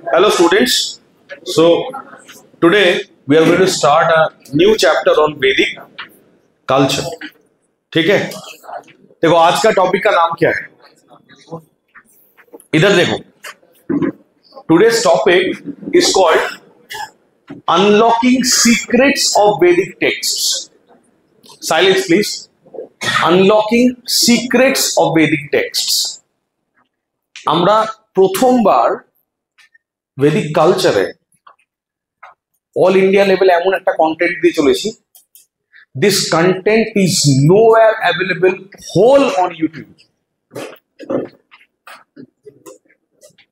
Hello students. So today we are going to start a new chapter on Vedic culture. ठीक है? देखो आज का टॉपिक का नाम क्या है? इधर देखो. Today's topic is called Unlocking Secrets of Vedic Texts. Silence please. Unlocking Secrets of Vedic Texts. আমরা প্রথমবার ভেদিক কালচারে অল ইন্ডিয়া লেভেলে এমন একটা কন্টেন্ট দিয়ে চলেছি, this content is nowhere available whole on YouTube.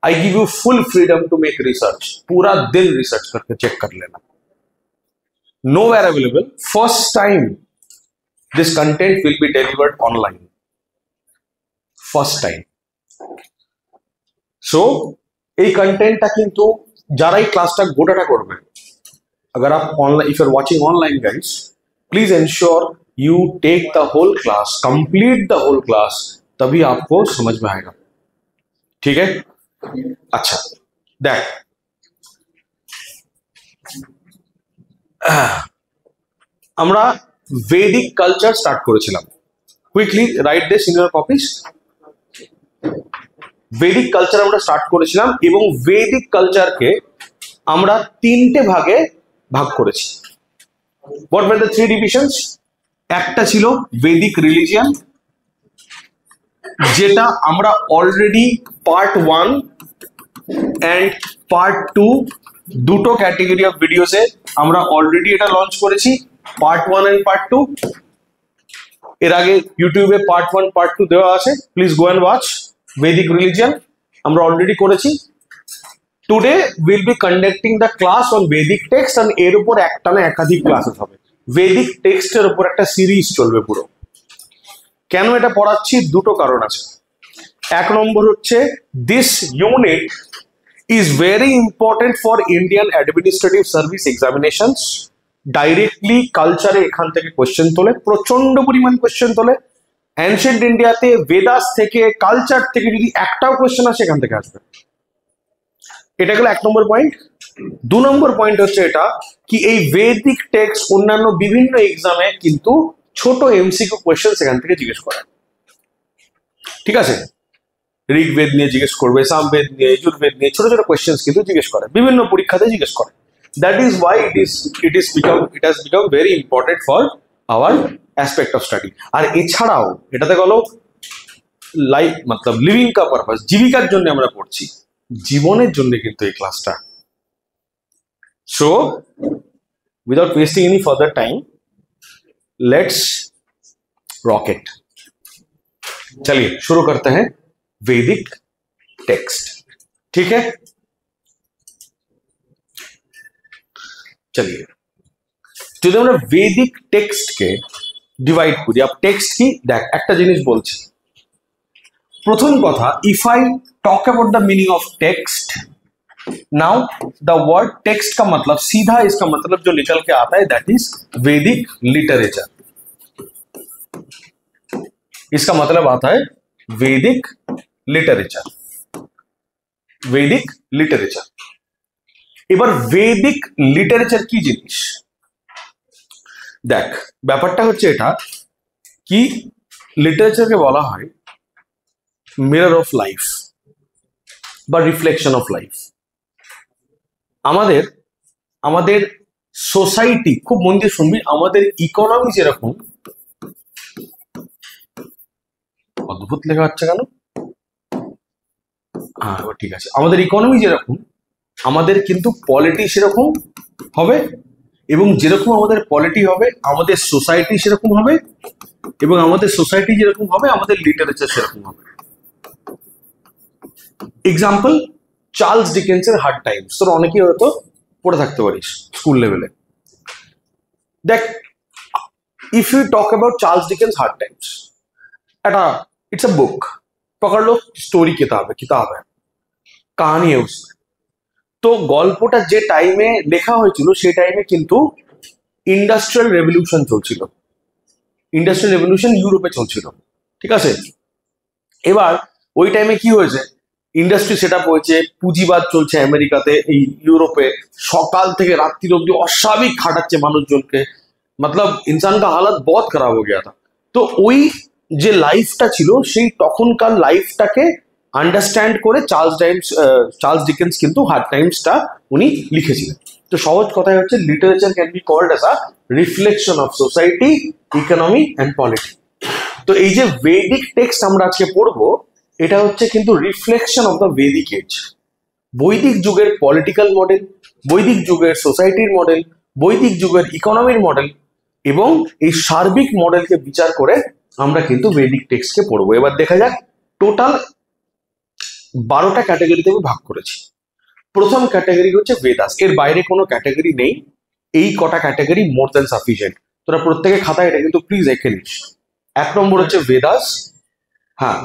I give you full freedom to make research, पूरा दिन रिसर्च करके चेक कर लेना। Nowhere available, first time this content will be delivered online, first time. So এই কন্টেন্টটা কিন্তু যারা এই ক্লাসটা গোটাটা করবে, अगर आप online, if you are watching online guys, please ensure you take the whole class, complete the whole class, तभी आपको समझ में आएगा। ठीक है? अच्छा देख, আমরা ভেদিক কালচার স্টার্ট করেছিলাম। Quickly right this in your copies. Vedic culture আমরা স্টার্ট করেছিলাম এবং ভেদিক কালচারকে আমরা তিনটে ভাগে ভাগ করেছি। What were the three divisions? একটা ছিল ভেদিক রিলিজিয়ন, যেটা আমরা অলরেডি পার্ট 1 এন্ড পার্ট 2 দুটো ক্যাটাগরি অফ ভিডিওসে আমরা অলরেডি এটা লঞ্চ করেছি, পার্ট 1 এন্ড পার্ট 2। এর আগে ইউটিউবে পার্ট 1 পার্ট 2 দেওয়া আছে, please go and watch. Vedic religion আমরা অলরেডি করেছি। Today will be conducting the class on Vedic text, and এর উপর একটা না একাধিক ক্লাসেস হবে। ভেদিক টেক্সটের উপর একটা সিরিজ চলবে পুরো। কেন এটা পড়াচ্ছি? দুটো কারণ আছে। এক নম্বর হচ্ছে, this unit is very important for Indian administrative service examinations. Directly কালচারে এখান থেকে কোয়েশ্চেন তোলে, প্রচন্ড পরিমাণ কোয়েশ্চেন তোলে। এনশিয়েন্ট ইন্ডিয়াতে বেদাস থেকে, কালচার থেকে যদি একটাও কোয়েশ্চেন আসে এখান থেকে আসবে। এটা গেল এক নম্বর পয়েন্ট। দু নম্বর পয়েন্ট হচ্ছে এটা কি, এই ভেদিক টেক্সট অন্যান্য বিভিন্ন এক্সামে কিন্তু ছোট এমসিকিউ কোয়েশ্চেন সেখান থেকে জিজ্ঞেস করে। ঠিক আছে? ঋগ্বেদ নিয়ে জিজ্ঞেস করবে, সামবেদ নিয়ে, যজুর্বেদ নিয়ে ছোট ছোট কোয়েশ্চেন কিন্তু জিজ্ঞেস করে, বিভিন্ন পরীক্ষাতে জিজ্ঞেস করে। That is why it has become very important for our aspect of study. আর এছাড়াও এটাতে গেল লাইফ, মতলব লিভিং কা পারপাস, জীবিকার জন্য আমরা পড়ছি, জীবনের জন্য কিন্তু এই ক্লাসটা। So without wasting any further time, let's rocket. चलिए शुरू करते हैं वैदिक टेक्स्ट। ठीक है? चलिए যদি আমরা ভেদিক টেক্সটকে ডিভাইড করি, আপ টেক্সট কি দেখ, একটা জিনিস বলছি। প্রথম কথা, if I talk about the meaning of text, now the word text का मतलब सीधा इसका मतलब जो निकल के आता है दैट इज वैदिक लिटरेचर। इसका मतलब आता है वैदिक लिटरेचर, वैदिक लिटरेचर। এবার ভেদিক লিটারেচার কি জিনিস দেখ, ব্যাপারটা হচ্ছে এটা কি, লিটারেচারকে বলা হয় মিরর অফ লাইফ বা রিফ্লেকশন অফ লাইফ। আমাদের আমাদের সোসাইটি, খুব মন দিয়ে শুনবি, আমাদের ইকোনমি যেরকম, অদ্ভুত লেখা হচ্ছে কেন? হ্যাঁ ঠিক আছে। আমাদের ইকোনমি যেরকম, আমাদের কিন্তু পলিটি সেরকম হবে, এবং যেরকম আমাদের পলিটি হবে আমাদের সোসাইটি সেরকম হবে, এবং আমাদের সোসাইটি যেরকম হবে আমাদের লিটারেচার সেরকম হবে। এক্সাম্পল, চার্লস ডিকেন্সের হার্ড টাইমস, তোর অনেকেই হয়তো পড়ে থাকতে পারিস স্কুল লেভেলে। দেখ, if you talk about Charles Dickens hard times, এটা इट्स अ बुक, पकड़ लो, स्टोरी किताब है, कहानी है उसमें। তো গল্পটা যে টাইমে লেখা হয়েছিল সেই টাইমে কিন্তু ইন্ডাস্ট্রিয়াল রেভলিউশন চলছিল, ইউরোপে চলছিল। ঠিক আছে? এবার ওই টাইমে কি হয়েছে, ইন্ডাস্ট্রি সেট আপ হয়েছে, পুঁজিবাদ চলছে আমেরিকাতে, এই ইউরোপে সকাল থেকে রাত্রির অব্দি অস্বাভাবিক খাটাচ্ছে মানুষজনকে, মতলব ইনসান কা হালাত বহুত খারাপ হয়ে গিয়া থা। তো ওই যে লাইফটা ছিল সেই তখনকার লাইফটাকে আন্ডারস্ট্যান্ড করে চার্লস ডিকেন্স কিন্তু হার্ড টাইমসটা উনি লিখেছিলেন। তো সহজ কথায় হচ্ছে literature can be called as a reflection of society, economy and politics. তো এই যে বেদিক টেক্সট আমরা আজকে পড়বো, এটা হচ্ছে কিন্তু রিফ্লেকশন অফ দ্য বেদিক এজ। বৈদিক যুগের পলিটিক্যাল মডেল, বৈদিক যুগের সোসাইটির মডেল, বৈদিক যুগের ইকোনমির মডেল এবং এই সার্বিক মডেলকে বিচার করে আমরা কিন্তু বেদিক টেক্সটকে পড়বো। এবার দেখা যাক, টোটাল 12টা ক্যাটাগরিতে আমি ভাগ করেছি। প্রথম ক্যাটাগরি হচ্ছে বেদাস, এর বাইরে কোনো ক্যাটাগরি নেই, এই কটা ক্যাটাগরি মোর দ্যান সাফিসিয়েন্ট। তোরা প্রত্যেকে খাতায় এটা কিন্তু প্লিজ এঁকে নিস। 1 নম্বর হচ্ছে বেদাস, হ্যাঁ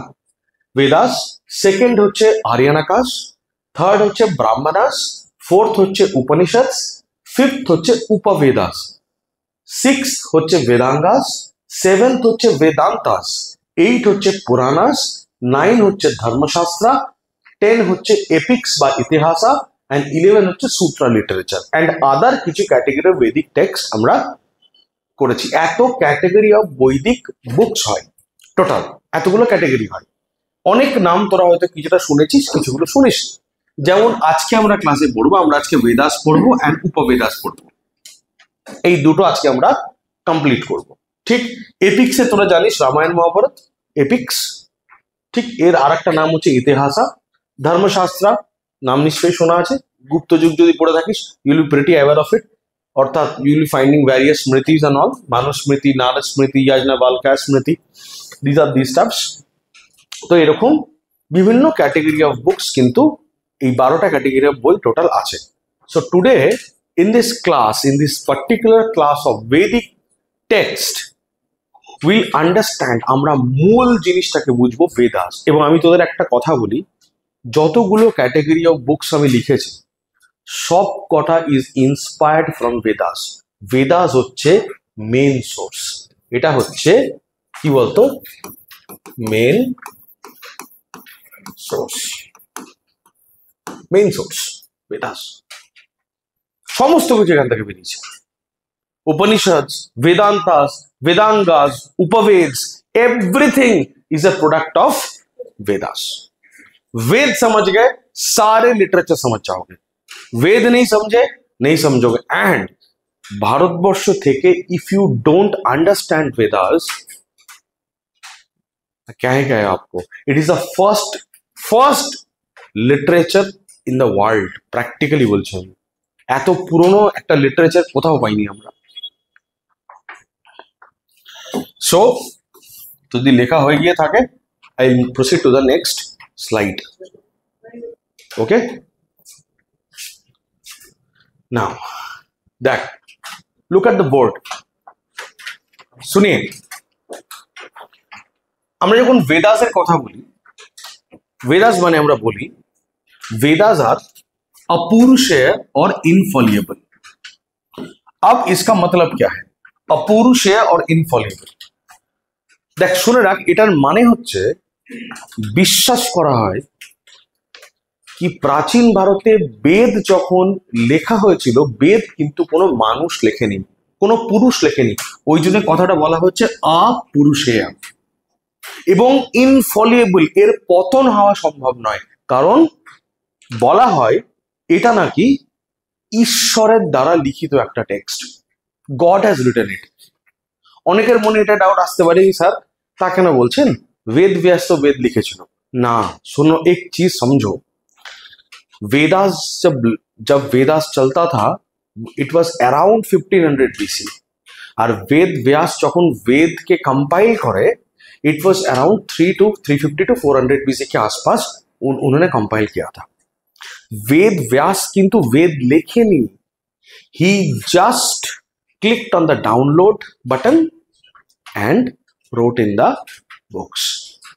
বেদাস, সেকেন্ড হচ্ছে আর্যানাকাস, থার্ড হচ্ছে ব্রাহ্মণাস, ফোর্থ হচ্ছে উপনিষদস, ফিফথ হচ্ছে উপবেদাস, সিক্সথ হচ্ছে বেদাঙ্গাস, সেভেন্থ হচ্ছে বেদান্তাস, এইট হচ্ছে পুরাণাস, 9 হচ্ছে ধর্মশাস্ত্র, 10 হচ্ছে এপিক্স বা ইতিহাসা, অ্যান্ড 11 হচ্ছে সূত্রা লিটারেচার অ্যান্ড আদার কিছু ক্যাটাগরি অফ বৈদিক টেক্সট আমরা করেছি। এত ক্যাটাগরি অফ বৈদিক বুকস হয়, টোটাল এতগুলো ক্যাটাগরি হয়। অনেক নাম তোরা হয়তো কিছুটা শুনেছিস, কিছুগুলো শুনিস। যেমন আজকে আমরা ক্লাসে পড়বো, আমরা আজকে বেদাস পড়বো অ্যান্ড উপবেদাস পড়বো, এই দুটো আজকে আমরা কমপ্লিট করব। ঠিক এপিক্সে তোরা জানিস রামায়ণ মহাভারত এপিক্স, ঠিক এর আর একটা নাম হচ্ছে ইতিহাসা। ধর্মশাস্ত্র নাম নিশ্চয়ই শোনা আছে, গুপ্ত যুগ যদি পড়ে থাকিস you'll be pretty aware of it, অর্থাৎ you'll be finding various smritis and all, মানুষ স্মৃতি, নারদ স্মৃতি, ইয়াজনাবালকা স্মৃতি, দিস আর দিস স্টাফস। তো এরকম বিভিন্ন ক্যাটাগরি অফ বুকস কিন্তু এই 12টা ক্যাটাগরি অফ বই টোটাল আছে। So today in this class, in this particular class of Vedic text, we'll understand, আমরা মূল জিনিসটাকে বুঝবো বেদাস। এবং আমি তোদের একটা কথা বলি, যতগুলো ক্যাটাগরি অফ বুকস আমি লিখেছি সব কটা is inspired from Vedas. Vedas হচ্ছে মেন সোর্স, এটা হচ্ছে কি বলতো main source, main source Vedas. সমস্ত কিছু এখান থেকে বেরিয়েছে, Upanishad, Vedantas, Vedangas, Upavedas, everything is a product of Vedas. Veda समझ गए सारे लिटरेचर समझ जाओगे, वेद नहीं समझे नहीं समझोगे। एंड भारतवर्ष থেকে if you don't understand Vedas, क्या है आपको, it is the first literature in the world. Practically বলছি আমি, এত পুরনো একটা লিটারেচার কোথাও পাইনি আমরা। সো যদি লেখা হয়ে গিয়ে থাকে, I will proceed to the next slide. Okay, now that look at the board. শুনিয়ে আমরা যখন বেদাসের কথা বলি, वेदास माने আমরা বলি वेदास आर अपूरुषेय और इनफॉलिएबल। अब इसका मतलब क्या है अपूरुषेय और इनफॉलिएबल? देख শুনে রাখ, এটার মানে হচ্ছে বিশ্বাস করা হয় কি প্রাচীন ভারতে বেদ যখন লেখা হয়েছিল, বেদ কিন্তু কোনো মানুষ লেখেনি, কোনো পুরুষ লেখেনি, ওই জন্য কথাটা বলা হচ্ছে অপুরুষেয়। এবং ইনফলিয়েবল, এর পতন হওয়া সম্ভব নয়, কারণ বলা হয় এটা নাকি ঈশ্বরের দ্বারা লিখিত একটা টেক্সট, গড হ্যাজ রিটেন ইট। অনেকের মনে এটা ডাউট আসতে পারে, স্যার তা কেন বলছেন, वेद व्यास तो वेद लिखेছিল ना। सुनो एक चीज समझो, वेदास जब वेदास चलता था इट वाज अराउंड 1500 बीसी, और वेद व्यास যখন वेद के कंपाइल करे it was around 350 to 400 BC के आसपास उन्होंने कंपाइल किया था। वेद व्यास किंतु वेद लिखेনি, he just clicked on the download button and wrote in the books.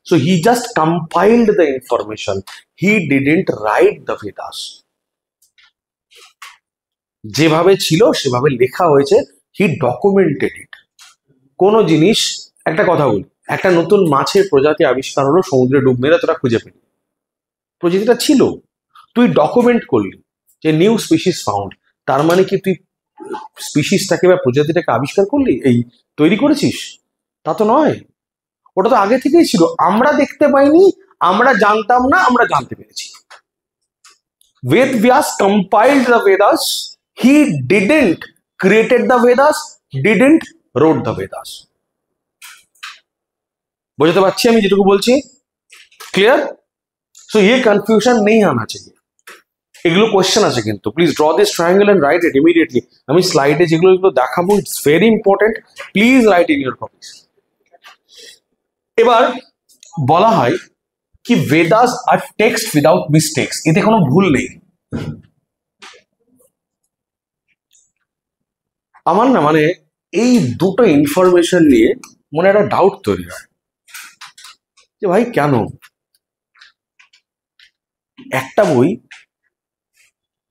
So he just compiled the information, he didn't write the Vedas. যেভাবে ছিল সেভাবে লেখা হয়েছে, he documented it. কোন জিনিস, একটা কথা বলি, একটা নতুন মাছের প্রজাতি আবিষ্কার হলো, সমুদ্রে ডুব মেরে তোরা খুঁজে পেলি, প্রজাতিটা ছিল, তুই ডকুমেন্ট করলি যে নিউ স্পিসিস ফাউন্ড, তার মানে কি তুই স্পিসিসটাকে বা প্রজাতিটাকে আবিষ্কার করলি, এই তৈরি করেছিস? তা তো নয়, ওটা তো আগে থেকেই ছিল, আমরা দেখতে পাইনি, আমরা জানতাম না, আমরা জানতে পেরেছি। Ved Vyas compiled the Vedas. He didn't created the Vedas, didn't wrote the Vedas. বুঝতে পারছি আমি যেটুকু বলছি? ক্লিয়ার? সো ये कंफ्यूजन नहीं आना चाहिए। এগুলো কোশ্চেন আছে কিন্তু, please draw this triangle and write it immediately. আমি স্লাইডে যেগুলো এগুলো দেখাবো, it's very important, please write in your copies. এবার বলা হয় কি Vedas are text without mistakes, এতে কোনো ভুল নেই। আমার না মানে এই দুটো ইনফরমেশন নিয়ে মনে একটা ডাউট তৈরি হয় যে ভাই কেন একটা বই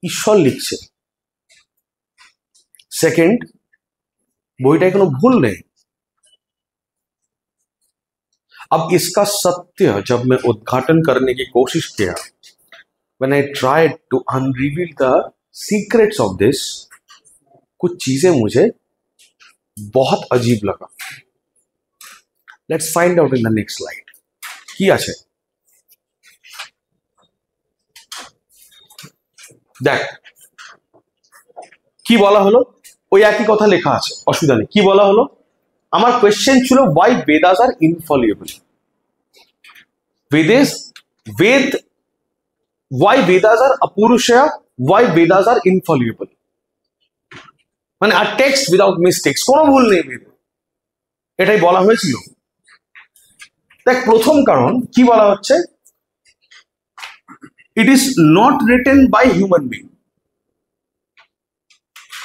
ঈশ্বর লিখছে, सेकंड বইটায় কোনো ভুল নেই। अब इसका सत्य जब मैं उद्घाटन करने की कोशिश किया, when I tried to unreveal the secrets of this, कुछ चीजें मुझे बहुत अजीब लगा। Let's find out in the next slide কি আছে। দেখ কি বলা হলো, ওই একই কথা লেখা আছে, অসুবিধা নেই। কি বলা হলো, আমার কোয়েশ্চেন ছিল why Vedas are infallible, why Vedas are apurusha, why Vedas are infallible, মানে আর টেক্সট উইদাউট মিস্টেক্স, কোনো ভুল নেই বেদে, এটাই বলা হয়েছিল। দেখ প্রথম কারণ কি বলা হচ্ছে, it is not written by human being.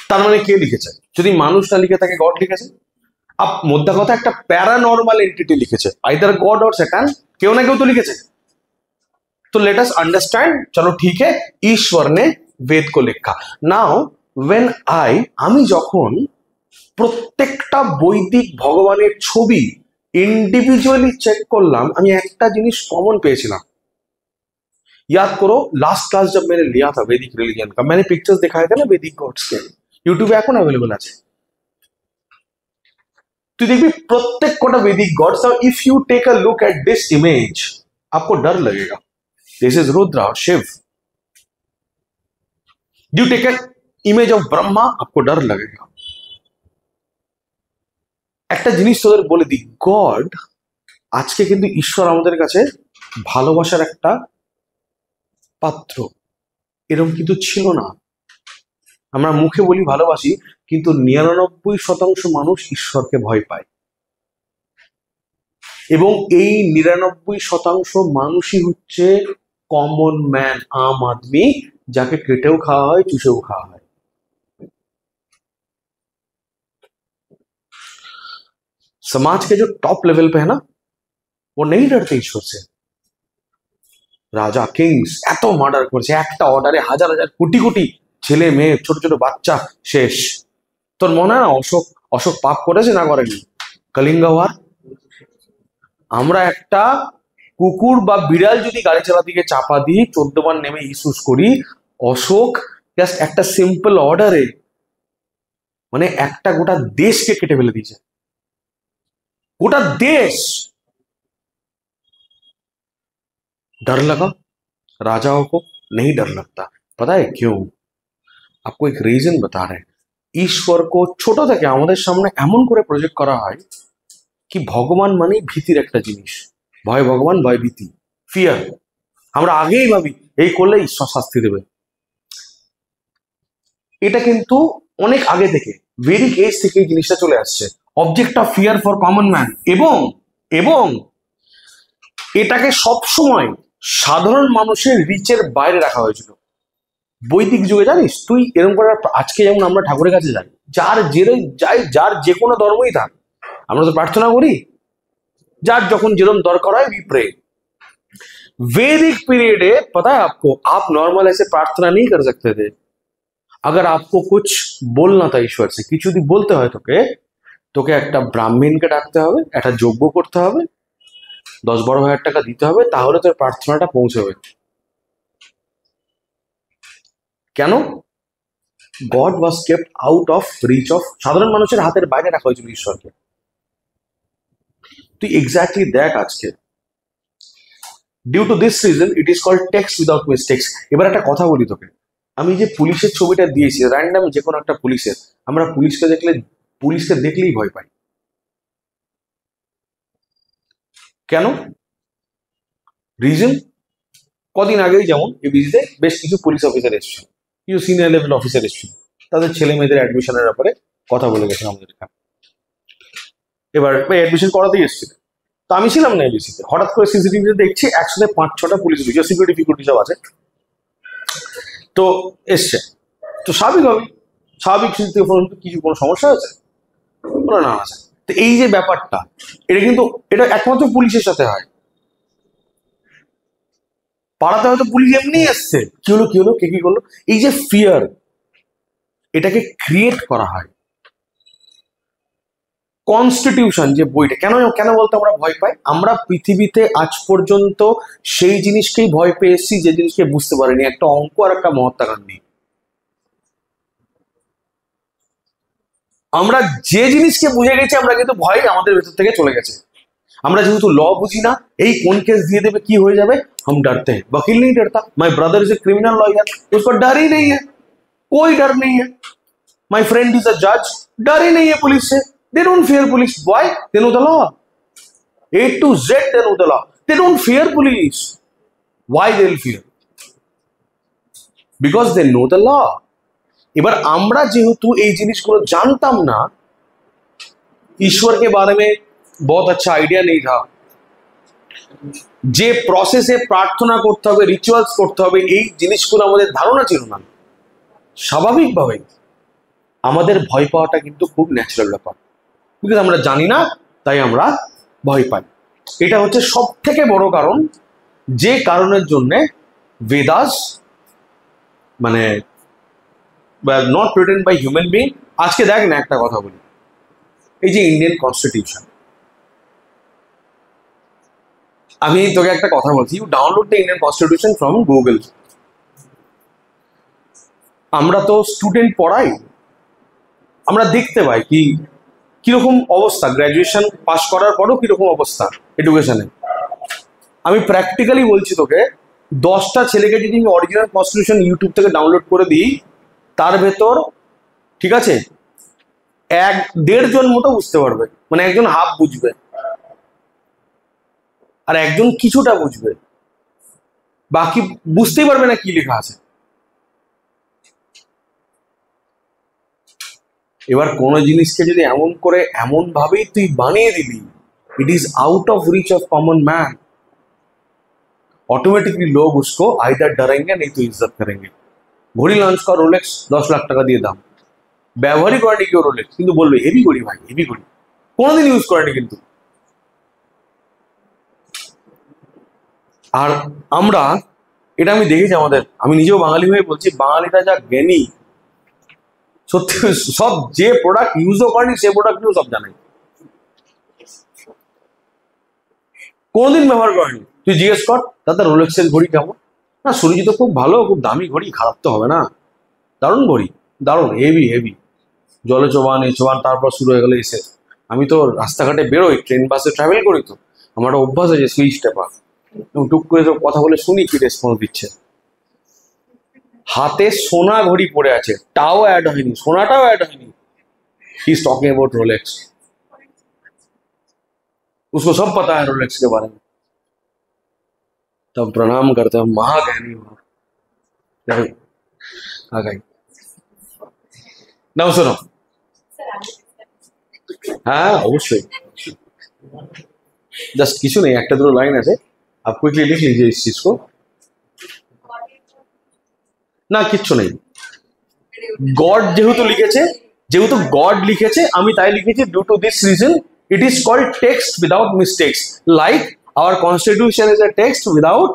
তার মানে কে লিখেছে? যদি মানুষ না লিখে থাকে, গড লিখেছে। মোদ্দা কথা একটা প্যারানর্মাল এন্টিটি লিখেছে, আইদার গড অর শয়তান, কেউ না কেউ তো লিখেছে। तो लेट अस अंडरस्टैंड, चलो ठीक है, ईश्वर ने वेद को लिखा। नाउ व्हेन আমি যখন প্রত্যেকটা বৈদিক ভগবানের ছবি ইন্ডিভিজুয়ালি চেক করলাম, আমি একটা জিনিস কমন পেয়েছিলাম। याद करो लास्ट क्लास जब मैंने लिया था वैदिक रिलीजन का, मैंने पिक्चर्स दिखाए थे ना वैदिक गॉड्स के, यूट्यूब এখন अवेलेबल আছে। তুই দেখবি প্রত্যেক কটা वैदिक gods, if you take a look at this image आपको डर लगेगा। This is Rudra, Shiv. You take an image of Brahma, आपको डर लगेगा। একটা জিনিস তোদের বলে দিই, গড আজকে কিন্তু ঈশ্বর আমাদের কাছে ভালোবাসার একটা পাত্র, এরকম কিন্তু ছিল না। আমরা মুখে বলি ভালোবাসি, কিন্তু 99% মানুষ ঈশ্বরকে ভয় পায়, এবং এই 99% মানুষই হচ্ছে कॉमन मैन, आम आदमी, जाके केटेও खावा হয়, चूसेও खावा হয়। समाज के जो टॉप लेवल पे है ना, वो नहीं डरते ईश्वर से। राजा किंग्स এত মার্ডার করেছে, একটা অর্ডারে হাজার হাজার কোটি কোটি ছেলে মেয়ে, ছোট ছোট বাচ্চা শেষ। তোর মনে হয় না অশোক পাপ করেছে না করেনি? কলিঙ্গ ওয়ার, আমরা একটা কুকুর বা বিড়াল যদি গাড়ি চালা দিকে চাপা দিই, 14 বার নেমে ইস্যুস করি, অশোক জাস্ট একটা সিম্পল অর্ডারে মানে একটা গোটা দেশকে কেটে ফেলে দিয়েছে, গোটা देश। डर लगा राजाओं को? नहीं डर लगता। पता है क्यों? आपको एक रीजन बता रहे हैं। ईश्वर को ছোট থেকে আমাদের সামনে এমন করে প্রজেক্ট করা হয় কি ভগবান মানে ভীতির একটা জিনিস, ভয় ভগবান, ভয় ভীতি, ফিয়ার। আমরা আগেই ভাবি এই করলে ঈশ্বর শাস্তি দেবে। এটা কিন্তু অনেক আগে থেকে, ভেরিক এজ থেকে এই জিনিসটা চলে আসছে, object of fear for common man. এবং এটাকে সবসময় সাধারণ মানুষের রিচের বাইরে রাখা হয়েছিল বৈদিক যুগে। জানিস তুই এরকম করে, আজকে যেমন আমরা ঠাকুরের কাছে যাই, যার যে কোনো ধর্মই থাক, আমরা তো প্রার্থনা করি, যার যখন যেরকম দরকার হয়, we pray। वैदिक पीरियड है, पता है आपको, आप नॉर्मल ऐसे प्रार्थना नहीं कर सकते थे। अगर आपको कुछ बोलना था ईश्वर से, কিছু যদি বলতে হয় তোকে একটা ব্রাহ্মণকে ডাকতে হবে, একটা যজ্ঞ করতে হবে, 10-12 হাজার টাকা দিতে হবে, তাহলে তোর প্রার্থনাটা পৌঁছবে। কেন? God was kept out of reach of, সাধারণ মানুষের হাতের বাইরে রাখা হয়েছিল ঈশ্বরকে। তুই এক্স্যাক্টলি দেখ আজকে, due to this reason it is called text without mistakes. এবার একটা কথা বলি তোকে, আমি যে পুলিশের ছবিটা দিয়েছি র্যান্ডাম, যে কোনো একটা পুলিশের, আমরা পুলিশকে দেখলেই ভয় পাই। কেন? রিজন, কদিন আগেই যেমন এবিসিতে বেশ কিছু পুলিশ অফিসার এসেছিল, কিছু সিনিয়র লেভেল অফিসার এসেছিল, তাদের ছেলে মেয়েদের অ্যাডমিশনের ব্যাপারে কথা বলে গেছেন আমাদের এখানে। এবার অ্যাডমিশন করাতেই এসেছিল, তো আমি ছিলাম না এবিসিতে, হঠাৎ করে সিসিটিভিতে দেখছি একসাথে 5-6টা পুলিশ, সিকিউরিটি ফিকিউরিটি সব আছে, তো এসছে। তো স্বাভাবিক কিছু কোনো সমস্যা আছে না আছে। তো এই যে ব্যাপারটা, এটা একমাত্র পুলিশের সাথে হয়। পাড়াতে হয়তো পুলিশ এমনি এসছে, কি হলো কে কি করলো, এই যে ফিয়ার, এটাকে ক্রিয়েট করা হয়। কনস্টিটিউশন যে বইটা, কেন বলতে আমরা ভয় পাই? আমরা পৃথিবীতে আজ পর্যন্ত সেই জিনিসকেই ভয় পেয়ে এসেছি যে জিনিসকে বুঝতে পারিনি, একটা অঙ্ক আর একটা মহাত্মা গান্ধী। আমরা যে জিনিসকে বুঝে গেছি, আমরা কিন্তু ভয় আমাদের ভেতর থেকে চলে গেছে। আমরা যেহেতু ল বুঝি না, এই কোন কেস দিয়ে দেবে কি হয়ে যাবে, हम डरते हैं। वकील नहीं डरता, my brother is a criminal lawyer, उसको डर ही नहीं है, कोई डर नहीं है। माय फ्रेंड इज अ जज, डर ही नहीं है पुलिस से, they don't fear police. Why? They know the law, A to Z they know the law, they don't fear police. Why they will fear? Because they know the law. এবার আমরা যেহেতু এই জিনিসগুলো জানতাম না, ईश्वर के बारे में बहुत अच्छा आइडिया नहीं था, যে প্রসেসে প্রার্থনা করতে হবে, রিচুয়ালস করতে হবে, এই জিনিসগুলো আমাদের ধারণা ছিল না, স্বাভাবিকভাবে আমাদের ভয় পাওয়াটা কিন্তু খুব ন্যাচারাল ব্যাপার। বিকজ আমরা জানি না, তাই আমরা ভয় পাই। এটা হচ্ছে সব থেকে বড় কারণ, যে কারণের জন্যে বেদাস মানে not written by human being. আজকে দেখ না, একটা কথা বলি, এই যে ইন্ডিয়ান কনস্টিটিউশন, আমি তোকে একটা কথা বলছি, you download the Indian constitution from Google. আমরা তো স্টুডেন্ট পড়াই, আমরা দেখতে পাই কিরকম অবস্থা, গ্র্যাজুয়েশন পাস করার পরও কিরকম অবস্থা এডুকেশনে। আমি প্র্যাকটিক্যালি বলছি তোকে, 10টা ছেলেকে যদি আমি অরিজিনাল কনস্টিটিউশন ইউটিউব থেকে ডাউনলোড করে দিই, তার ভেতর ঠিক আছে 1-1.5 জন মতো বুঝতে পারবে, মানে একজন হাফ বুঝবে আর একজন কিছুটা বুঝবে, বাকি বুঝতেই পারবে না কি লেখা আছে। এবার কোনো জিনিসকে যদি এমন ভাবেই তুই বানিয়ে দিবি, it is out of reach of common man, automatically लोग उसको आइदर डरेंगे नहीं तो इज्जत करेंगे। घड़ी लॉन्च का रोलेक्स 10 लाख টাকা দিয়ে দাম, ব্যবহারই করেনি কেউ রোলেক্স, কিন্তু বলবে হেভি ঘড়ি ভাই, হেভি ঘড়ি, কোনোদিন ইউজ করেনি কিন্তু। আর আমরা, এটা আমি দেখেছি আমি নিজেও বাঙালি হয়ে বলছি, বাঙালিরা যা জ্ঞানী, সত্যি সব যে প্রোডাক্ট ইউজও করেনি সে প্রোডাক্ট সব জানে, কোনোদিন ব্যবহার করেনি। তুই জিজ্ঞেস কর দাদা রোলেক্সের ঘড়ি কেমন, না শুনেছি তো খুব ভালো, খুব দামি ঘড়ি, খারাপ তো হবে না, দারুণ ঘড়ি, দারুণ, হেভি হেভি, জলে চোবান তারপর শুরু হয়ে গেলে এসে। আমি তো রাস্তাঘাটে বেরোই, ট্রেন বাসে ট্রাভেল করি, তো আমার একটা অভ্যাস আছে সুইচ টেপা, টুক করে কথা বলে শুনি কি রেসপন্স দিচ্ছে। হাতে সোনা ঘড়ি পড়ে আছে, টাও অ্যাড হয়নি, সোনাটাও অ্যাড হয়নি, he is talking about Rolex, उसको सब पता है रोलेक्स के बारे में। तब प्रणाम करते हैं, महाज्ञानी हो आ गई ना, सुनो। হ্যাঁ অবশ্যই, জাস্ট কিছু নেই, একটা দুটো লাইন আছে, आप क्विकली लिख लीजिए इस चीज को। না কিচ্ছু নেই, গড যেহেতু গড লিখেছে, আমি তাই লিখেছি due to this reason it is called text without mistakes, like our constitution is a text without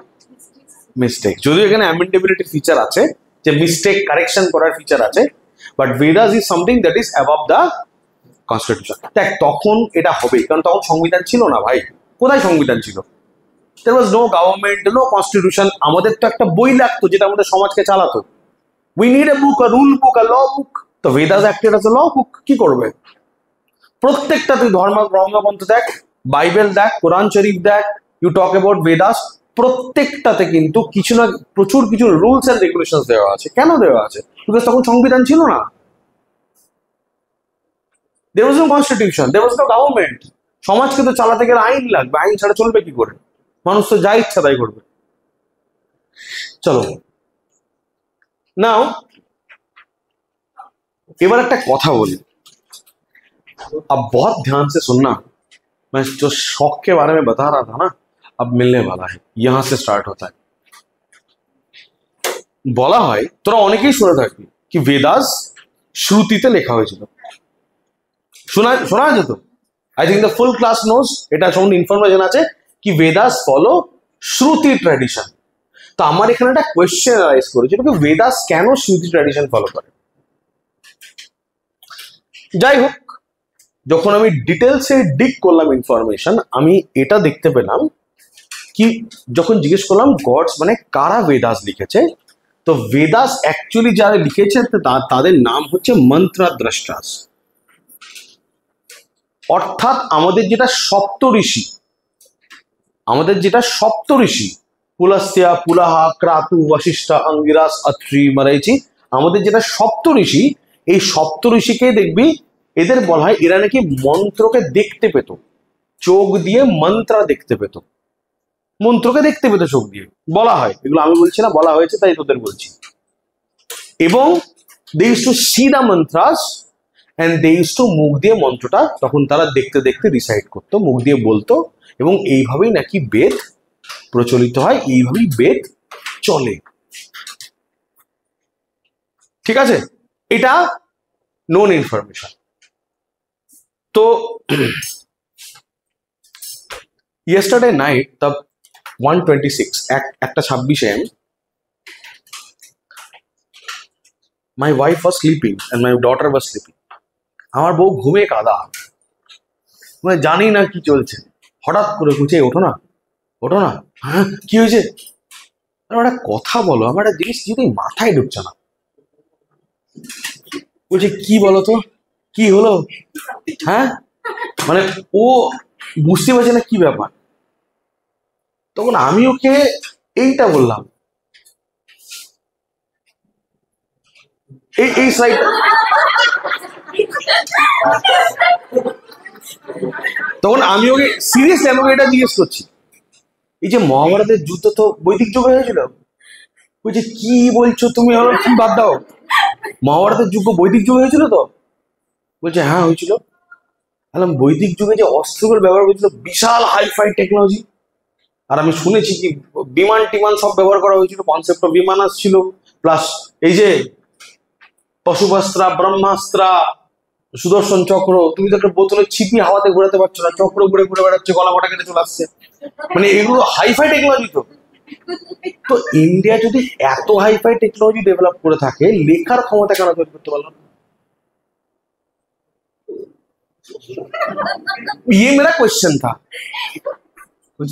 mistake. যদিও এখানে অ্যামেন্ডেবিলিটি ফিচার আছে, যে মিস্টেক কারেকশন করার ফিচার আছে, but Vedas is something that is above the constitution. দেখ তখন এটা হবেই, কারণ তখন সংবিধান ছিল না ভাই, কোথায় সংবিধান ছিল, there was no government, no constitution, আমাদের তো একটা বই লাগতো যেটা আমাদের সমাজকে চালাতো, we need a book, a rule book, a law book. তো Vedas acted as a law book. কি করবে? প্রত্যেকটা তুই ধর্মগ্রন্থ দেখ, বাইবেল দেখ, কোরআন শরীফ দেখ, ইউ টক অ্যাবাউট বেদাস, প্রত্যেকটাতে কিন্তু কিছু না প্রচুর কিছু রুলস এন্ড রেগুলেশন দেওয়া আছে। কেন দেওয়া আছে? বিকজ তখন সংবিধান ছিল না, there was no constitution, there was no government। সমাজকে তো চালাতে গেলে আইন লাগবে, আইন ছাড়া চলবে কি করে? মানুষ তো যা ইচ্ছা তাই করবে। চলো নাও এবার একটা কথা বলি, अब बहुत ध्यान से सुनना। मैं जो शौक के बारे में बता रहा था ना, अब मिलने वाला है, यहां से स्टार्ट होता है। বলা হয়, তোরা অনেকেই শুনে থাকবি কি বেদাস শ্রুতিতে লেখা হয়েছিল। শোনা যেত, I think the full class knows, এটা সম্বন্ধে ইনফরমেশন আছে কি বেদাস ফলো শ্রুতি ট্র্যাডিশন। তো আমার এখানে একটা কোয়েশ্চেন রাইজ করেছে, বেদাস কেন শ্রুতি ট্র্যাডিশন ফলো করে? যাই হোক, যখন আমি ডিটেলসে ডিগ করলাম ইনফরমেশন, আমি এটা দেখতে পেলাম কি যখন জিজ্ঞেস করলাম গডস মানে কারা বেদাস লিখেছে, তো বেদাস অ্যাকচুয়ালি যারা লিখেছে তাদের নাম হচ্ছে মন্ত্রদ্রষ্টাস। অর্থাৎ আমাদের যেটা সপ্তঋষি পুলস্ত্য, পুলাহা, ক্রাতু, বশিষ্ঠ, অঙ্গিরাস, অত্রি, মরীচি, আমাদের যেটা সপ্তঋষি, এই সপ্তঋষিকে দেখবি এদের বলা হয় এরা নাকি মন্ত্রকে দেখতে পেত, চোখ দিয়ে মন্ত্র দেখতে পেত, মন্ত্রকে দেখতে পেত চোখ দিয়ে। বলা হয়, এগুলো আমি বলছি না, বলা হয়েছে তাই তোদের বলছি। এবং they used to see the mantras and they used to মুখ দিয়ে মন্ত্রটা তখন তারা দেখতে দেখতে রিসাইট করতো, মুখ দিয়ে বলতো, এবং এইভাবেই নাকি বেদ প্রচলিত হয়, এইভাবেই বেদ চলে। ঠিক আছে, এটা নোন ইনফরমেশন। তো yesterday night the 1:26 একটা 26 AM my wife was sleeping and my daughter was sleeping। আমার বউ ঘুমে কাদা, মানে জানি না কি চলছে, হঠাৎ করে বুঝে ওঠো না। হ্যাঁ কি হয়েছে? একটা কথা বলো, আমার একটা জিনিস যদি মাথায় ঢুকছে না। বলছে কি বলো তো, কি হলো? হ্যাঁ মানে ও বুঝতে পারছে না কি ব্যাপার। তখন আমি ওকে এইটা বললাম, এই স্লাইড, তখন আমি ওকে সিরিয়াসলি আমি এটা জিজ্ঞেস করছি, এই যে মহাভারতের যুদ্ধ তো বৈদিক যুগে হয়েছিল। বলছে কি বলছো তুমি, কি বাদ দাও, মহাভারতের যুগ বৈদিক যুগে হয়েছিল তো? বলছে হ্যাঁ হয়েছিল। বৈদিক যুগে যে অস্ত্রগুলো ব্যবহার করেছিল বিশাল হাইফাই টেকনোলজি, আর আমি শুনেছি কি বিমান টিমান সব ব্যবহার করা হয়েছিল, কনসেপ্ট অফ বিমান আসছিল, প্লাস এই যে পশুপাস্ত্রা, ব্রহ্মাস্ত্রা, সুদর্শন চক্র, তুমি তো একটা বোতলে ছিপি হাওয়াতে ঘোরাতে পারছো না, চক্র ঘুরে ঘুরে বেড়াচ্ছে, গলা গোটা কেটে চলে আসছে, মানে এগুলো হাইফাই টেকনোলজি। তো ইন্ডিয়া যদি এত হাইফাই টেকনোলজি ডেভেলপ করে থাকে, লেখার ক্ষমতা কেন তৈরি করতে পারলো না? ये मेरा क्वेश्चन था।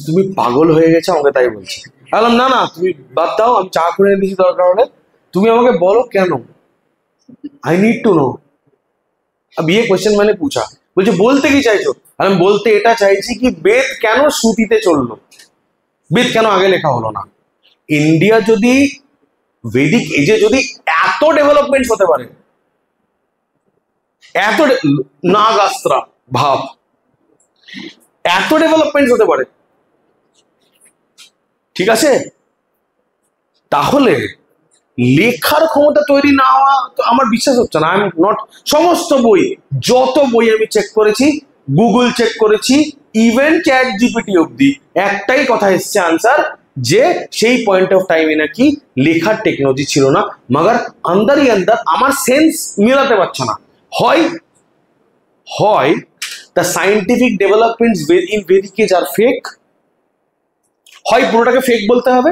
তুমি পাগল হয়ে গেছে আমাকে তাই বলছি। বললাম না না তুমি বাদ দাও, আমি চা করে দিয়েছি, দরকার হলে তুমি আমাকে বলো কেন, आई नीड टू नो। अब ये क्वेश्चन मैंने पूछा। বলছে বলতে কি চাইছো? আমি বলতে এটা চাইছি কি বেদ কেন শ্রুতিতে চললো, বেদ কেন আগে লেখা হলো না? ইন্ডিয়া যদি বৈদিক এজে যদি এত ডেভেলপমেন্ট হতে পারে, এত নাগাস্ত্রা ভাব, এত ডেভেলপমেন্ট হতে পারে, ঠিক আছে, তাহলে লেখার ক্ষমতা তৈরি না হওয়া তো আমার বিশ্বাস হচ্ছে না। আই এম নট, সমস্ত বই, যত বই আমি চেক করেছি, গুগল চেক করেছি, ইভেন চ্যাট জিপিটি অব্দি একটাই কথা এসছে আনসার, যে সেই পয়েন্ট অফ টাইমে নাকি লেখার টেকনোলজি ছিল না। মগর আন্দারই আন্দার আমার সেন্স মিলাতে পারছে না। হয় the scientific developments in Vedic age are fake, হয় পুরোটাকে ফেক বলতে হবে।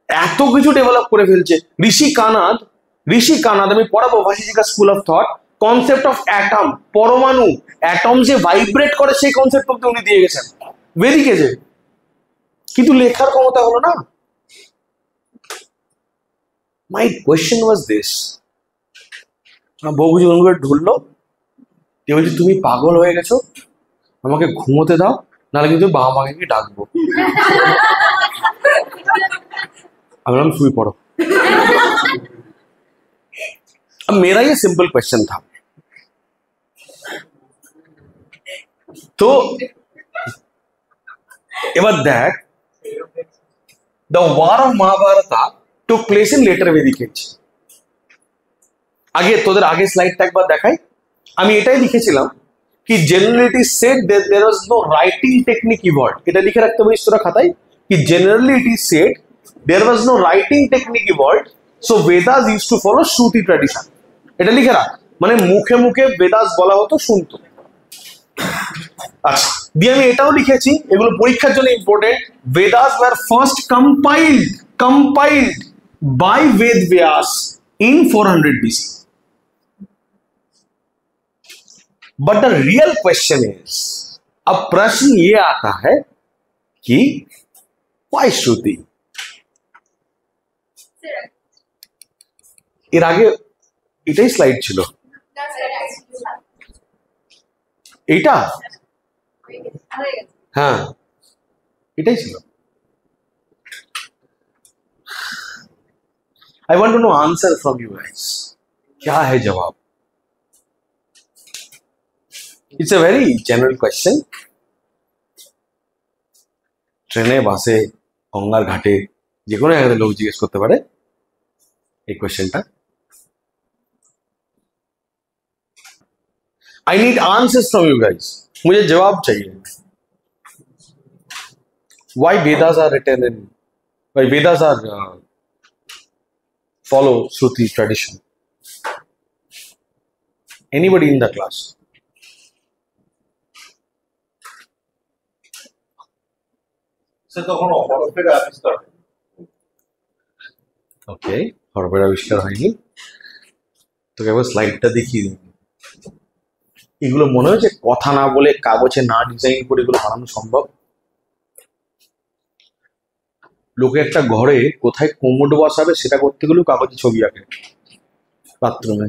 এত কিছু ডেভেলপ করে ফেলছে ঋষি কানাদ, আমি পড়াবো Vaisheshika school of thought, concept of atom, পরমাণু, অ্যাটম যে ভাইব্রেট করে সেই কনসেপ্ট অব্দি উনি দিয়ে গেছেন ভেদিক এজে, কিন্তু লেখার ক্ষমতা হলো না। মাই কোয়েশ্চেন ওয়াজ দিস, বউ বুঝি অন্য করে ঢুললো, দিয়ে বলছি তুমি পাগল হয়ে গেছো, আমাকে ঘুমোতে দাও, নাহলে কিন্তু বাবা মাকে কি ডাকবো। আমি বললাম শুয়ে पड़ो। अब मेरा ये सिंपल क्वेश्चन था, तो ever that the war of Mahabharata took place in later वैदिक एज। आगे তোদের আগে স্লাইডটা একবার দেখাই। আমি এটাই লিখেছিলাম कि generally it is said that there was no writing technique evolved। এটা লিখে রাখতে পারিস তোরা খাতায় कि generally it is said there was no writing technique evolved, so Vedas used to follow Shruti tradition। এটা লিখে রাখ, মানে মুখে মুখে বেদাস বলা হতো, শুনতো। আচ্ছা, দিয়ে আমি এটাও লিখেছি, এগুলো পরীক্ষার জন্য important. Vedas were first compiled by Ved Vyas in 400 BC। But the real question is, अब प्रश्न ये आता है कि व्हाई श्रुति। এর আগে এটাই স্লাইড ছিল, এটা হ্যাঁ এটাই ছিল। I want to know answer from you guys, क्या है जवाब? It's a very general question. ট্রেনে, বাসে, গঙ্গার ঘাটে যে কোনো জায়গাতে লোক জিজ্ঞেস করতে পারে এই কোয়েশ্চেনটা। I need answers from you guys, मुझे जवाब चाहिए। Why Vedas are written in, why Vedas are follow Shruti tradition? Anybody in the class? Okay, হরফের আবিষ্কার হয়নি, তোকে একবার স্লাইডটা দেখিয়ে দিই। এগুলো মনে হচ্ছে কথা না বলে, কাগজে না ডিজাইন করে এগুলো বানানো সম্ভব? লোকে একটা ঘরে কোথায় কোমোড বসাবে সেটা করতে গেলেও কাগজে ছবি আঁকে বাথরুমে।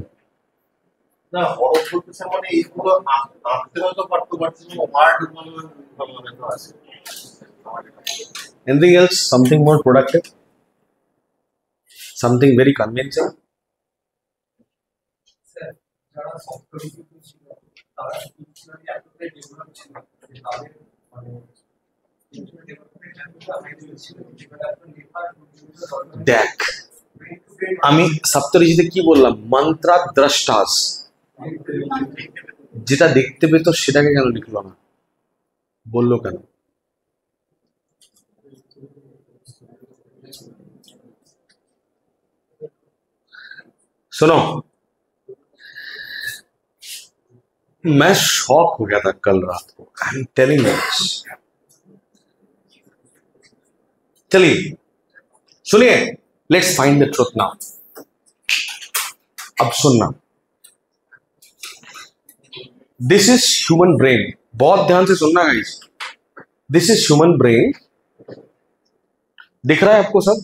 না, হরফ বলতেছে মানে এইগুলো আঁকতে হয়তো পারতে পারছি না, ওয়ার্ড ভালো আছে। Anything else? Something more productive? Something very convincing? দেখ, আমি সপ্তঋষিতে কি বললাম, মন্ত্রা দ্রষ্টাস, যেটা দেখতে পেত সেটাকে কেন লিখলো না, বললো কেন? सुनो, मैं शॉक हो गया था कल रात को, आई एम टेलिंग यू। चलिए सुनिए, let's find the truth now. अब सुनना, दिस इज ह्यूमन ब्रेन, बहुत ध्यान से सुनना guys. This is human brain, दिख रहा है आपको सब?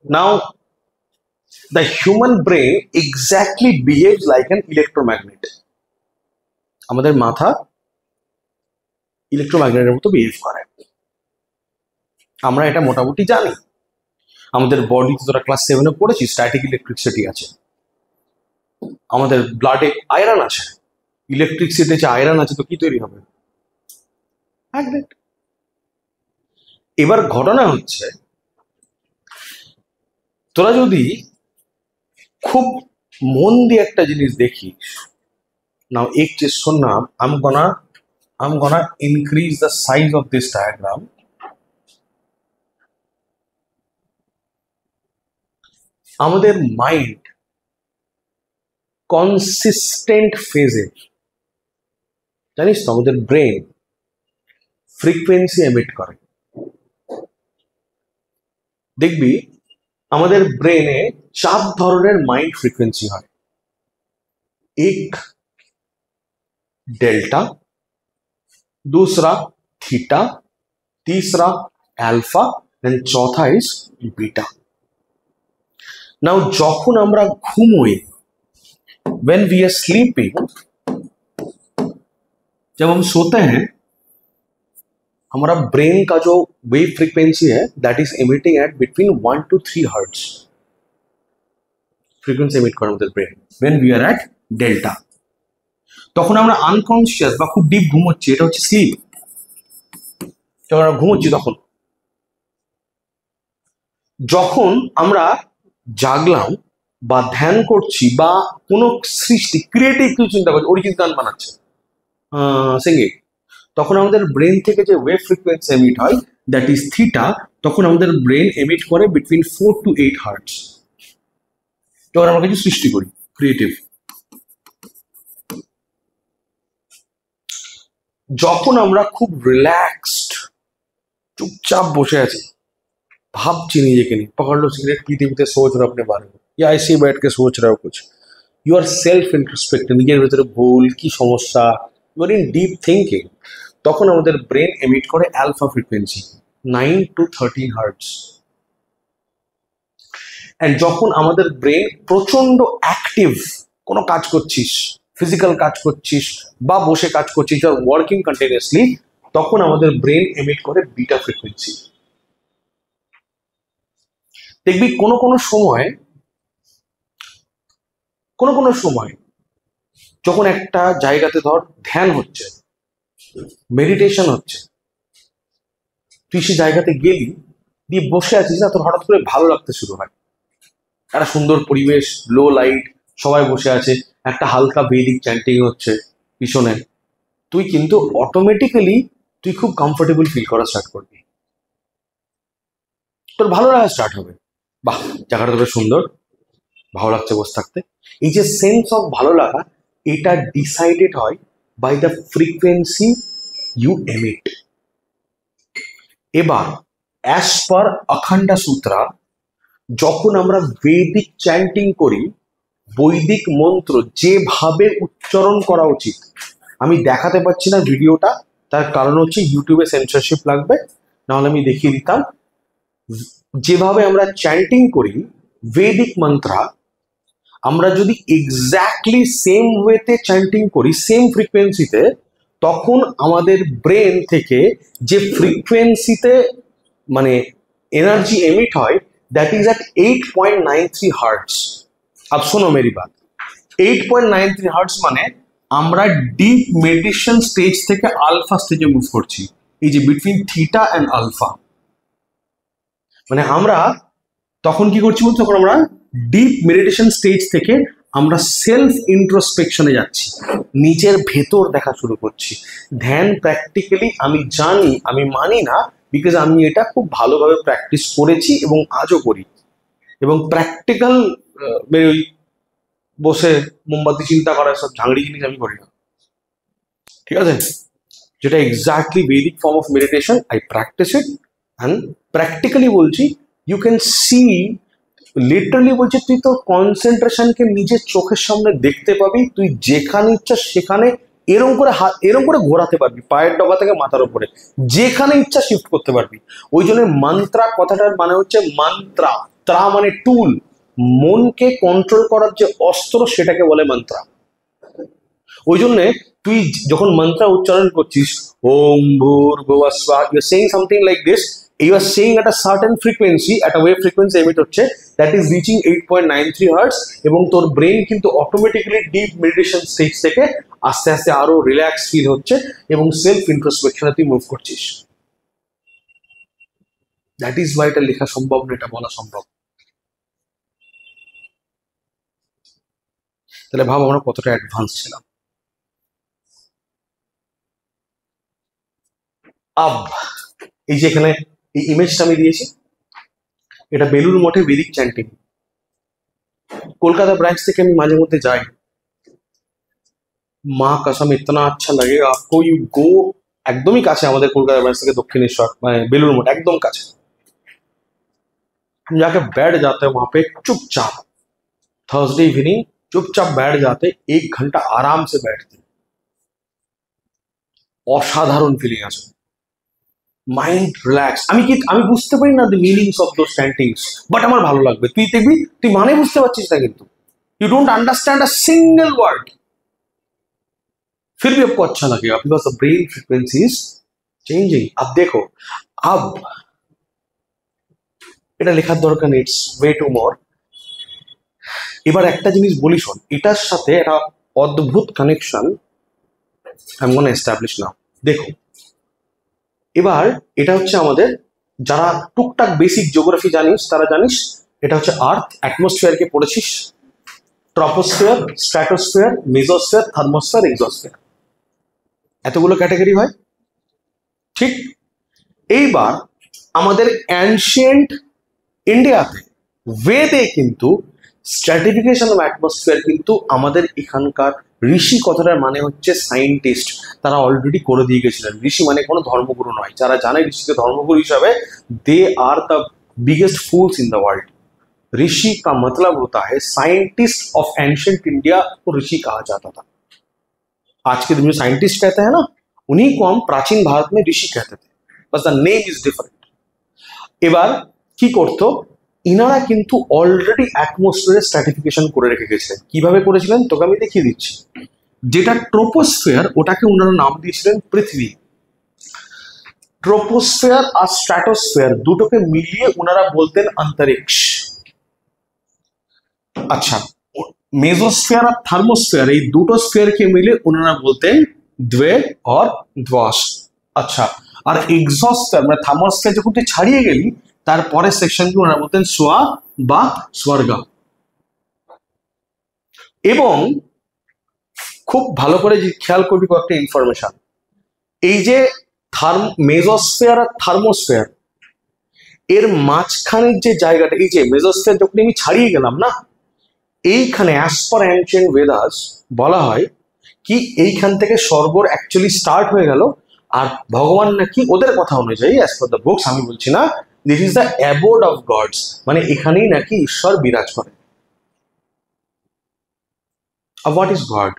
Now the human brain exactly behaves like an electromagnet। আমাদের মাথা ইলেকট্রোম্যাগনেটের মতো বিহেভ করে, আমরা এটা মোটামুটি জানি। আমাদের বডিতে, তোরা ক্লাস 7-এ পড়েছি, স্ট্যাটিক ইলেকট্রিসিটি আছে, আমাদের ব্লাডে আয়রন আছে। ইলেকট্রিসিটি আছে, আয়রন আছে, তো কি তৈরি হবে? ম্যাগনেট। এবার ঘটনা হচ্ছে, তোরা যদি খুব মন দিয়ে একটা জিনিস দেখিস, নাও एक चीज सुनना, I'm gonna increase the size of this diagram। আমাদের মাইন্ড কনসিস্টেন্ট ফেজে, জানিস তো, আমাদের ব্রেন ফ্রিকোয়েন্সি এমিট করে। দেখবি আমাদের ব্রেনে 4 ধরনের মাইন্ড ফ্রিকোয়েন্সি হয়, एक डेल्टा, दूसरा थीटा, तीसरा alpha and চৌথা is beta. Now যখন আমরা ঘুমোই, when we are sleeping, जब हम सोते हैं, हमारा ब्रेन का जो वेव फ्रीक्वेंसी है that is emitting at between 1 to 3 hertz frequency emit করে আমাদের brain when we are at delta. তখন আমরা আনকনসিয়াস বা খুব ডিপ ঘুমোচ্ছি, এটা হচ্ছে স্লিপ। যখন আমরা ঘুমোচ্ছি তখন, যখন আমরা জাগলাম বা ধ্যান করছি বা কোনো সৃষ্টি ক্রিয়েটিভ কিছু চিন্তা করছি, অরিজিৎ গান বানাচ্ছে, সিঙ্গিং, তখন আমাদের ব্রেন থেকে যে ওয়েভ ফ্রিকোয়েন্সি এমিট হয় দ্যাট ইজ থিটা, তখন আমাদের ব্রেন এমিট করে বিটুইন 4 to 8 হার্টজ। যখন আমরা কিছু সৃষ্টি করি ক্রিয়েটিভ। যখন আমরা খুব রিল্যাক্সড চুপচাপ বসে আছি, भावची নিজেকে নিয়ে, पकड़ लो सिगरेट पीते पीते सोच रहे हो अपने बारे में या ऐसे ही बैठ के सोच रहे हो कुछ, यू आर सेल्फ इंट्रोस्पेक्टिव, নিজের ভিতরে ভুল কি সমস্যা, you are in deep thinking. তখন আমাদের ব্রেন এমিট করে alpha frequency 9 to 13 hertz. And যখন আমাদের ব্রেন প্রচন্ড অ্যাক্টিভ, কোনো কাজ করছিস, ফিজিক্যাল কাজ করছিস বা বসে কাজ করছিস, আর ওয়ার্কিং কন্টিনিউয়াসলি, তখন আমাদের ব্রেন এমিট করে বিটা ফ্রিকোয়েন্সি। দেখবি কোনো কোনো সময় যখন একটা জায়গাতে ধর ধ্যান হচ্ছে, মেডিটেশন হচ্ছে, তুই সে জায়গাতে গেলি, দিয়ে বসে আছিস না, তোর হঠাৎ করে ভালো লাগতে শুরু হয়। একটা সুন্দর পরিবেশ, লো লাইট, সবাই বসে আছে, একটা হালকা বেদিক চ্যান্টিং হচ্ছে পিছনে, তুই কিন্তু অটোমেটিক্যালি তুই খুব কমফোর্টেবল ফিল করা স্টার্ট করবি, তোর ভালো লাগা স্টার্ট হবে। বাহ, জায়গাটা তোর সুন্দর, ভালো লাগছে বসে থাকতে। এই যে সেন্স অফ ভালো লাগা, এটা ডিসাইডেড হয় by the frequency you emit. এবার অ্যাজ পার অখণ্ডা সূত্রা, যখন আমরা বৈদিক চ্যান্টিং করি, বৈদিক মন্ত্র যেভাবে উচ্চারণ করা উচিত, আমি দেখাতে পারছি না ভিডিওটা, তার কারণ হচ্ছে ইউটিউবে সেন্সরশিপ লাগবে, নাহলে আমি দেখিয়ে দিতাম। যেভাবে আমরা চ্যান্টিং করি বৈদিক মন্ত্রা, আমরা যদি এক্স্যাক্টলি সেম ওয়েতে চ্যান্টিং করি, সেম ফ্রিকোয়েন্সিতে, তখন আমাদের ব্রেন থেকে যে ফ্রিকোয়েন্সিতে মানে এনার্জি এমিট হয় দ্যাট ইজ অ্যাট 8.93 হার্টস। अब सुनो मेरी बात, 8.93 হার্টস মানে আমরা ডিপ মেডিটেশন স্টেজ থেকে আলফা স্টেজে মুভ করছি, এই যে বিটুইন থিটা অ্যান্ড আলফা। মানে আমরা তখন কি করছি বলতে, তখন আমরা ডিপ মেডিটেশন স্টেজ থেকে আমরা সেলফ ইন্ট্রোস্পেকশনে যাচ্ছি, নিজের ভেতর দেখা শুরু করছি। ধ্যান প্র্যাকটিক্যালি আমি জানি, আমি মানি না, বিকজ আমি এটা খুব ভালোভাবে প্র্যাকটিস করেছি এবং আজও করি। এবং প্র্যাকটিক্যাল ওই বসে মোমবাতি চিন্তা করা সব ঝাংড়ি জিনিস আমি করি না, ঠিক আছে? যেটা exactly Vedic form of meditation, I practice it and practically বলছি, ইউ ক্যান সি, লিটারালি বলছি, তুই তো কনসেন্ট্রেশনকে নিজের চোখের সামনে দেখতে পাবি, তুই যেখানে ইচ্ছা সেখানে এরকম করে ঘোরাতে পারবি, পায়ের ডগা থেকে মাথার উপরে, যেখানে ইচ্ছা শিফট করতে পারবি। ওই জন্য মন্ত্রা কথাটার মানে হচ্ছে মন্ত্রা, ত্রা মানে টুল, মনকে কন্ট্রোল করার যে অস্ত্র সেটাকে বলে মন্ত্রা। ওই জন্য তুই যখন মন্ত্রা উচ্চারণ করছিস, ওম ভূর্ভুবঃ স্বাহা, you are saying something like this, you are saying at a certain frequency, at a wave frequency emit হচ্ছে, that is reaching 8.93 hertz, এবং তোর ব্রেন কিন্তু অটোমেটিক্যালি ডিপ মেডিটেশন স্টেজ থেকে আস্তে আস্তে আরো রিল্যাক্স ফিল হচ্ছে এবং সেলফ ইন্ট্রোস্পেকশনে তুই মুভ করছিস। দ্যাট ইজ ওয়াই এটা লেখা সম্ভব না, এটা বলা সম্ভব। তাহলে ভাব আমরা কতটা অ্যাডভান্স ছিলাম। আব এই যে এখানে এই ইমেজটা আমি দিয়েছি, এটা বেলুড় মঠে বেদিক চ্যান্টিং। কলকাতা ব্রাঞ্চ থেকে আমি মাঝে মধ্যে যাই, মা কসম ইতনা আচ্ছা লাগে আপকো, ইউ গো, একদমই কাছে আমাদের কলকাতা ব্রাঞ্চ থেকে দক্ষিণেশ্বর, মানে বেলুড় মঠ একদম কাছে। हम जाके बैठ जाते हैं वहां पे चुपचाप, थर्सडे इवनिंग चुपचाप बैठ जाते, 1 घंटा आराम से बैठते, असाधारण फीलिंग আছে। Mind relax. আমি বুঝতে পারি না the meanings of those chantings, but আমার ভালো লাগবে। তুই দেখবি তুই মানে বুঝতে পারছিস না, কিন্তু you don't understand a single word, फिर भी आपको अच्छा लगेगा because the brain frequency is changing. अब देखो, अब এটা লেখার দরকার নেই, ইটস ওয়ে টু মোর। এবার একটা জিনিস বলি শোন, এটার সাথে একটা অদ্ভুত connection I am gonna establish now. দেখো এবার এটা হচ্ছে আমাদের যারা টুকটাক বেসিক জিওগ্রাফি জানিস তারা জানিস এটা হচ্ছে আর্থ। অ্যাটমসফিয়ারকে পড়েছিস, ট্রপোস্ফিয়ার, স্ট্র্যাটোস্ফিয়ার, মেজোস্ফিয়ার, থার্মোস্ফিয়ার, এক্সোস্ফিয়ার, এতগুলো ক্যাটাগরি হয়, ঠিক? এইবার আমাদের অ্যানশিয়েন্ট ইন্ডিয়াতে বেদে কিন্তু স্ট্র্যাটিফিকেশন অফ অ্যাটমসফিয়ার কিন্তু আমাদের এখানকার ঋষি কথাটার মানে হচ্ছে সায়েন্টিস্ট, তারা অলরেডি করে দিয়ে গেছিলেন। ঋষি মানে কোনো ধর্মগুরু নয়, যারা জানে ঋষিকে ধর্মগুরু হিসাবে, they are the biggest fools in the world. ऋषि का मतलब होता है साइंटिस्ट ऑफ एंशिएंट इंडिया, को ऋषि कहा जाता था। आज के दिन में साइंटिस्ट कहते हैं ना, उन्हीं को हम प्राचीन भारत में ऋषि कहते थे, बस द नेम इज डिफरेंट। এবার কি করতো, ইনারা কিন্তু অলরেডি অ্যাটমসফিয়ারের স্ট্র্যাটিফিকেশন করে রেখে গেছিলেন। কিভাবে করেছিলেন তোকে আমি দেখিয়ে দিচ্ছি। যেটা ট্রোপোস্ফিয়ার ওটাকে ওনারা নাম দিয়েছিলেন পৃথিবী। ট্রোপোস্ফিয়ার আর স্ট্র্যাটোস্ফিয়ার দুটোকে মিলিয়ে ওনারা বলতেন অন্তরিক্ষ। আচ্ছা, মেজোস্ফিয়ার আর থার্মোস্ফিয়ার এই দুটো স্ফিয়ারকে মিলে ওনারা বলতেন দ্বে আর দ্বাস। আচ্ছা, আর এক্সোস্ফিয়ার মানে থার্মোস্ফিয়ার যখন তুই ছাড়িয়ে গেলি তারপরের সেকশনকে ওনারা বলতেন সোয়া বা স্বর্গ। এবং খুব ভালো করে খেয়াল করবি কয়েকটা ইনফরমেশন, এই যে মেজোস্ফিয়ার আর থার্মোস্ফিয়ার এর মাঝখানের যে জায়গাটা, এই যে মেজোস্ফিয়ার যখন আমি ছাড়িয়ে গেলাম না, এইখানে অ্যাজ পার অ্যানশিয়েন্ট বেদাস বলা হয় কি এইখান থেকে স্বর্গর অ্যাকচুয়ালি স্টার্ট হয়ে গেল। আর ভগবান নাকি ওদের কথা অনুযায়ী, অ্যাজ পার দ্য বুকস, আমি বলছি না, this is the abode of gods, মানে এখানেই নাকি ঈশ্বর বিরাজ করে। अब व्हाट इज गॉड?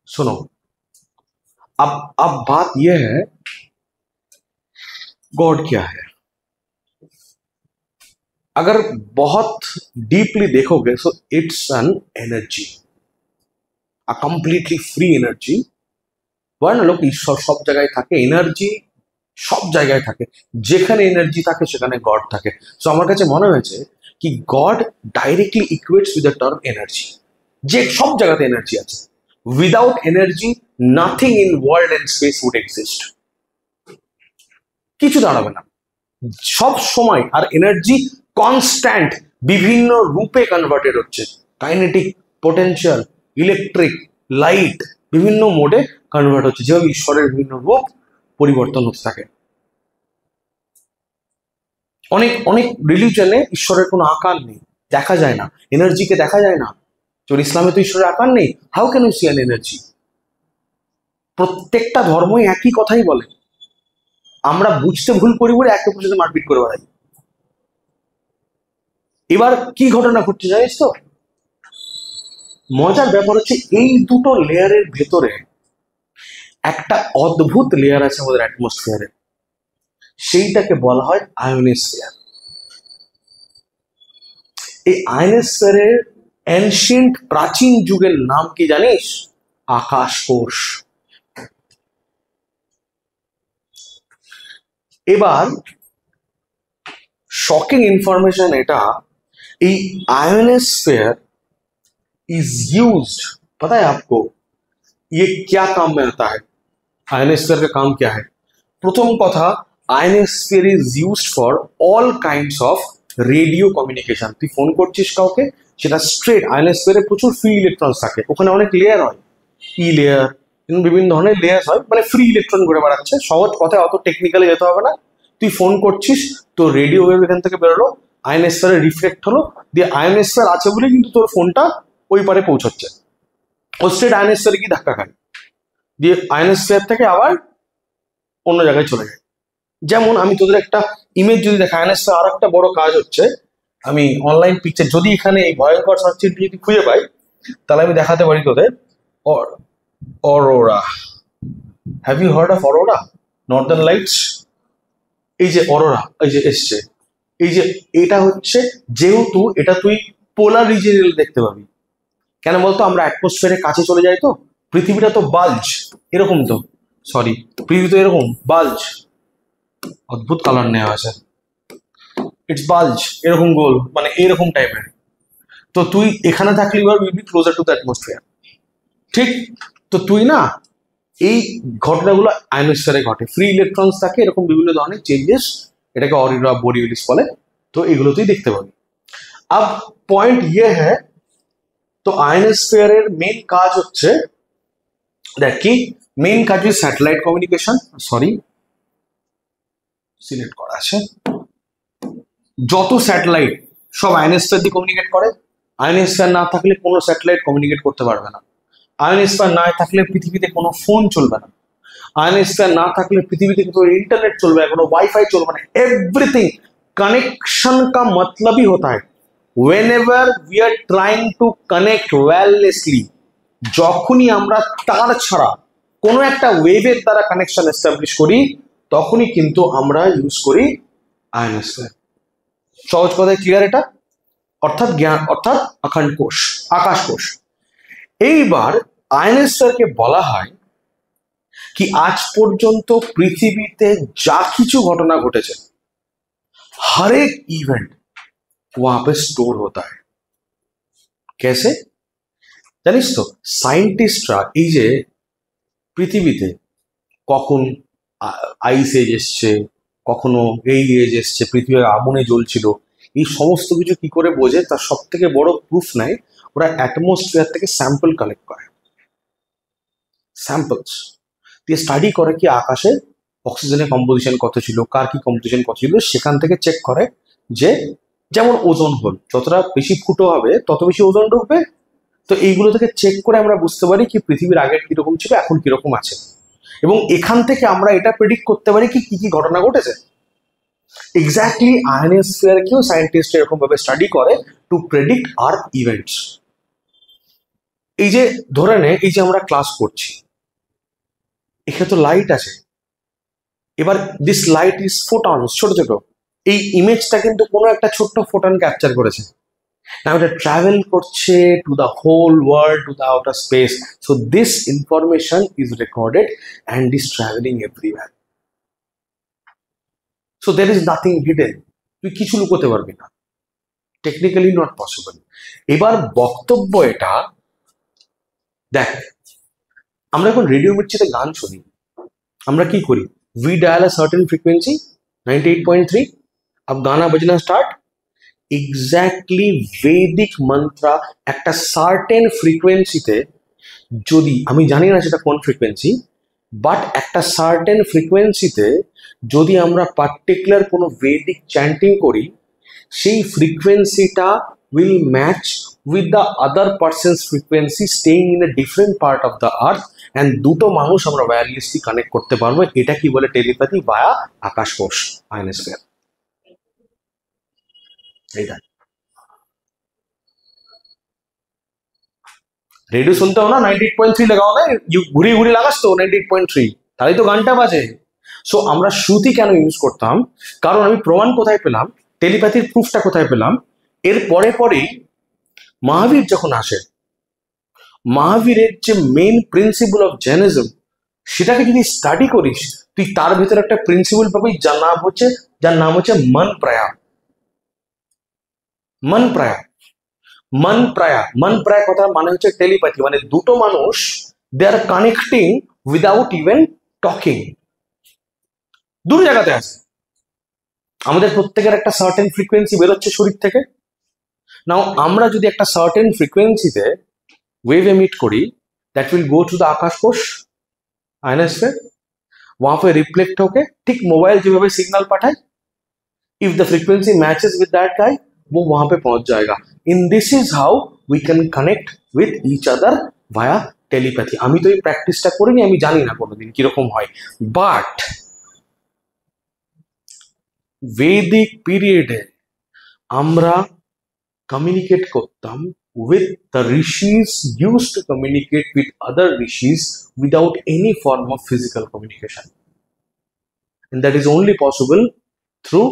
सुनो, अब बात यह है गॉड क्या है। अगर बहुत डीपली देखोगे so it's an energy, a completely free energy. বলে না লোক ঈশ্বর সব জায়গায় থাকে, এনার্জি সব জায়গায় থাকে, যেখানে এনার্জি থাকে সেখানে গড থাকে। সো আমার কাছে মনে হয়েছে কি God directly equates with the term energy, যে সব জায়গাতে এনার্জি আছে। Without energy nothing in world and space would exist, কিছু দাঁড়াবে না সব সময়। আর এনার্জি কনস্ট্যান্ট বিভিন্ন রূপে কনভার্টেড হচ্ছে, কাইনেটিক, পোটেনশিয়াল, ইলেকট্রিক, লাইট, বিভিন্ন মোডে কনভার্ট হচ্ছে, যেভাবে ঈশ্বরের বিভিন্ন রূপ পরিবর্তন হতে থাকে। অনেক অনেক রিলিজনে ঈশ্বরের কোনো আকার নেই, দেখা যায় না, এনার্জিকে দেখা যায় না। তোর ইসলামে তো ঈশ্বরের আকার নেই, how can you see an energy? প্রত্যেকটা ধর্মই একই কথাই বলে, আমরা বুঝতে ভুল করি বলে একে অপরের সাথে মারপিট করে বেড়াই। এবার কি ঘটনা ঘটছে জানিস তো? মজার ব্যাপার হচ্ছে এই দুটো লেয়ারের ভেতরে একটা অদ্ভুত লেয়ার আছে আমাদের অ্যাটমসফিয়ারে, সেইটাকে বলা হয় আয়োনোস্ফিয়ার। এই আয়োনোস্ফিয়ারের এনশিয়েন্ট প্রাচীন যুগের নাম কি জানিস? আকাশ কোষ। এবার शॉकिंग इंफॉर्मेशन এটা, এই आयोनोस्फीयर इज यूज्ड, पता है आपको ये क्या काम में आता है? आयोनोस्फीयर का काम क्या है? प्रथम कथा, ionosphere is used for all kinds of radio communication. তুই ফোন করছিস কাউকে, সেটা স্ট্রেট আয়োনोस्फीयर প্রচুর ফ্রি ইলেকট্রনস থাকে, ওখানে অনেক লেয়ার হয়, ই লেয়ার, বিভিন্ন ধরনের লেয়ার হয়, মানে ফ্রি ইলেকট্রন ঘুরে বেড়াচ্ছে। সহজ কথায় অত টেকনিক্যালি যেতে হবে না, তুই ফোন করছিস তো রেডিও ওয়েভ এখান থেকে বেরোলো, আয়োনোস্ফিয়ারে রিফ্লেক্ট হলো, দিয়ে আয়োনোস্ফিয়ার আছে বলে কিন্তু তোর ফোনটা ওই পারে পৌঁছচ্ছে, ও স্ট্রেট আয়োনোস্ফিয়ারে কি ধাক্কা খায়, দিয়ে আয়োনোস্ফিয়ার থেকে আবার অন্য জায়গায় চলে যায়। যেমন আমি তোদের একটা ইমেজ যদি দেখা, আয়োনোস্ফিয়ার আর একটা বড় কাজ হচ্ছে, আমি অনলাইন পিকচার যদি এখানে এই ভয়ঙ্কর সার্চটি যদি খুঁজে পাই তাহলে আমি দেখাতে পারি তোদের। Aurora, have you heard of aurora? Northern lights, এই যে অরোরা এই যে এসছে, এই যে এটা হচ্ছে, যেহেতু এটা তুই পোলার রিজিয়নে দেখতে পাবি। কেন বলতো, আমরা অ্যাটমসফিয়ারের কাছে চলে যাই তো, পৃথিবীটা তো বাল্জ এরকম, তো সরি পৃথিবী তো এরকম বাল্জ, অদ্ভুত কালার নেওয়া আছে, ইটস বাল্জ, এরকম গোল মানে এরকম টাইপের। তো তুই এখানে থাকলে you will be closer to the atmosphere, ঠিক? তো তুই না এই ঘটনাগুলো আয়নোস্ফিয়ারে ঘটে, ফ্রি ইলেকট্রনস থাকে, এরকম বিভিন্ন ধরনের চেঞ্জেস, এটাকে অরিরা বোরিওলিস বলে। তো এগুলো তুই দেখতে পাবি। अब পয়েন্ট ইয়ে হ্যাঁ, তো আয়নোস্ফিয়ারের মেন কাজ হচ্ছে, দেখ কি মেন কাজ হচ্ছে স্যাটেলাইট কমিউনিকেশন, সরি সিলেক্ট করা আছে, যত স্যাটেলাইট সব আয়নোস্ফিয়ার দিয়ে কমিউনিকেট করে। আয়নোস্ফিয়ার না থাকলে কোনো স্যাটেলাইট কমিউনিকেট করতে পারবে না। আয়নোস্ফিয়ার না থাকলে পৃথিবীতে কোনো ফোন চলবে না। আয়নোস্ফিয়ার না থাকলে পৃথিবীতে কোনো इंटरनेट चलবে না, কোনো वाईफाई चलবে না। एवरीथिंग कनेक्शन का मतलब ही होता है whenever we are trying to connect wirelessly, যখনই আমরা তার ছাড়া কোনো একটা ওয়েভের দ্বারা কানেকশন এস্টাবলিশ করি, তখনই কিন্তু আমরা ইউজ করি আয়নোস্ফিয়ার। সহজ কথায় ক্লিয়ার এটা? অর্থাৎ জ্ঞান, অর্থাৎ অখণ্ড কোষ, আকাশ কোষ। এইবার আয়নোস্ফিয়ারকে বলা হয় कि आज পর্যন্ত পৃথিবীতে যা কিছু ঘটনা ঘটেছে, हर एक इवेंट वहां पे स्टोर होता है। कैसे জানিস তো? সায়েন্টিস্টরা এই যে পৃথিবীতে কখন আইস এজ এসছে, কখনো এই এজ এসছে, পৃথিবী আগুনে জ্বলছিল, এই সমস্ত কিছু কি করে বোঝে? তার সব থেকে বড় প্রুফ নেয়, ওরা অ্যাটমসফিয়ার থেকে স্যাম্পল কালেক্ট করে, স্যাম্পলস দিয়ে স্টাডি করে কি আকাশে অক্সিজেনের কম্পোজিশন কত ছিল, কার কি কম্পোজিশন কত ছিল, সেখান থেকে চেক করে যে যেমন ওজন হোল, যতটা বেশি ফুটো হবে তত বেশি ওজন ঢুকবে। তো এইগুলো থেকে চেক করে আমরা বুঝতে পারি কি পৃথিবীর আগের কিরকম ছিল, এখন কিরকম আছে, এবং এখান থেকে আমরা এটা প্রেডিক্ট করতে পারি কি কি ঘটনা ঘটেছে। এক্স্যাক্টলি আয়নোস্ফিয়ারকেও সায়েন্টিস্ট এরকম ভাবে স্টাডি করে টু প্রেডিক্ট আর ইভেন্টস। এই যে ধরে নে, এই যে আমরা ক্লাস করছি, এখানে তো লাইট আছে, এবার দিস লাইট ইজ ফোটনস, ছোট ছোট, এই ইমেজটা কিন্তু কোনো একটা ছোট্ট ফোটন ক্যাপচার করেছে, না এটা ট্রাভেল করছে to the whole world, to the outer space. So this information is recorded and is travelling everywhere. So there is nothing hidden, তুই কিছু লুকোতে পারবি না, টেকনিক্যালি নট পসিবল। এবার বক্তব্য এটা, দেখ আমরা এখন রেডিও মির্চিতে গান শুনি, আমরা কি করি? We dial a certain frequency 98.3, अब गाना बजना स्टार्ट। एग्जैक्टली वैदिक मंत्र একটা সার্টেন ফ্রিকোয়েন্সিতে, যদি আমি জানি না সেটা কোন ফ্রিকোয়েন্সি, বাট একটা সার্টেন ফ্রিকোয়েন্সিতে যদি আমরা পার্টিকুলার কোনো ভেদিক চ্যান্টিং করি, সেই ফ্রিকোয়েন্সিটা will match with the other person's frequency staying in a different part of the earth, and দুটো মানুষ আমরা ওয়্যারলেসলি কানেক্ট করতে পারবো। এটা কি বলে? টেলিপ্যাথি ভায়া আকাশ কোষ, আয়নোস্ফিয়ার। এইটা রেডিও শুনতে हो ना 98.3 लगाओ ना, ঘুরি ঘুরি লাগাস তো 98.3, তাহলেই তো গানটা বাজে। সো আমরা শ্রুতি কেন ইউজ করতাম? কারণ আমি প্রমাণ কোথায় পেলাম, টেলিপ্যাথির প্রুফটা কোথায় পেলাম, এর পরে পরেই মহাবীর যখন আসে, মহাবীরের যে মেইন প্রিন্সিপল অফ জেনিজম, সেটাকে যদি স্টাডি করিস, তুই তার ভিতরে একটা প্রিন্সিপল পাবি যার নাম হচ্ছে মন প্রায়া। মন প্রায়া, মন প্রায়া, মন প্রায়া কথার মানে হচ্ছে টেলিপ্যাথি, মানে দুটো মানুষ দে আর কানেক্টিং উইদাউট ইভেন টকিং, দুটো জায়গাতে আছে। আমাদের প্রত্যেকের একটা সার্টেন ফ্রিকোয়েন্সি বেরোচ্ছে শরীর থেকে। নাও আমরা যদি একটা সার্টেন ফ্রিকোয়েন্সিতে ওয়েভ এমিট করি, that will go to the akash kosh, ionosphere, वहां पे रिफ्लेक्ट होके ठीक मोबाइल যেভাবে सिग्नल पाठाए, if the frequency matches with that guy, वो वहां पे पहुंच जाएगा। In this is how we can connect with each other via telepathy. আমি তো এই প্র্যাকটিসটা করিনি, আমি জানি না কোনোদিন কিরকম হয়, বাট वैदिक পিরিয়ডে আমরা কমিউনিকেট করতাম with the rishis, used to communicate with other rishis without any form of physical communication, and that is only possible through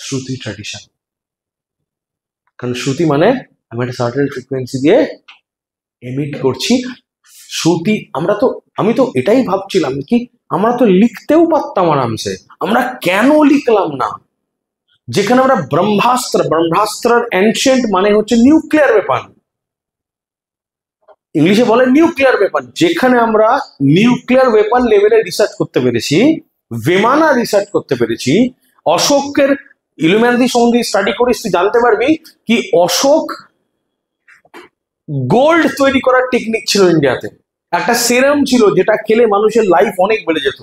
Shruti tradition. কারণ শ্রুতি মানে আমি একটা সার্টেন ফ্রিকোয়েন্সি দিয়ে এমিট করছি। শ্রুতি আমি তো এটাই ভাবছিলাম কি আমরা তো লিখতেও পারতাম আরামসে, আমরা কেন লিখলাম না? যেখানে আমরা ব্রহ্মাস্ত্র এনশিয়েন্ট মানে হচ্ছে নিউক্লিয়ার ওয়েপন, ইংলিশে বলে নিউক্লিয়ার ওয়েপন, যেখানে আমরা নিউক্লিয়ার ওয়েপন লেভেলে রিসার্চ করতে পেরেছি, বিমানা রিসার্চ করতে পেরেছি। অশোকের ইলুমিনাতি সম্বন্ধে স্টাডি করিস, তুই জানতে পারবি কি অশোক গোল্ড তৈরি করার টেকনিক ছিল ইন্ডিয়াতে, একটা সেরাম ছিল যেটা খেলে মানুষের লাইফ অনেক বেড়ে যেত।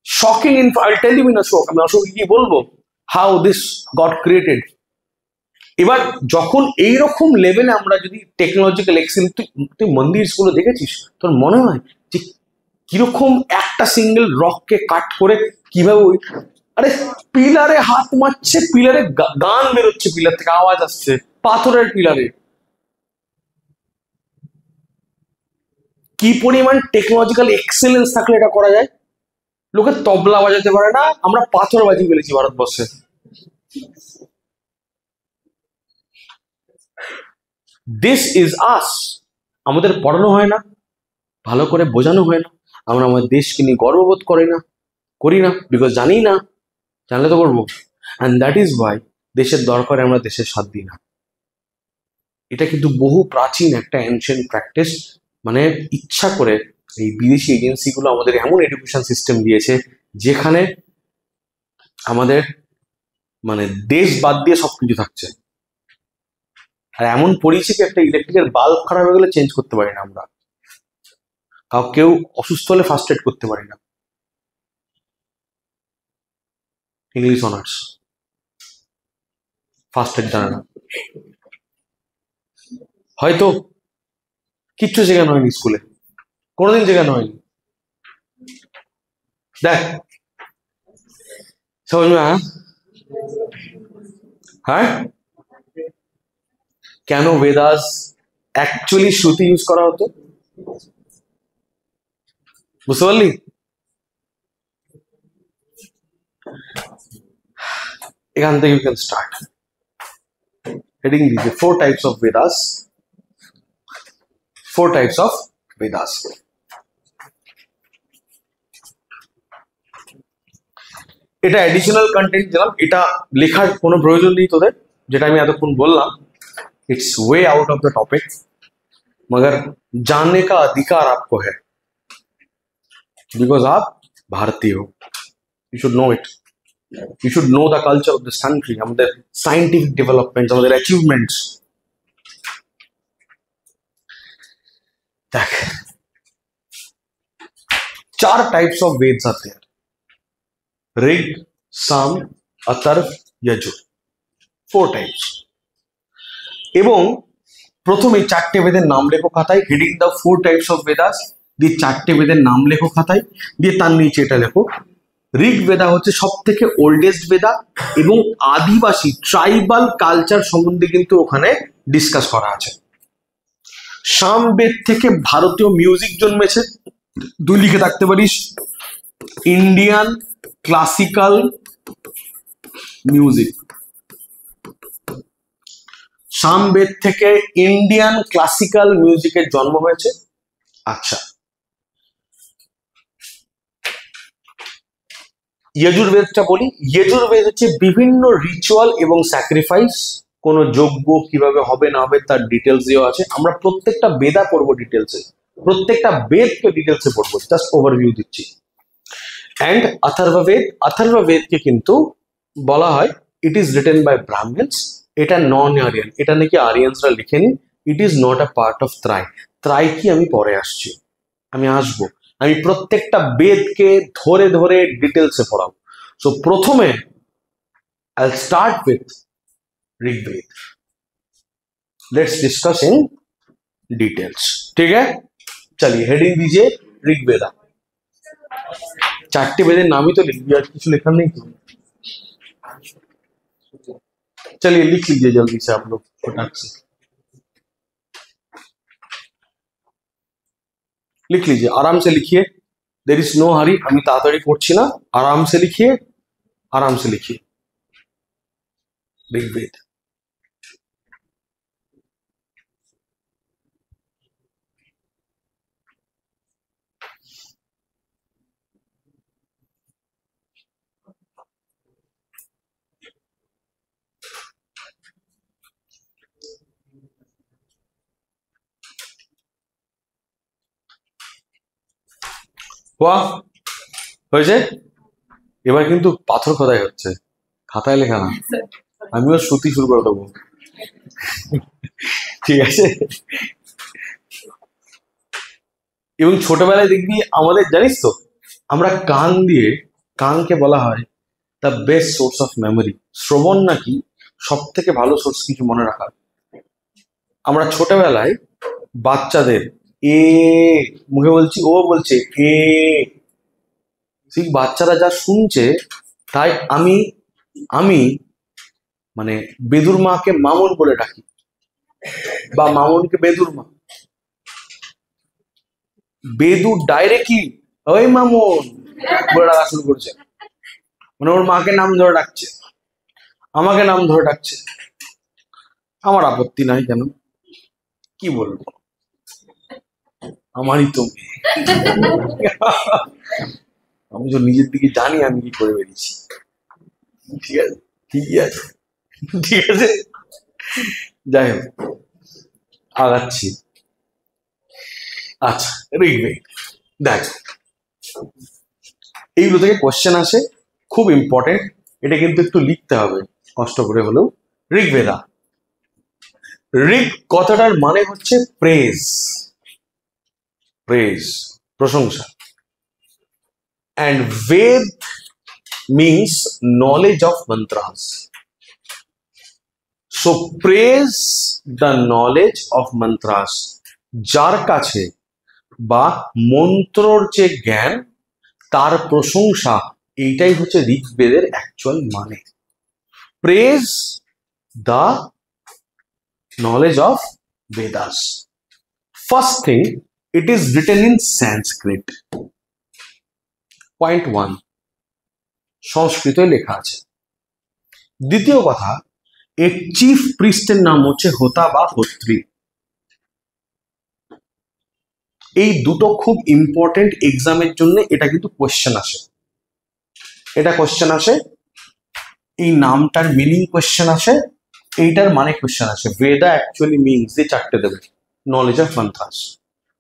Shocking info, I tell you in Ashok, আমি অশোককে কি বলবো, হাউ দিস গট ক্রিয়েটেড। এবার যখন এইরকম লেভেলে আমরা যদি টেকনোলজিক্যাল এক্সেলেন্স, তুই মন্দির গুলো দেখেছিস, তোর মনে হয় যে কিরকম একটা সিঙ্গেল রককে কাট করে কিভাবে আরে পিলারে হাত মারছে, পিলারে গান বেরোচ্ছে, পিলার থেকে আওয়াজ আসছে, পাথরের পিলারে। কি পরিমাণ টেকনোলজিক্যাল এক্সেলেন্স থাকলে এটা করা যায়? লোকে তবলা বাজাতে পারে না, আমরা পাথর বাজিয়ে ফেলেছি ভারতবর্ষে। দিস ইজ আস। আমাদের পড়ানো হয় না, ভালো করে বোঝানো হয় না, আমরা আমাদের দেশকে নিয়ে গর্ববোধ করি না বিকজ জানি না, জানলে তো করবো। অ্যান্ড দ্যাট ইজ ওয়াই দেশের দরকারে আমরা দেশের সাথ দিই না। এটা কিন্তু বহু প্রাচীন একটা এনশিয়েন্ট প্র্যাকটিস। মানে ইচ্ছা করে এই বিদেশি এজেন্সিগুলো আমাদের এমন এডুকেশন সিস্টেম দিয়েছে যেখানে আমাদের মানে দেশ বাদ দিয়ে সবকিছু থাকছে। আর এমন পরিচিত একটা ইলেকট্রিকের বাল্ব খারাপ হয়ে গেলে চেঞ্জ করতে পারি না আমরা, কেউ অসুস্থ হলে ফার্স্ট এড করতে পারি না। ইংলিশ অনার্স ফার্স্ট এড জানে না, হয়তো কিচ্ছু শেখানো হয়নি স্কুলে, কোনোদিন শেখানো হয়নি। দেখ समझ में आया? হ্যাঁ, কেন বেদাস অ্যাকচুয়ালি শ্রুতি ইউজ করা হতো বুঝতে পারলি? এখান থেকে ইউ ক্যান স্টার্ট। হেডিং দিয়েছে 4 types of Vedas. 4 types of Vedas. এটা এডিশনাল কন্টেন্ট দিলাম, এটা লেখার কোনো প্রয়োজন নেই তোদের, যেটা আমি এতক্ষণ বললাম it's way out of the topic, मगर जानने का अधिकार आपको है बिकॉज आप भारतीय हो। You should know it, you should know the culture of this country, हमारे साइंटिफिक डेवलपमेंट्स, हमारे अचीवमेंट्स। देख 4 टाइप्स ऑफ वेद्स आते हैं, ऋग, साम, अथर्व, यजुर, 4 टाइप्स। এবং প্রথমে 4টে বেদের নাম লেখো খাতায়, হেডিং দাও 4 টাইপস অফ বেদাস, দিয়ে 4টে বেদের নাম লেখো খাতায়, দিয়ে তার নিচে এটা লেখো ঋগ বেদা হচ্ছে সব থেকে ওল্ডেস্ট বেদা এবং আদিবাসী ট্রাইবাল কালচার সম্বন্ধে কিন্তু ওখানে ডিসকাস করা আছে। সাম বেদ থেকে ভারতীয় মিউজিক জন্মেছে, তুই লিখে থাকতে পারিস ইন্ডিয়ান ক্লাসিক্যাল মিউজিক। সামবেদ থেকে ইন্ডিয়ান ক্লাসিক্যাল মিউজিকের জন্ম হয়েছে। আচ্ছা, যজুর্বেদটা বলি। যজুর্বেদ হচ্ছে বিভিন্ন রিচুয়াল এবং স্যাক্রিফাইস, কোন যজ্ঞ কিভাবে হবে না হবে তার ডিটেলস দেওয়া আছে। আমরা প্রত্যেকটা বেদা পড়বো ডিটেলসে, প্রত্যেকটা বেদকে ডিটেলসে পড়বো, জাস্ট ওভারভিউ দিচ্ছি। অ্যান্ড অথর্ববেদ, অথর্ববেদকে কিন্তু বলা হয় it is written by Brahmanas, এটা নন আরিয়ান, এটা নাকি আরিয়ানসরা লিখেনি। It is not a part of Trayi. Trayi কি আমি পরে আসছি, আমি আসবো, আমি প্রত্যেকটা বেদকে ধরে ধরে ডিটেলসে পড়াবো। সো প্রথমে I will start with Rigveda, let's discuss in details, ठीक है। चलिए हेडिंग दीजिए ऋग्वेदा। 4টে বেদের नाम ही तो लिख दिया, कुछ लिखा नहीं तो चलिए लिख लीजिए जल्दी से आप लोग फटाक से लिख लीजिए, आराम से लिखिए। দের ইজ নো হারি, আমি তাড়াতাড়ি করছি না, আরামসে লিখিয়ে ঋগ্বেদ। বাহ, হয়েছে। এবার কিন্তু পাথর খোদাই হচ্ছে, খাতায় লেখা না। আমিও শ্রুতি শুরু করে দেবো, ঠিক আছে। এবং ছোটবেলায় দেখবি আমাদের, জানিস তো, আমরা কানকে বলা হয় the best source of memory. শ্রবণ নাকি সব থেকে ভালো সোর্স কিছু মনে রাখার। আমরা ছোটবেলায় বাচ্চাদের এ মুখে বলছি, ও বলছে এ, ঠিক বাচ্চারা যা শুনছে তাই আমি মানে বেদুর মাকে মামন বলে ডাকি, বা মামনকে বেদুর মা। বেদু ডাইরেক্টলি ওই মামন বলে ডাকা শুরু করছে, মানে ওর মাকে নাম ধরে ডাকছে, আমাকে নাম ধরে ডাকছে। আমার আপত্তি নাই, কেন, কি বলবো, আমারই তো মেয়ে। আমি তো নিজের দিকে জানি আমি কি করে বেরিয়েছি। ঠিক আছে, ঠিকই আছে, ঠিক আছে, যাই হোক আগাচ্ছি। আচ্ছা, ঋগ্বেদ দেখ, এইগুলো থেকে কোশ্চেন আসে, খুব ইম্পর্টেন্ট। এটা কিন্তু একটু লিখতে হবে কষ্ট করে হলেও। ঋগ্বেদা, ঋগ কথাটার মানে হচ্ছে প্রেজ, প্রশংসা। and Ved means knowledge of mantras. So praise the knowledge of mantras. যার কাছে বা মন্ত্রর যে জ্ঞান, তার প্রশংসা, এইটাই হচ্ছে ঋগ্বেদের অ্যাকচুয়াল মানে। Praise the knowledge of Vedas. First thing, it is written in Sanskrit. Point 1, সংস্কৃতে লেখা আছে। দ্বিতীয় কথা, এর চিফ প্রিস্টের নাম হচ্ছে হোতা বা হোত্রী। এই দুটো খুব ইম্পর্টেন্ট এক্সামের জন্য, এটা কিন্তু কোশ্চেন আসে, এই নামটার মিনিং কোশ্চেন আসে, এইটার মানে কোশ্চেন আসে। বেদা অ্যাকচুয়ালি মিনস, যে চারটে দেবে, নলেজ অফ মন্ত্রাস,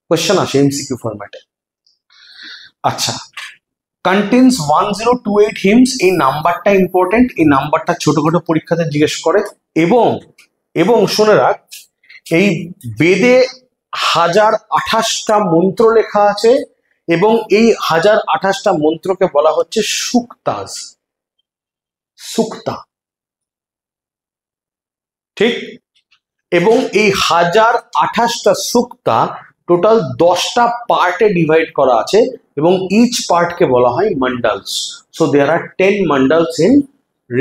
কোশ্চেন আসে এমসিকিউ ফরম্যাটে। আচ্ছা, contains 1028 hymns, এই নাম্বারটা ইম্পর্টেন্ট, এই নাম্বারটা ছোটখাটো পরীক্ষাতে জিজ্ঞেস করে। এবং শুনে রাখ, এই বেদে 1028টা মন্ত্র লেখা আছে, এবং এই 1028টা মন্ত্রকে বলা হচ্ছে সুক্তা, ঠিক। এবং এই 1028টা সুক্তা টোটাল 10টা পার্টে ডিভাইড করা আছে, এবং ইচ পার্টকে বলা হয় mandalas. So there are 10 mandalas in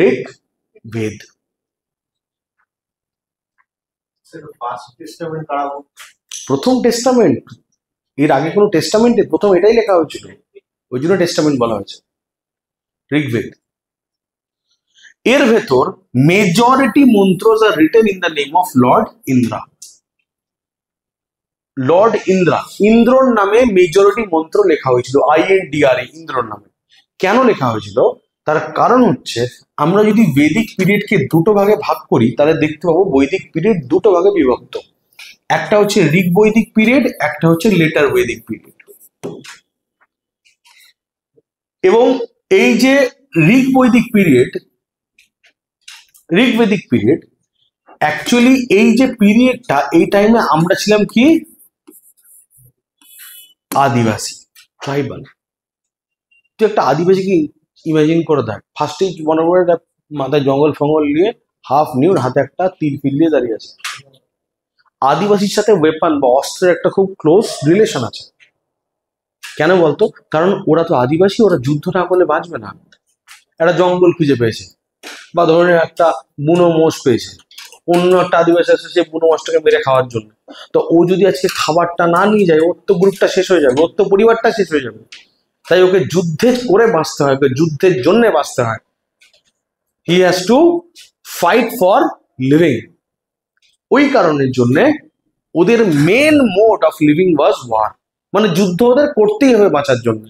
Rigveda. প্রথম টেস্টামেন্ট, এর আগে কোনো টেস্টামেন্টে প্রথম এটাই লেখা হয়েছিল, ওই জন্য টেস্টামেন্ট বলা হয়েছে ঋগ্বেদ। এর ভেতর majority mantras are written in the name of lord Indra. ইন্দ্রর নামে মেজরিটি মন্ত্র লেখা হয়েছিল, INDRA, ইন্দ্রর নামে। কেন লেখা হয়েছিল, তার কারণ হচ্ছে, আমরা যদি বৈদিক পিরিয়ডকে দুটো ভাগে ভাগ করি, তাহলে দেখতে পাবো বৈদিক পিরিয়ড দুটো ভাগে বিভক্ত। একটা হচ্ছে ঋগ বৈদিক পিরিয়ড, একটা হচ্ছে লেটার বৈদিক পিরিয়ড। এবং এই যে ঋগ বৈদিক পিরিয়ড, অ্যাকচুয়ালি এই যে পিরিয়ডটা, এই টাইমে আমরা ছিলাম কি, আদিবাসী, ট্রাইবাল। তুই একটা আদিবাসীকে ইমাজিন করে দেখ, ফার্স্টেই মনে করে দেখ, মাথায় জঙ্গল ফঙ্গল নিয়ে, হাফ নিউড, হাতে একটা তীর ফিল দিয়ে দাঁড়িয়ে আছে। আদিবাসীর সাথে ওয়েপন বা অস্ত্রের একটা খুব ক্লোজ রিলেশন আছে। কেন বলতো, কারণ ওরা তো আদিবাসী, ওরা যুদ্ধ না করলে বাঁচবে না। একটা জঙ্গল খুঁজে পেয়েছে, বা ধরনের একটা বুনো মোষ পেয়েছে, অন্য একটা আদিবাসী আসে সে বুনো মোষটাকে মেরে খাওয়ার জন্য। তো ও যদি আজকে খাবারটা না নিয়ে যায়, ওর তো গ্রুপটা শেষ হয়ে যাবে, ওর তো পরিবারটা শেষ হয়ে যাবে। তাই ওকে যুদ্ধে করে বাঁচতে হয়, ওকে যুদ্ধের জন্য বাঁচতে হয়। He has to fight for living. ওই কারণের জন্য ওদের main mode of living was war, মানে যুদ্ধ ওদের করতেই হবে বাঁচার জন্য।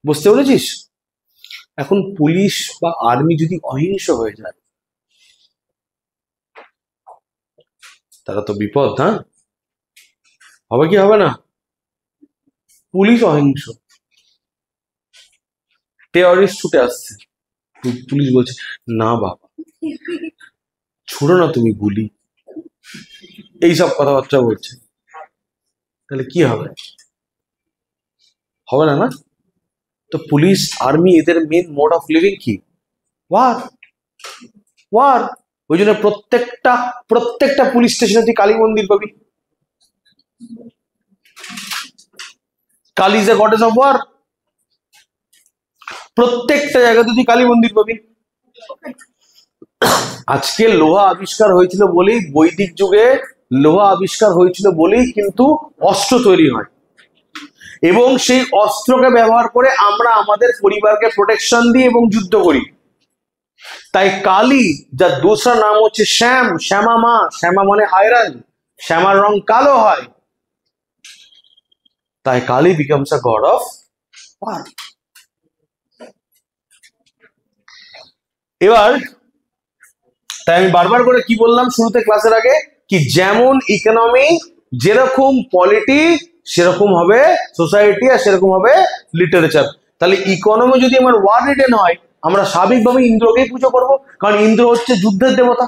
বুঝতে পেরেছিস? এখন পুলিশ বা আর্মি যদি অহিংস হয়ে যায় তারা তো বিপদ, হ্যাঁ? হবে কি হবে না? পুলিশ অহিংস, টেররিস্ট ছুটে আসছে, পুলিশ বলছে না বাবা ছুড়ো না তুমি গুলি, এইসব কথাবার্তা বলছে, তাহলে কি হবে? হবে না, না? তো পুলিশ আর্মি এদের মেন মোড অফ লিভিং কি? War, war. ওই জন্য প্রত্যেকটা পুলিশ স্টেশনে তুই কালী মন্দির পাবি। Kali is a goddess of war. প্রত্যেকটা জায়গাতে তুই কালী মন্দির পাবি। আজকে লোহা আবিষ্কার হয়েছিল বলেই, বৈদিক যুগে লোহা আবিষ্কার হয়েছিল বলেই কিন্তু অস্ত্র তৈরি হয়, এবং সেই অস্ত্রকে ব্যবহার করে আমরা আমাদের পরিবারকে প্রোটেকশন দিই এবং যুদ্ধ করি। তাই কালী, যার দোসরা নাম হচ্ছে শ্যাম, শ্যামা মা, শ্যামা মানে আয়রন, শ্যামার রং কালো হয়, তাই Kali becomes a god of war. এবার তাই আমি বারবার করে কি বললাম শুরুতে ক্লাসের আগে, কি যেমন ইকোনমি, যেরকম পলিটি সেরকম হবে সোসাইটি, আর সেরকম হবে লিটারেচার। তাহলে ইকোনমি যদি আমার ওয়ার রিটেন হয়, আমরা স্বাভাবিকভাবে ইন্দ্রকেই পুজো করব, কারণ ইন্দ্র হচ্ছে যুদ্ধের দেবতা।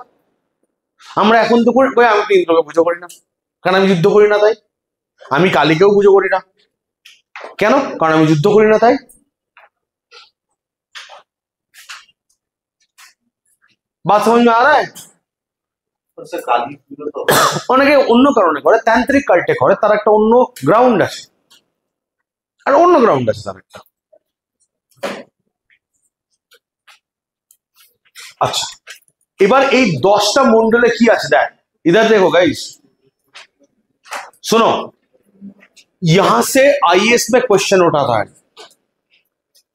আমরা এখন তো করি, আমি তো ইন্দ্রকে পুজো করি না, কারণ আমি যুদ্ধ করি না তাই। আমি কালীকেও পুজো করি না, কেন? কারণ আমি যুদ্ধ করি না তাই। বাত সমঝ মে আ রা হ্যায়? অনেকে অন্য কারণে করে, তান্ত্রিক কাল্টে করে, তার একটা অন্য গ্রাউন্ড আছে, আর অন্য গ্রাউন্ড আছে তার একটা। আচ্ছা, এবার এই 10টা মন্ডলে কি আছে দেখ, इधर देखो गाइस, सुनो, यहां से आईएएस में क्वेश्चन उठाता है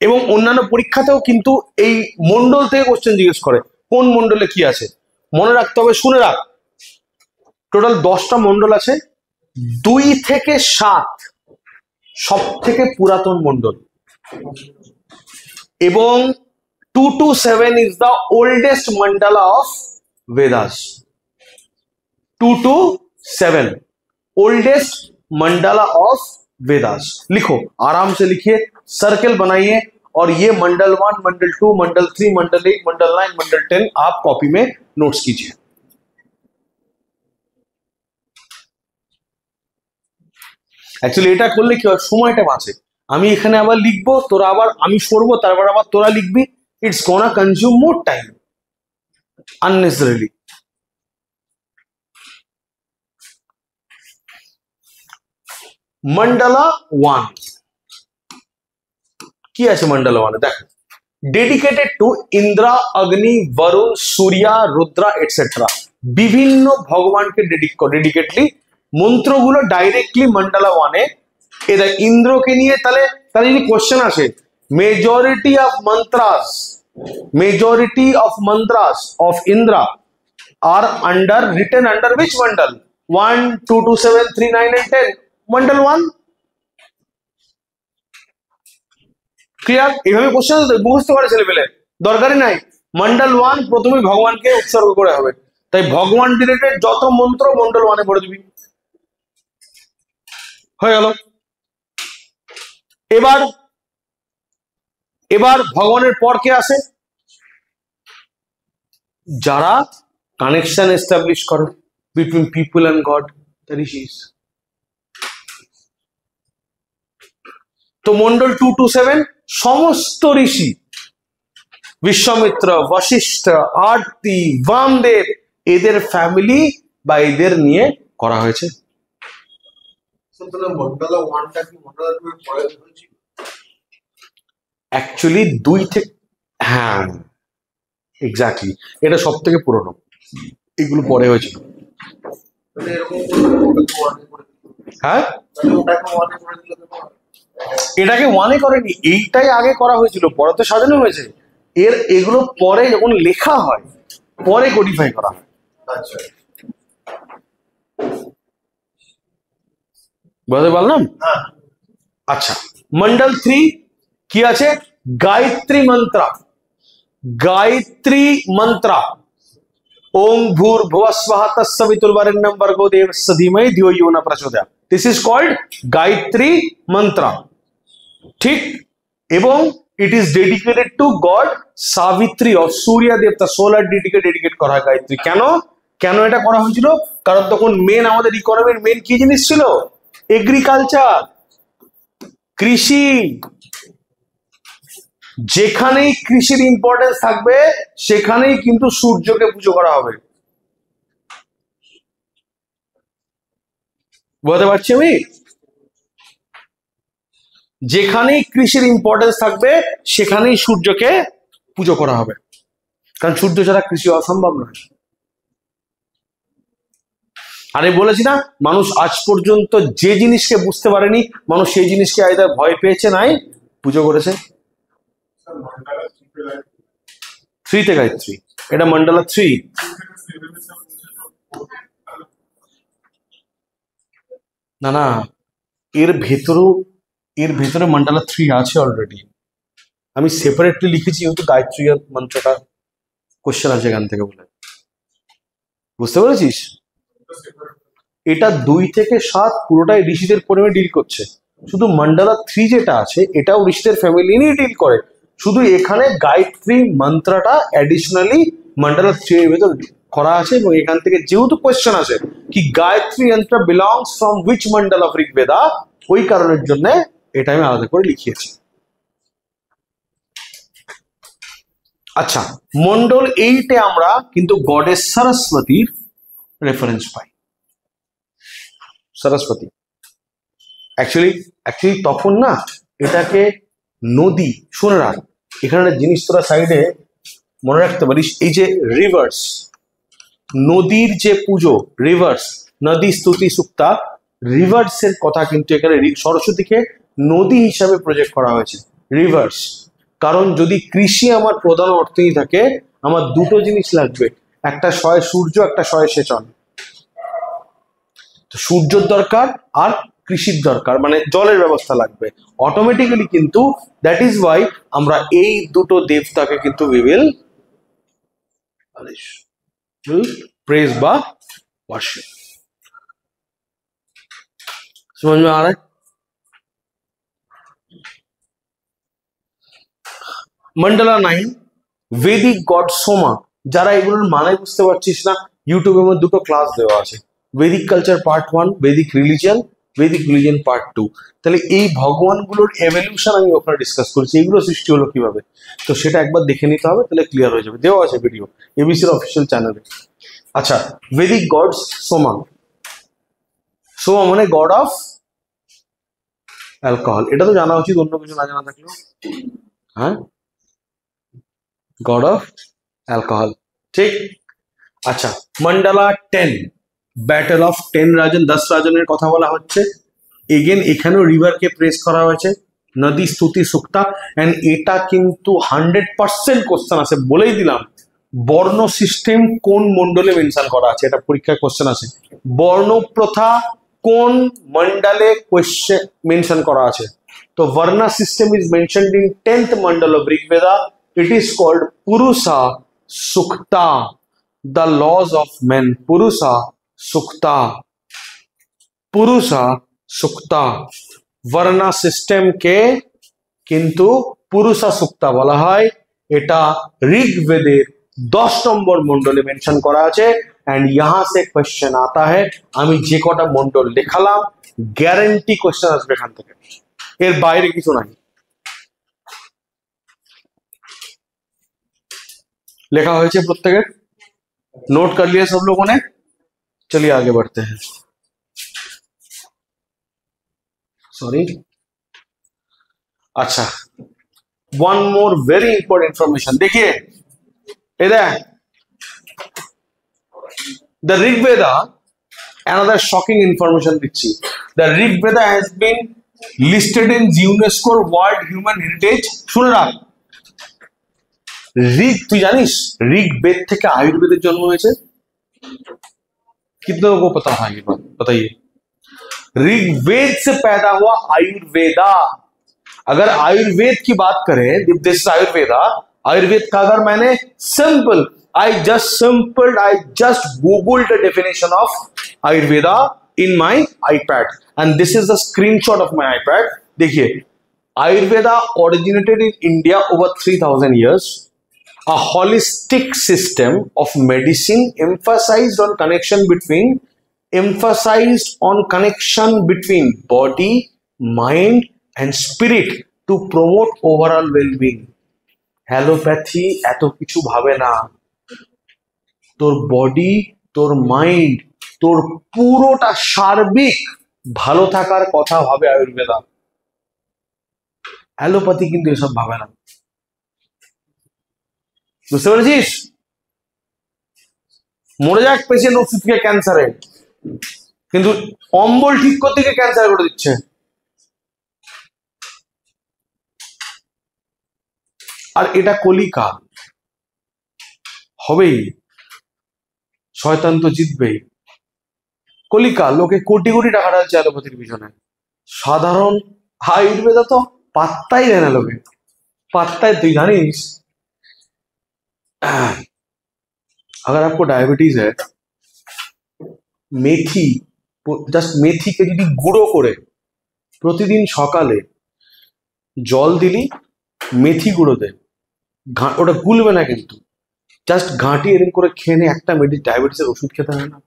এবং অন্যান্য পরীক্ষাতেও কিন্তু এই মন্ডল থেকে কোশ্চেন জিজ্ঞেস করে কোন মন্ডলে কি আছে। মনে রাখতে হবে, শুনে রাখ, টোটাল 10টা মন্ডল আছে। 2 থেকে 7 সব থেকে পুরাতন মন্ডল, এবং 2 to 7 is the oldest mandala of Vedas. 2 to 7 oldest mandala of Vedas। लिखो, आराम से लिखिए, सर्कल बनाइए, और ये मंडल 1, मंडल 2, मंडल 3, मंडल 8, मंडल 9, मंडल 10 आप कॉपी में नोट्स कीजिए। एक्चुअली এটা করলে কি হয়, সময়টা বাঁচে। আমি এখানে আবার লিখবো, তোরা আবার আমি সরবো, তারপর আবার তোরা লিখবি, it's gonna consume more time unnecessarily. Mandla 1 কি আছে? मंडला 1 দেখো, dedicated to Indra, Agni, Varun, Surya, Rudra etcetera. বিভিন্ন ভগবানকে ডেডিকেটলি মন্ত্রগুলো ডাইরেক্টলি मंडला 1 এ এরা ইন্দ্রকে নিয়ে। তাহলে যদি কোশ্চেন আসে, majority of mantras of Indra are written under which mandal? 1, 2 to 7, 3, 9 and 10, mandal 1। Clear? এইভাবে কোশ্চেন মুখস্থ করে ছেলে পেলে দরকারই নাই। मंडल 1 প্রথমে ভগবানকে উৎসর্গ করে হবে, তাই ভগবান রিলেটেড যত মন্ত্র मंडल 1 এ পড়ে দিবি, হয়ে গেল। এবার ভগবানের পর কে আসে? যারা কানেকশন এস্টাবলিশ করে between people and God, the rishis. তো মন্ডল 2 to 7 সমস্ত ঋষি, বিশ্বামিত্র, বশিষ্ঠ, আরতি, বামদেব, এদের ফ্যামিলি বা এদের নিয়ে করা হয়েছে। मंडला 1টা কি मंडला 2 এর পরে হয়েছিল? অ্যাকচুয়ালি 2 থেকে, হ্যাঁ এক্স্যাক্টলি, এটা সব থেকে পুরনো, এগুলো পরে হয়েছিল। মানে এরকম করে ওটাকে 1 এ করে দিল, হ্যাঁ মানে ওটাকে 1 এ করে দিল তো এটাকে ওয়ানে করেনি, এইটাই আগে করা হয়েছিল, পরে তো সাজানো হয়েছে। এগুলো পরে যখন লেখা হয় পরে কোডিফাই করা হয়। আচ্ছা বুঝতে পারলাম? হ্যাঁ আচ্ছা, মন্ডল 3 কি আছে? গায়ত্রী মন্ত্র। গায়ত্রী মন্ত্র ওম ভূর্ভুবস্বঃ তৎসবিতুর্বরেণ্যং ভর্গো দেবস্য ধীমহি ধিয়ো यो न प्रचोदयात्। দিস ইজ কল্ড গায়ত্রী মন্ত্র। ঠিক, এবং it is dedicated to God Savitri of Surya দেবতা, সোলার ডিটিকে ডেডিকেট করা হয় গায়ত্রী। কেন কেন এটা করা হয়েছিল? কারণ তখন মেন আমাদের ইকোনমির মেন কি জিনিস ছিল? এগ্রিকালচার, কৃষি। যেখানেই কৃষির ইম্পর্টেন্স থাকবে সেখানেই কিন্তু সূর্যকে পুজো করা হবে। বুঝতে পারছি আমি? যেখানেই কৃষির ইম্পর্টেন্স থাকবে সেখানেই সূর্যকে পুজো করা হবে, কারণ সূর্য ছাড়া কৃষি অসম্ভব নয়। আরে বলেছি না, মানুষ আজ পর্যন্ত যে জিনিসকে বুঝতে পারেনি, মানুষ সেই জিনিসকে আইদার ভয় পেয়েছে নাই পুজো করেছে। 3 তে গায়ত্রী, এটা মন্ডলা 3। না না, এর ভেতরে মন্ডলা 3 আছে অলরেডি। আমি সেপারেটলি লিখেছি, যেহেতু গায়ত্রী মন্ত্রটা কোশ্চেন আছে এখান থেকে বলে। বুঝতে পেরেছিস? এটা 2 থেকে 7 পুরোটাই ঋষিদের পরিমাণে ডিল করছে। শুধু মন্ডলা 3 যেটা আছে এটাও ঋষিদের ফ্যামিলি নিয়ে ডিল করে, শুধু এখানে গায়ত্রী মন্ত্রটা অ্যাডিশনালি মন্ডলা 3 এর ভেতর করা আছে। এবং এখান থেকে যেহেতু কোয়েশ্চেন আছে কি গায়ত্রী যন্ত্র belongs from which Mondal of Rigveda, ওই কারণের জন্য এটা আমি আলাদা করে লিখিয়েছি। আচ্ছা, মন্ডল 8 এ আমরা কিন্তু গডেস সরস্বতীর রেফারেন্স পাই। সরস্বতী অ্যাকচুয়ালি তখন না এটাকে নদী, শুনে রাখ এখানে জিনিস তোরা সাইডে মনে রাখতে পারিস, এই যে রিভার্স, নদীর যে পুজো, রিভার্স, নদী স্তুতি সুক্তা, রিভার্স এর কথা কিন্তু এখানে সরস্বতীকে নদী হিসাবে প্রজেক্ট করা হয়েছে, রিভার্স। কারণ যদি কৃষি আমার প্রধান অর্থনীতি থাকে, আমার দুটো জিনিস লাগবে, একটা সয় সূর্য, একটা সয় সেচন। সূর্যের দরকার আর কৃষির দরকার, মানে জলের ব্যবস্থা লাগবে অটোমেটিক্যালি। কিন্তু দ্যাট ইজ ওয়াই আমরা এই দুটো দেবতাকে কিন্তু উই উইল প্রেজ বা ওয়ার্শিপ। समझ में आ रहा है? মন্ডলা 9 ভেদিক গড সোমা। যারা এগুলোর মানে বুঝতে পারছিস না, ইউটিউবে আমার দুটো ক্লাস দেওয়া আছে, Vedic culture part 1, Vedic religion part 2। তাহলে এই ভগবানগুলোর এভলিউশন আমি ওখানে ডিসকাস করেছি, এগুলো সৃষ্টি হলো কিভাবে, তো সেটা একবার দেখে নিতে হবে, তাহলে ক্লিয়ার হয়ে যাবে। দেওয়া আছে ভিডিও এবিসির অফিসিয়াল চ্যানেলে। আচ্ছা, ভেদিক গডস সোমা। সোমা মানে গড অফ অ্যালকোহল, এটা তো জানা উচিত, অন্য কিছু না জানা থাকলেও। হ্যাঁ, গড অফ অ্যালকোহল, ঠিক। আচ্ছা, মন্ডলা 10 ব্যাটল অফ 10 রাজন, 10 রাজনের কথা বলা হচ্ছে। এগেন এখানেও রিভারকে প্রেস করা হয়েছে, নদী স্তুতি সুক্তা। এন্ড এটা কিন্তু 100% কোশ্চেন আছে, বলেই দিলাম। বর্ণ সিস্টেম কোন মন্ডলে মেনশন করা আছে, এটা পরীক্ষায় কোশ্চেন আছে। বর্ণ প্রথা কোন মন্ডলে কোশ্চেন মেনশন করা আছে, তো varna system is mentioned in 10th mandala of Rigveda. It is called Purusha Sukta, the laws of men, Purusha Sukta, Purusha Sukta. Varna সিস্টেমকে কিন্তু পুরুষা সুক্তা বলা হয়। এটা ঋগ্বেদের 10 নম্বর মন্ডলে মেনশন করা আছে। এন্ড यहाँ से क्वेश्चन आता है, আমি যে কটা মন্ডল দেখালাম গ্যারান্টি কোশ্চেন আসবে এখান থেকে, এর বাইরে কিছু নাই। লেখা হয়েছে প্রত্যেকের, नोट कर लिया सब लोगों ने? चलिए आगे बढ़ते हैं। सॉरी, अच्छा, one more very important information देखिए इधर, the Rigveda, another shocking information दिच्छी, the Rigveda has been listed in UNESCO world human heritage. শুনে রাখ, ঋগ, তুই জানিস ঋগ্বেদ থেকে आयुर्वेद जन्म হয়েছে? कितने लोगों को पता है ये बात, बताइए। ऋग्वेद से पैदा हुआ आयुर्वेदा। अगर आयुर्वेद की बात करें, दिस आयुर्वेदा, आयुर्वेद का अगर मैंने I just googled the definition of Ayurveda in my iPad and this is the screenshot of my iPad. देखिए, Ayurveda originated in India over 3000 years. A holistic system of medicine emphasized on connection between body, mind and spirit to promote overall well-being. Allopathy এত কিছু ভাবে না, তোর body, তোর mind, তোর পুরোটা সার্বিক ভালো থাকার কথা ভাবে আয়ুর্বেদা। অ্যালোপ্যাথি কিন্তু এসব ভাবে না, বুঝতে পেরেছিস? মরে যাক পেশেন্ট ওষুধ খেয়ে ক্যান্সারে, কিন্তু অম্বল ঠিক করতে গিয়ে ক্যান্সার করে দিচ্ছে। আর এটা কলিকাল, হবেই, শয়তান তো জিতবেই। কলিকাল, লোকে কোটি কোটি টাকা ঢালছে অ্যালোপ্যাথির পিছনে। সাধারণ আয়ুর্বেদা তো পাত্তাই দেয় না লোকে, পাত্তাই। তুই জানিস अगर आपको डायबिटीज है, मेथी, জাস্ট মেথিকে যদি গুঁড়ো করে প্রতিদিন সকালে জল দিলি, মেথি গুঁড়ো দে, ওটা গুলবে না কিন্তু, জাস্ট ঘাঁটি এরকম করে খেয়ে নে, একটা ডায়াবেটিসের ওষুধ খেতে হয় না।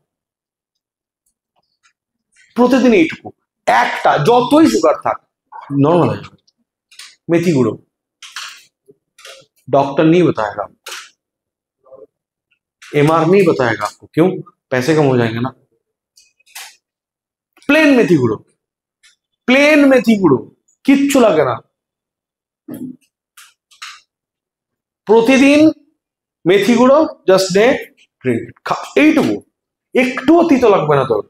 প্রতিদিন এইটুকু, একটা, যতই সুগার থাক নর্মাল হয়ে যাবে। मेथी गुड़ो, डॉक्टर नहीं बताएगा, एमआर नहीं बताएगा आपको, क्यों? पैसे कम हो जाएंगे ना। प्लेन मेथी गुड़ो, प्लेन मेथी गुड़ो, किच्छु लागे ना। प्रतिदिन मेथी गुड़ो जस्ट ने ड्रिंक, এইটুকু, একটুও তিতো লাগবে না তোর।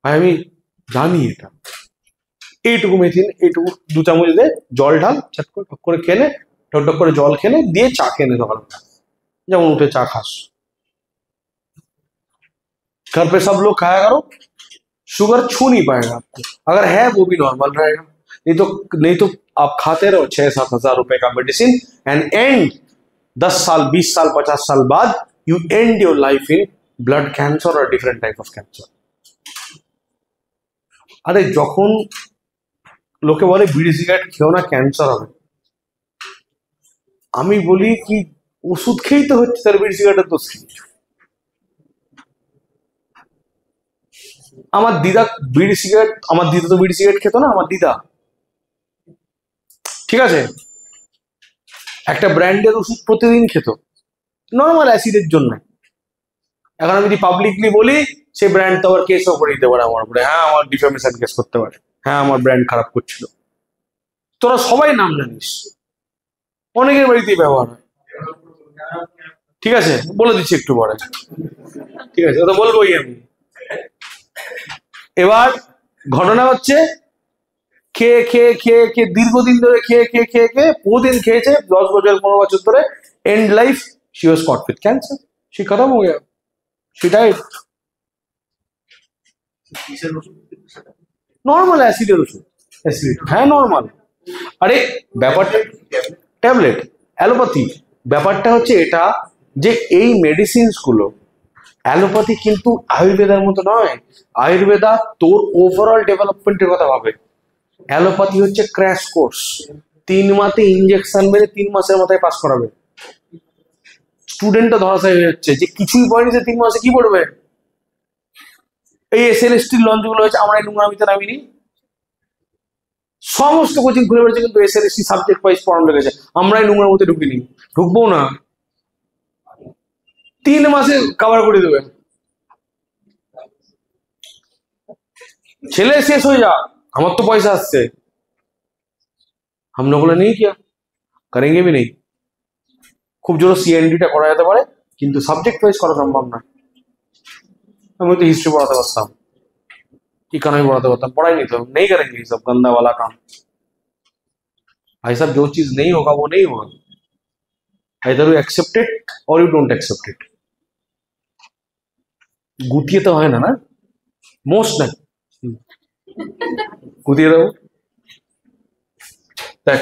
আমি জানি এটা। এইটুকু মেথি, এইটুকু 2 চামচ দে, জল ঢাল, চট করে ঠক করে খেলে, ঠক ঠক করে জল খেলে দিয়ে চা খেলে সকালবেলা, যেমন উঠে চা খাস। घर पे सब लोग खाया करो, शुगर छू नहीं पाएगा आपको, अगर है वो भी नॉर्मल रहेगा। नहीं तो आप खाते रहो 6-7 हजार रुपए का मेडिसिन एंड एंड 10 साल 20 साल 50 साल बाद you and your life in blood cancer और डिफरेंट टाइप ऑफ कैंसर। अरे যখন লোকে বলে বিড়ি সিগারেট খেও না ক্যান্সার হবে, আমি বলি কি ওষুধ খেয়েই তো হচ্ছে, তার বিড়ি সিগারেটের দোষ কি? আমার দিদা বিড়ি সিগারেট, আমার দিদা তো বিড়ি সিগারেট খেত না, আমার দিদা, ঠিক আছে, একটা ব্র্যান্ডের ওষুধ প্রতিদিন খেত নর্মাল অ্যাসিডের জন্য। এখন আমি যদি পাবলিকলি বলি, সে ব্র্যান্ড তো আবার কেসও করে দিতে পারে আমার উপরে, হ্যাঁ আমার ডিফেমেশন কেস করতে পারে, হ্যাঁ আমার ব্র্যান্ড খারাপ করছিল। তোরা সবাই নাম জানিস, অনেকের বাড়িতেই ব্যবহার হয়, ঠিক আছে, বলে দিচ্ছি একটু পরে, ঠিক আছে, ওটা বলবোই আমি। এবার ঘটনা হচ্ছে, খেয়ে খেয়ে খেয়ে খেয়ে দীর্ঘদিন ধরে খেয়ে খেয়ে খেয়ে খেয়ে বহুদিন খেয়েছে, 10 বছর 15 বছর ধরে, and life she was cot with cancer, she खत्म हो गया, शी डाइड। নর্মাল অ্যাসিডের ওষুধ, অ্যাসিড, হ্যাঁ নর্মাল। আরে ব্যাপারটা ট্যাবলেট, অ্যালোপ্যাথি, ব্যাপারটা হচ্ছে এটা যে এই মেডিসিনস গুলো, অ্যালোপ্যাথি কিন্তু আয়ুর্বেদার মতো নয়। আয়ুর্বেদা তোর ওভারঅল ডেভেলপমেন্টের কথা ভাবে, অ্যালোপ্যাথি হচ্ছে ক্র্যাশ কোর্স, 3 মাসে ইঞ্জেকশন মেরে 3 মাসের মাথায় পাস করাবে। স্টুডেন্টটা ধরাশায়ী হয়ে যাচ্ছে যে কিছুই পড়েনি, যে 3 মাসে কি পড়বে। এই এসএলএসটির লঞ্চ গুলো হয়েছে, আমরা এই নোংরামিতে নামিনি, সমস্ত কোচিং ঘুরে বেড়েছে, কিন্তু এসএলএসটি সাবজেক্ট ওয়াইজ পড়ানো লেগেছে, আমরা এই নোংরার মধ্যে ঢুকিনি, ঢুকবো না। 3 মাসে কভার করে দেবে, ছেলে শেষ হয়ে যা, আমার তো পয়সা আসছে, हम लोगों ने नहीं किया, करेंगे भी नहीं। খুব জোর সিএনডিটা করা যেতে পারে, কিন্তু সাবজেক্ট ওয়াইজ করা সম্ভব না। আমি তো হিস্ট্রি পড়াতে পারতাম, इकोनॉमी पढ़ाते होता, पढ़ा ही नहीं तो नहीं करेंगे ये सब गंदा वाला काम। भाई साहब जो चीज नहीं होगा वो नहीं होगा, either you accept it or you don't accept it। গুতিয়ে তো হয় না, না মোস্ট না গুতিয়ে দেবো। দেখ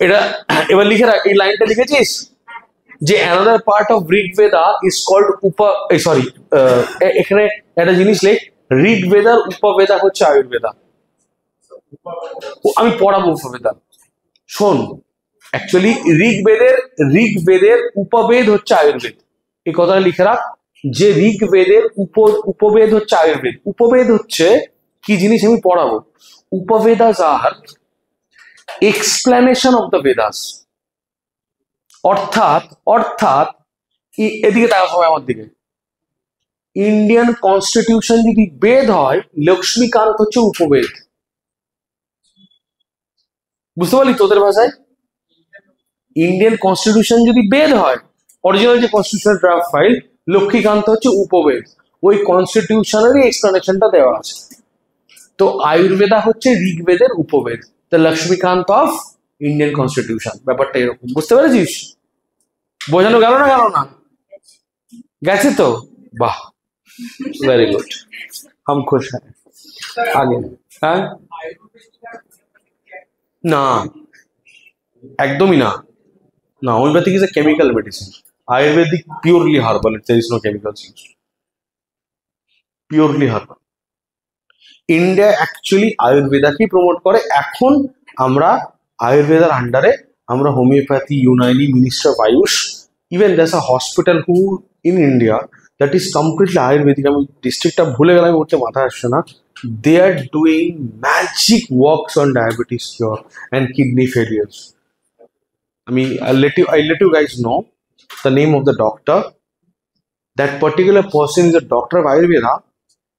এটা এবার লিখে রাখ, এই লাইনটা লিখেছিস যে another part of Rigveda is called sorry এখানে একটা জিনিস লেখ, ঋগ্বেদার উপবেদা হচ্ছে আয়ুর্বেদা। আমি পড়াবো উপবেদা, শোন অ্যাকচুয়ালি ঋগ্বেদের উপবেদ হচ্ছে আয়ুর্বেদ, এই কথাটা লিখে রাখ যে ঋগ্বেদের উপবেদ হচ্ছে আয়ুর্বেদ। উপবেদ হচ্ছে কি জিনিস আমি পড়াবো। উপবেদাস আর এক্সপ্লেনেশন অফ দ্য বেদাস, অর্থাৎ এদিকে তাকা সবাই আমার দিকে, ইন্ডিয়ান কনস্টিটিউশন যদি বেদ হয়, লক্ষ্মীকান্ত হচ্ছে উপবেদ। বুঝতে পারলি তোদের ভাষায়? ইন্ডিয়ান কনস্টিটিউশন যদি বেদ হয়, অরিজিনাল যে কনস্টিটিউশন ড্রাফট ফাইল, লক্ষ্মীকান্ত হচ্ছে উপবেদ। ওই কনস্টিটিউশনেরই এক্সপ্লেনেশনটা দেওয়া আছে। তো আয়ুর্বেদা হচ্ছে ঋগ্বেদের Upaveda, the Laxmikanth of Indian constitution. ব্যাপারটা এরকম, বুঝতে পেরেছিস? বোঝানো গেল না? গেছে তো? বাহ, ভেরি গুড, হাম খুশ হ্যাঁ। আগে হ্যাঁ, না একদমই না, না homeopathic is a chemical medicine, Ayurvedic purely herbal, there is no chemicals used, purely herbal. India actually আয়ুর্বেদাকেই প্রমোট করে। এখন আমরা আয়ুর্বেদার আন্ডারে আমরা homeopathy, Unani, ministry of AYUSH, even that's a hospital who in India that is completely Ayurvedic. আমি ডিস্ট্রিক্টটা ভুলে গেলাম, উঠতে মাথায় আসছে না। They are doing magic works on diabetes cure and kidney failures. I'll let you guys know the name of the doctor. That particular person is a doctor of Ayurveda.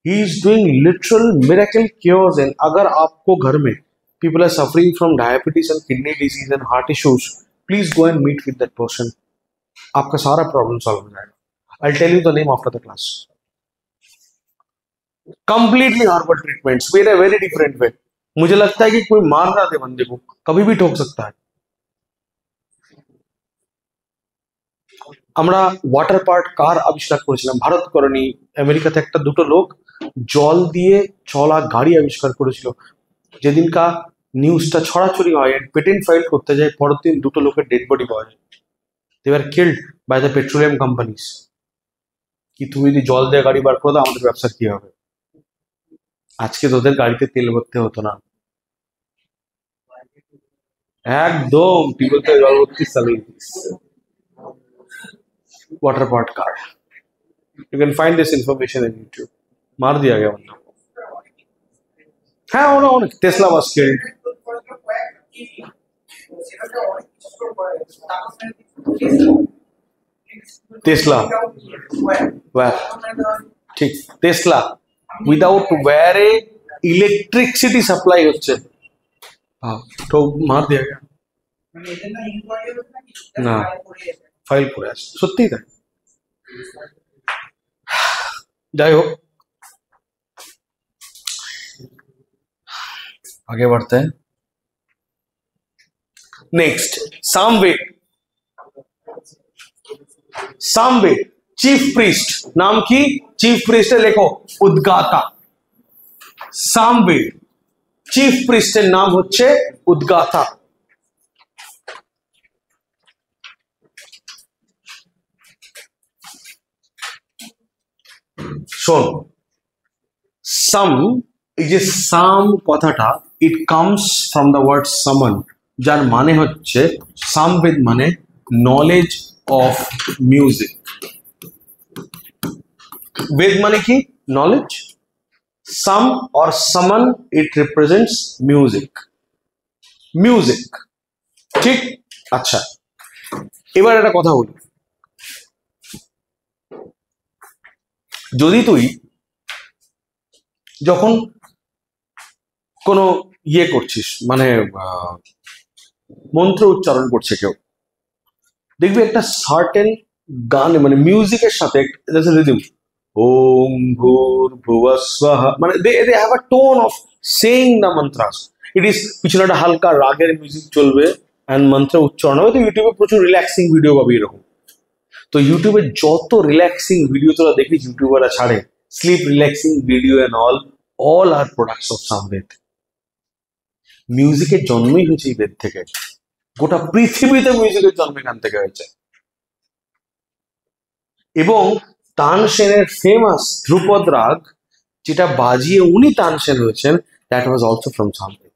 He is doing literal miracle cures. And अगर आपको घर में people are suffering from diabetes and kidney disease and heart issues, please go and meet with that person. आपका सारा problem solve हो जाएगा। I'll tell you the name after the class. Completely herbal treatments, in a very different way. मुझे लगता है कि कोई मार ना दे बंदे को, कभी भी ठोक सकता है। আমরা ওয়াটার পার্ট কার আবিষ্কার করেছিলাম? ভারত করেনি, আমেরিকাতে একটা দুটো লোক জল দিয়ে চলা গাড়ি আবিষ্কার করেছিল। যেদিনকা নিউজটা ছড়াছড়ি হয়, পেটেন্ট ফাইল করতে যায়, পরের দিন দুটো লোকের ডেড বডি পাওয়া যায়। They are killed by the petroleum companies. কি তুমি যদি জল দিয়ে গাড়ি বার করে দাও, আমাদের ব্যবসার কি হবে? আজকে তোদের গাড়িতে তেল ভরতে হতো না, একদম টিউবওয়েল জল ভর্তি চালিয়ে this. Water part car, you can find this information in YouTube. मार दिया गया बंदा। हाँ उन्होंने Tesla was killed। Tesla where ठीक, Tesla without where electricity supply होच्छे, हाँ तो मार दिया गया ना, ফাইল করে আসে, সত্যি তাই। যাই হোক, आगे बढ़ते हैं। नेक्स्ट सामवेद। चीफ प्रीस्ट, नाम की चीफ प्रीस्ट है, देखो उद्गाता। सामवेद चीफ प्रीस्टेर नाम হচ্ছে उद्गाता। শোন, সাম, এই যে সাম কথাটা, it comes from the word saman, যার মানে হচ্ছে সামবেদ মানে নলেজ অফ মিউজিক। বেদ মানে কি? নলেজ। সাম অর সামন, ইট রিপ্রেজেন্টস মিউজিক। ঠিক? আচ্ছা, এবার একটা কথা বলি। যদি তুই যখন কোনো ইয়ে করছিস, মানে মন্ত্র উচ্চারণ করছে কেউ, দেখবি একটা সার্টেন গান মানে মিউজিকের সাথে রিদম, Om Bhurbhuvasvaha. মানে they have a tone of saying the mantras. It is পিছনে একটা হালকা রাগের মিউজিক চলবে and মন্ত্র উচ্চারণ হবে। তো ইউটিউবে প্রচুর রিল্যাক্সিং ভিডিও পাবে এরকম। তো ইউটিউবে যত রিল্যাক্সিং ভিডিও তোরা দেখিস ইউটিউবাররা ছাড়ে, sleep relaxing video and all are products of Samaveda. মিউজিকের জন্মই হয়েছে এই বেদ থেকে, গোটা পৃথিবীতে মিউজিকের জন্ম এখান থেকে হয়েছে। এবং তানসেনের ফেমাস ধ্রুপদ রাগ যেটা বাজিয়ে উনি তানসেন হয়েছেন, that was also from Samaveda.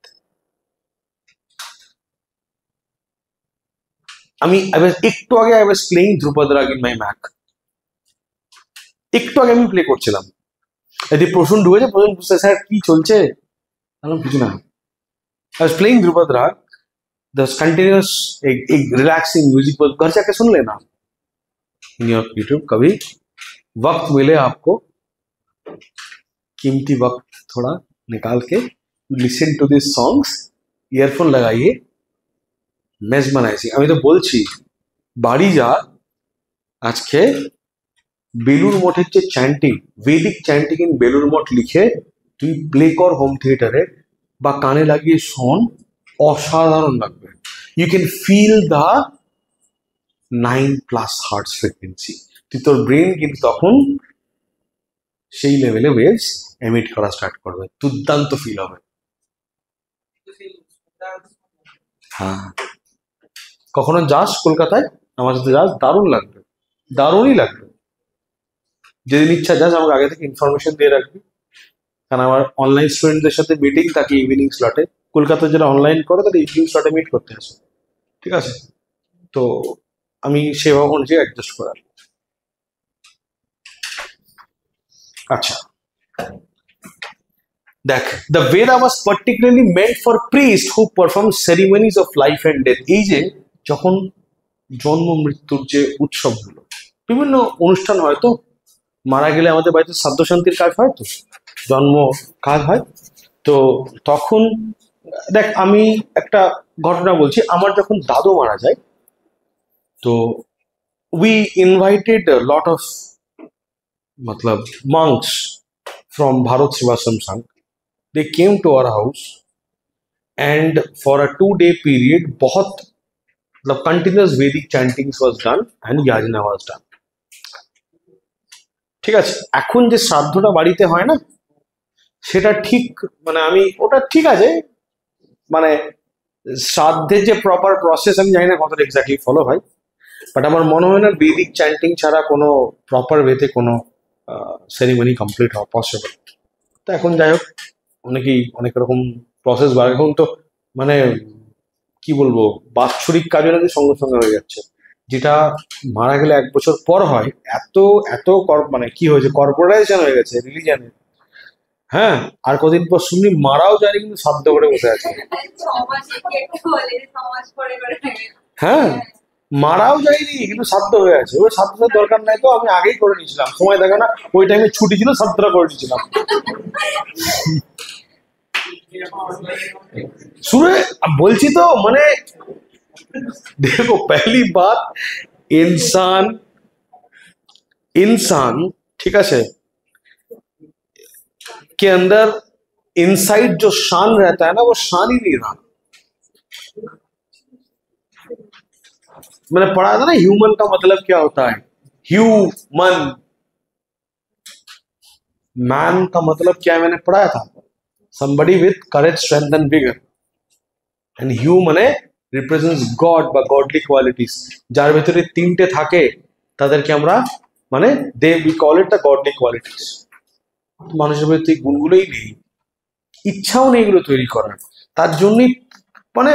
একটু আগে আই ওয়াজ প্লেইং ধ্রুপদ রাগ ইন মাই ম্যাক, একটু আগে আমি প্লে করছিলাম। এদি প্রসূন ঢুকেছে, প্রসূন বুঝতে স্যার কি চলছে, কিছু না। I was playing Drupad Rag. The continuous एक relaxing music was घर जाके सुन लेना in your YouTube कभी वक्त मिले आपको, कीमती वक्त थोड़ा निकाल के listen to these songs, earphone लगाइए, mesmerizing। আমি তো বলছি বাড়ি যা, আজকে বেলুর মঠের যে চ্যান্টিং, বেদিক চ্যান্টিং ইন বেলুর মঠ লিখে তুই প্লে কর হোম থিয়েটারে বা কানে লাগিয়ে শোন, অসাধারণ লাগবে। You can feel the 9+ hertz frequency. তুই তোর ব্রেন কিন্তু তখন সেই লেভেলে ওয়েভস এমিট করা স্টার্ট করবে, দুর্দান্ত ফিল হবে। হ্যাঁ, কখনো যাস কলকাতায় আমার সাথে যাস, দারুণ লাগবে, দারুণই লাগবে। যেদিন ইচ্ছা যাস, আমাকে আগে থেকে ইনফরমেশন দিয়ে রাখবি, কারণ আমার অনলাইন স্টুডেন্টদের সাথে মিটিং থাকে ইভিনিং স্লটে। কলকাতায় যারা অনলাইন করে তাদের ইভিনিং স্লটে মিট করতে আসে, ঠিক আছে? তো আমি সেভাবে অনুযায়ী অ্যাডজাস্ট করার। আচ্ছা দেখ, the Veda was particularly meant for priest who perform ceremonies of life and death. এই যে যখন জন্ম মৃত্যুর যে উৎসবগুলো, বিভিন্ন অনুষ্ঠান হয়, তো মারা গেলে আমাদের বাড়িতে শ্রাদ্ধ শান্তির কাজ হয়, তো জন্ম কাজ হয়। তো তখন দেখ, আমি একটা ঘটনা বলছি। আমার যখন দাদু মারা যায়, তো উই ইনভাইটেড লট অফ मतलब monks from Bharat Sevashram Sangh. They came to our house and for a 2-day period बहुत मतलब continuous Vedic chantings was done and yajna was done. ঠিক আছে, এখন যে শ্রাদ্ধটা বাড়িতে হয় না, সেটা ঠিক মানে আমি ওটা ঠিক আছে, মানে শ্রাদ্ধের যে প্রপার প্রসেস আমি জানি না কতটা এক্স্যাক্টলি ফলো হয়, বাট আমার মনে হয় না বেদিক চ্যান্টিং ছাড়া কোনো প্রপার ওয়েতে কোনো সেরিমনি কমপ্লিট হওয়া পসিবল। তো এখন যাই হোক, অনেকেই অনেক রকম প্রসেস বার, এখন তো মানে কি বলবো, বাৎসরিক কাজও নাকি সঙ্গে সঙ্গে হয়ে যাচ্ছে, যেটা মারা গেলে 1 বছর পর হয়। এত এত মানে কি হয়েছে, কর্পোরাইজেশন হয়ে গেছে রিলিজনে। হ্যাঁ, আর কদিন পর শুনি মারাও যায়নি কিন্তু শ্রাদ্ধ করে বসে আছে। হ্যাঁ, মারাও যায়নি কিন্তু শ্রাদ্ধ হয়ে আছে। ওই শ্রাদ্ধের দরকার নাই, তো আমি আগেই করে নিয়েছিলাম, সময় দেখে না, ওই টাইমে ছুটি ছিল, শ্রাদ্ধটা করে নিয়েছিলাম। শুনে বলছি তো, মানে দেখো पहली बात, इंसान ठीक है के अंदर इनसाइड जो शान रहता है ना, वो शान ही नहीं रहा। मैंने पढ़ा था ना, ह्यूमन का मतलब क्या होता है, ह्यूमन, मैन का मतलब क्या है, मैंने पढ़ाया था, somebody with courage, strength and vigor, and hue মানে represents God বা godly qualities। যার ভেতরে 3টে থাকে তাদেরকে আমরা মানে we call it the godly qualities। মানুষের ভেতরে এই গুণগুলোই নেই, ইচ্ছাও নেই এগুলো তৈরি করার, তার জন্যই মানে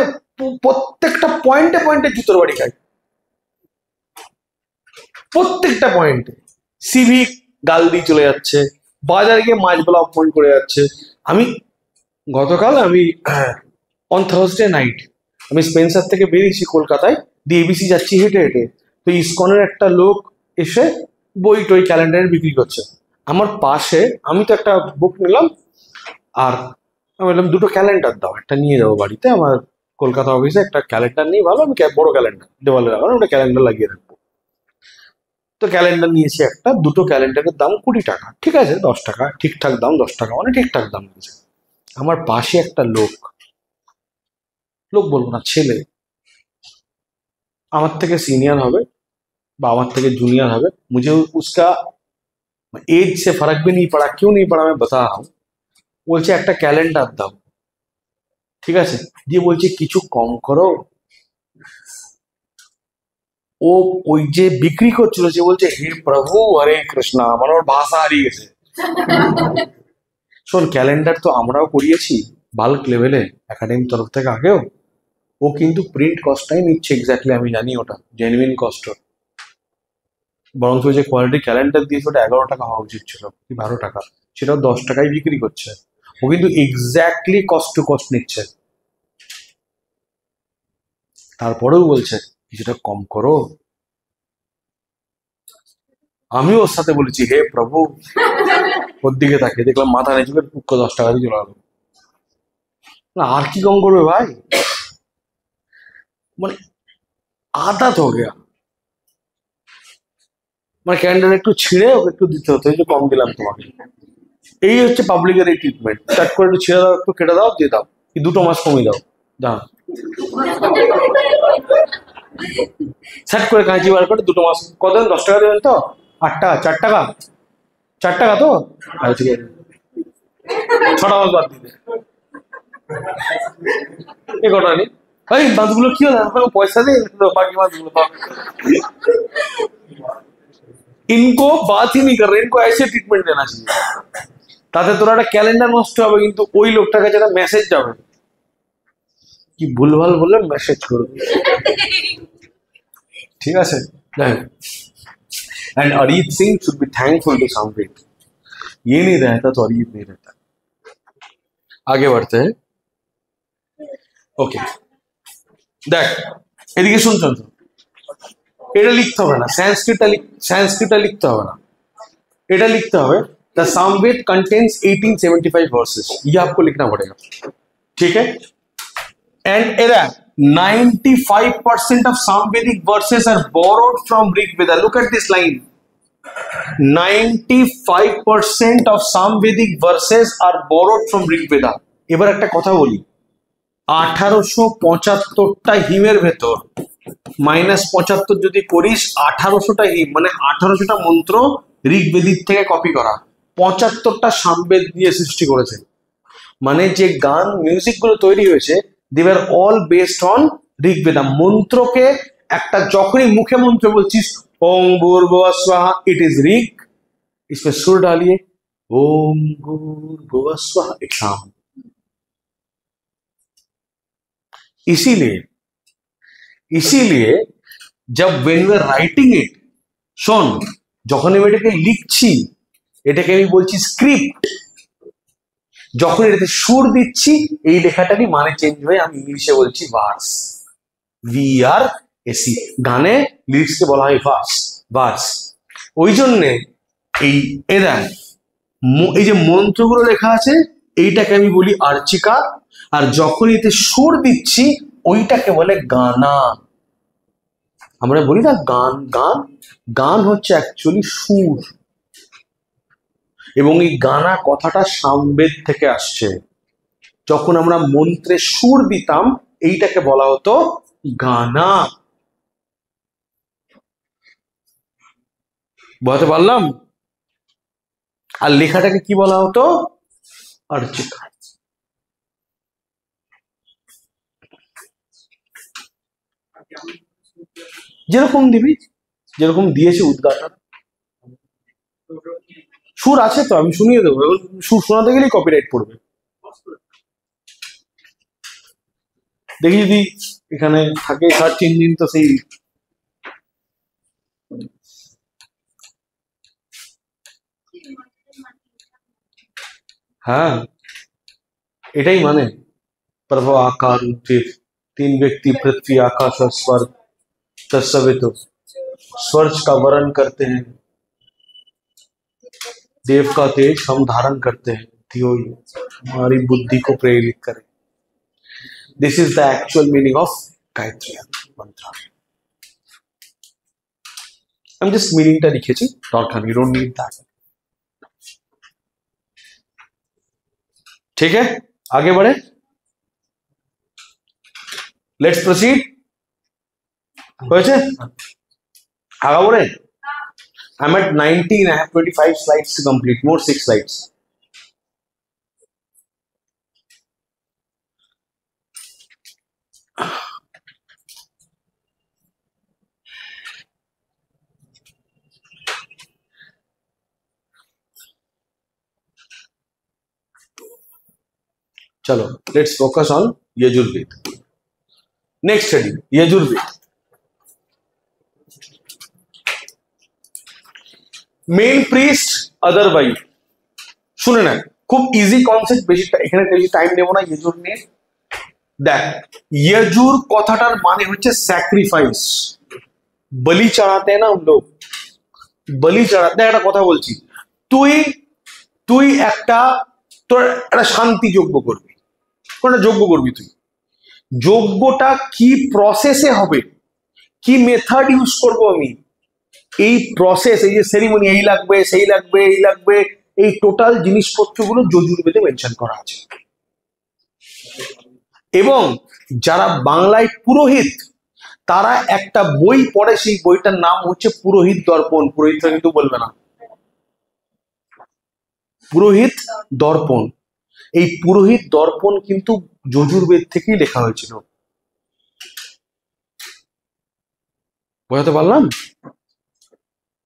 প্রত্যেকটা পয়েন্টে পয়েন্টে জুতোর বাড়ি খায়, প্রত্যেকটা পয়েন্টে। সিভি গাল দিয়ে চলে যাচ্ছে, বাজারে গিয়ে মাছবেলা অপমান করে যাচ্ছে। আমি গতকাল অন থার্সডে নাইট আমি স্পেন্সার থেকে বেরিয়েছি কলকাতায়, দিয়ে এবিসি যাচ্ছি হেঁটে হেঁটে, তো ইসকনের একটা লোক এসে বই টই ক্যালেন্ডার বিক্রি করছে আমার পাশে। আমি তো একটা বুক নিলাম, আর আমি বললাম 2টো ক্যালেন্ডার দাও, একটা নিয়ে যাবো বাড়িতে, আমার কলকাতা অফিসে একটা ক্যালেন্ডার নেই ভালো, আমি বড় ক্যালেন্ডার দেওয়ালে রাখবো, ওটা ক্যালেন্ডার লাগিয়ে রাখবো। তো ক্যালেন্ডার নিয়েছি একটা, দুটো ক্যালেন্ডারের দাম 20 টাকা, ঠিক আছে, 10 টাকা ঠিকঠাক দাম, 10 টাকা মানে ঠিকঠাক দাম নিয়েছে। আমার পাশে একটা লোক, লোক বলবো না, ছেলে, আমার থেকে সিনিयर হবে বা আমার থেকে जूनियर হবে, मुझे उसका एज से फर्क भी नहीं पड़ा, क्यों नहीं पड़ा मैं बता रहा हूँ। বলছে একটা ক্যালেন্ডার দাও, ঠিক আছে, দিয়ে বলছে কিছু কম করো। ও ওই যে বিক্রি করছিল সে বলছে হে প্রভু হরে কৃষ্ণ, আমার ওর ভাষা হারিয়ে গেছে। শোন, ক্যালেন্ডার তো আমরাও করিয়েছি বাল্ক লেভেলে একাডেমি তরফ থেকে আগেও, ও কিন্তু প্রিন্ট কস্টটাই নিচ্ছে এক্স্যাক্টলি, আমি জানি ওটা জেনুইন কস্ট। বরঞ্চ যে কোয়ালিটি ক্যালেন্ডার দিয়েছে ওটা 11 টাকা হওয়া উচিত ছিল কি 12 টাকা, সেটাও 10 টাকায় বিক্রি করছে। ও কিন্তু এক্স্যাক্টলি কস্ট টু কস্ট নিচ্ছে, তারপরেও বলছে কিছুটা কম করো। আমি ওর সাথে বলেছি হে প্রভু, ওর দিকে তাকিয়ে দেখলাম মাথা নিচু করে পুক্কো 10 টাকা দিয়ে চলে গেল। না আর কি কম করবে ভাই, মানে আদাত হয়ে গেয়া। মানে ক্যান্ডেল একটু ছিঁড়ে ওকে একটু দিতে হতো, এই যে কম দিলাম তোমাকে। এই হচ্ছে পাবলিকের এই ট্রিটমেন্ট, চাট করে একটু ছিঁড়ে দাও, একটু কেটে দাও, দিয়ে দাও, কি 2 মাস কমিয়ে দাও, দাও সেট করে কাঁচি বার করে 2 মাস, কত 10 টাকা দেবেন তো, 8 টাকা, 4 টাকা, 4 টাকা তো, আচ্ছা ঠিক আছে, 6টা মাস বাদ দিতে এ কটা নেই। ভাই মাছগুলো কি হলো, আপনাকে পয়সা দিয়ে বাকি মাছগুলো পাও। इनको बात ही नहीं कर रहे, इनको ऐसे ट्रीटमेंट देना चाहिए, তাতে তোর একটা ক্যালেন্ডার নষ্ট হবে কিন্তু ওই লোকটার কাছে একটা মেসেজ যাবে, কি ভুলভাল বললে মেসেজ করবে, ঠিক আছে। And Arijit Singh should be thankful to Samaveda, ये नहीं रहता तो अरिजीत नहीं रहता। आगे बढ़ते हैं, ओके देख এদিকে শুন শুন, এটা লিখতে হবে না, সংস্কৃতটা লিখতে হবে না, এটা लिखते হবে द सामवेद कंटेन्स 1875 वर्सेस, ये आपको लिखना पड़ेगा, ठीक है। And era 95% of Samvedic verses are borrowed from Rig Veda. Look at this line, 95% of Samvedic verses are borrowed from Rig Veda. এবার একটা কথা বলি, 1875টা হিমের ভেতর -75 যদি করিস, 1800টা হিম মানে 1800টা মন্ত্র ঋগ্বেদির থেকে কপি করা, 75টা সামবেদ দিয়ে সৃষ্টি করেছে। মানে যে গান মিউজিক গুলো তৈরি হয়েছে দে আর অল বেসড অন ঋগ্বেদা। মন্ত্রকে একটা যখনই মুখে মন্ত্র বলছিস ওম ভূর্ভুবঃ স্বাহা, ইট इज ऋग, इसमें सुर डालिए ओम भूर्भुवः स्वाहा, एक साम। इसीलिए जब when we are writing it, শোন, যখন আমি এটাকে লিখছি এটাকে আমি বলছি স্ক্রিপ্ট, যখন এটাতে সুর দিচ্ছি এই লেখাটারই মানে চেঞ্জ হয়ে আমি ইংলিশে বলছি ভার্স, VRS। গানে লিরিক্সকে বলা হয় ভার্স। ওই জন্যে এই এরা এই যে মন্ত্রগুলো লেখা আছে এইটাকে আমি বলি আর্চিকা, আর যখন এতে সুর দিচ্ছি ওইটাকে বলে গানা। আমরা বলি না গান, গান গান হচ্ছে অ্যাকচুয়ালি সুর, এবং এই গানা কথাটা সামবেদ থেকে আসছে। যখন আমরা মন্ত্রে সুর দিতাম এইটাকে বলা হতো গানা। বলতে পারলাম? আর লেখাটাকে কি বলা হতো? আর্চিকা। যেরকম দিবি, যেরকম দিয়েছে উদ্গাতা। সুর আছে তো, আমি শুনিয়ে দেবো, সুর শোনাতে গেলেই কপিরাইট পড়বে। দেখি যদি এখানে থাকে সার্চ ইঞ্জিন, তো সেই হ্যাঁ এটাই মানে प्रभ आकार तीन व्यक्ति पृथ्वी आकाश और स्वर्ग तत्सवित स्वर्ग का वर्ण करते हैं, देव का तेज हम धारण करते हैं, थियो हमारी बुद्धि को प्रेरित करे। This is the actual meaning of Gayatri मंत्र। আমি জাস্ট মিনিংটা লিখেছি, দরকার নেই, ডোন্ট নিড দ্যাট। ठीक है, आगे बढ़े, लेट्स प्रोसीड। হয়েছে, आगे बढ़े। I'm at 19, I have 25 slides to complete, more 6 slides. चलो, let's focus on Yajurveda. Next study Yajurveda. Main priest otherwise, শুনে না, খুব ইজি কনসেপ্ট, বেশি এখানে বেশি টাইম নেব না यजुर নিয়ে। দেখ, यजुर কথাটার মানে হচ্ছে স্যাক্রিফাইস, বলি চড়াতে না हम लोग, বলি চড়াতে। একটা কথা বলছি, তুই তুই একটা তোর একটা শান্তি যজ্ঞ করবি, কোনটা যজ্ঞ করবি তুই, যজ্ঞটা কি প্রসেসে হবে, কি মেথড ইউজ করব আমি, এই প্রসেস, এই যে সেরিমনি, এই লাগবে সেই লাগবে এই লাগবে, এই টোটাল জিনিসপত্রগুলো যজুর্বেদে মেনশন করা আছে। এবং যারা বাংলায় পুরোহিত, তারা একটা বই পড়ে, সেই বইটার নাম হচ্ছে পুরোহিত দর্পণ। পুরোহিতরা কিন্তু বলবে না, পুরোহিত দর্পণ। এই পুরোহিত দর্পণ কিন্তু যজুর্বেদ থেকেই লেখা হয়েছিল। বোঝাতে পারলাম?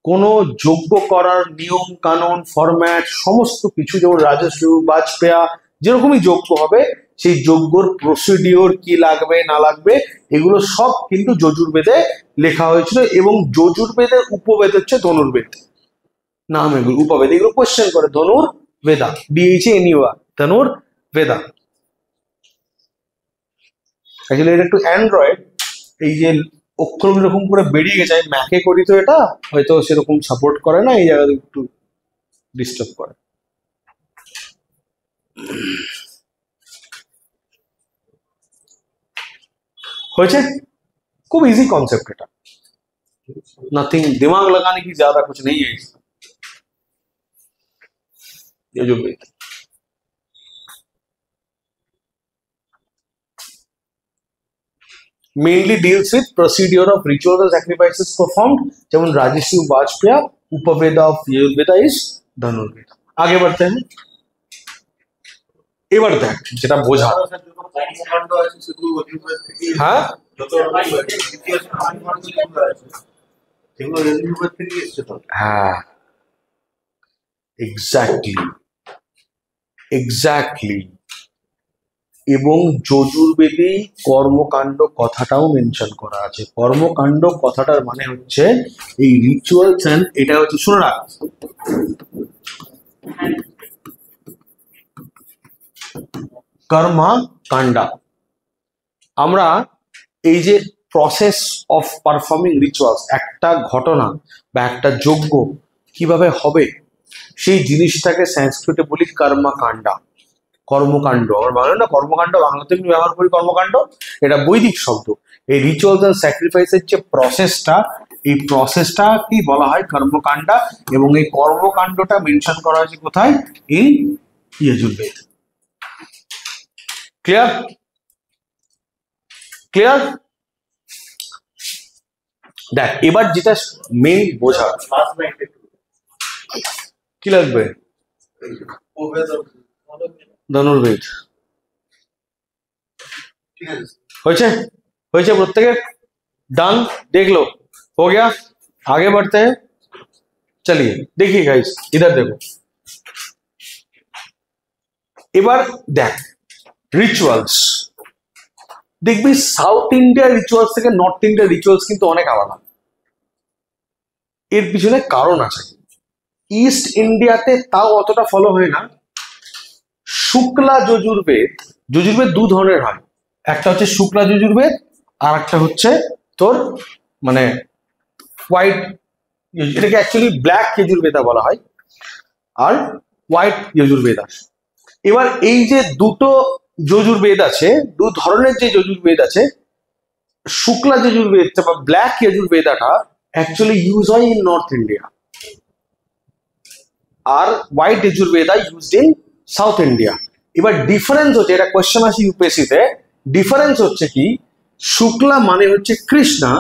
কোন যজ্ঞ করার নিয়ম কানুন, ফরম্যাট, সমস্ত কিছু, যেমন রাজস্ব, বাজপেয়া, যেরকমই যজ্ঞ হবে, সেই যজ্ঞর প্রসিডিওর কি লাগবে না লাগবে, এগুলো সব কিন্তু যজুর্বেদে লেখা হয়েছিল। এবং যজুর্বেদের উপবেদ হচ্ছে ধনুর্বেদ, নাম এগুলো উপবেদ। এগুলো কোয়েশ্চেন করে, ধনুর বেদা, DHA ধনুর বেদা। অ্যাকচুয়ালি এটা একটু অ্যান্ড্রয়েড, এই যে অক্ষর এরকম করে বেরিয়ে গেছে, আমি ম্যাকে করি তো এটা হয়তো সেরকম সাপোর্ট করে না, এই জায়গায় একটু ডিস্টার্ব করে। হয়েছে, খুব इजी कॉन्सेप्ट है, नथिंग दिमाग लगाने की ज्यादा कुछ नहीं है इसमें। ये जो mainly deals with procedure of rituals and sacrifices performed, যেমন রাজস্ব, বাজপেয়া। उपवेदा of यजुर्वेदा is धनुर्वेदा। आगे बढ़ते हैं। এবার দেখ, যেটা বোঝা, হ্যাঁ হ্যাঁ এক্স্যাক্টলি এক্স্যাক্টলি। এবং যজুর্বেদে কর্মকাণ্ড কথাটাও মেনশন করা আছে। কর্মকাণ্ড কথাটার মানে হচ্ছে এই রিচুয়ালস এন্ড, এটা হচ্ছে, শুনে রাখ, কর্মকাণ্ডা। আমরা এই যে প্রসেস অফ পারফর্মিং রিচুয়ালস, একটা ঘটনা বা একটা যজ্ঞ কিভাবে হবে, সেই জিনিসটাকে সংস্কৃতে বলি কর্মকাণ্ডা, কর্মকাণ্ড। আমার বাংলা না কর্মকাণ্ড, বাংলাতে আমি ব্যবহার করি কর্মকাণ্ড, এটা বৈদিক শব্দ। এই রিচুয়ালস এন্ড স্যাক্রিফাইসের যে প্রসেসটা, এই প্রসেসটা কি বলা হয় কর্মকাণ্ডা। এবং এই কর্মকাণ্ডটা মেনশন করা হয়েছে কোথায়, ইন यजुर्वेद। ক্লিয়ার? ক্লিয়ার? দেখ, এবার যেটা মেইন বোঝা, কি লাগবে, ধনুর্বেদ। হয়েছে, হয়েছে, প্রত্যেকে डन, देख लो, हो गया। आगे बढ़ते हैं, चलिए देखिए गाइस, इधर देखो। এবার দেখ, রিচুয়ালস দেখবি সাউথ ইন্ডিয়ার রিচুয়ালস থেকে নর্থ ইন্ডিয়ার রিচুয়ালস কিন্তু অনেক আলাদা। এর পিছনে কারণ আছে। ইস্ট ইন্ডিয়াতে তাও অতটা ফলো হয় না। শুক্লা যজুর্বেদ, যজুর্বেদ দু ধরনের হয়, একটা হচ্ছে শুক্লা যজুর্বেদ, আর একটা হচ্ছে তোর মানে হোয়াইট, এটাকে অ্যাকচুয়ালি ব্ল্যাক যজুর্বেদা বলা হয়, আর হোয়াইট যজুর্বেদা। এবার এই যে দুটো যজুর্বেদ আছে, দু ধরনের যে যজুর্বেদ আছে, শুক্লা যজুর্বেদ বা ব্ল্যাক যজুর্বেদাটা অ্যাকচুয়ালি ইউজ হয় ইন নর্থ ইন্ডিয়া, আর white Yajurveda used in South India. এবার ডিফারেন্স হচ্ছে, এটা কোয়েশ্চেন আসে ইউপিএসসিতে, ডিফারেন্স হচ্ছে কি, শুক্লা মানে হচ্ছে কৃষ্ণা,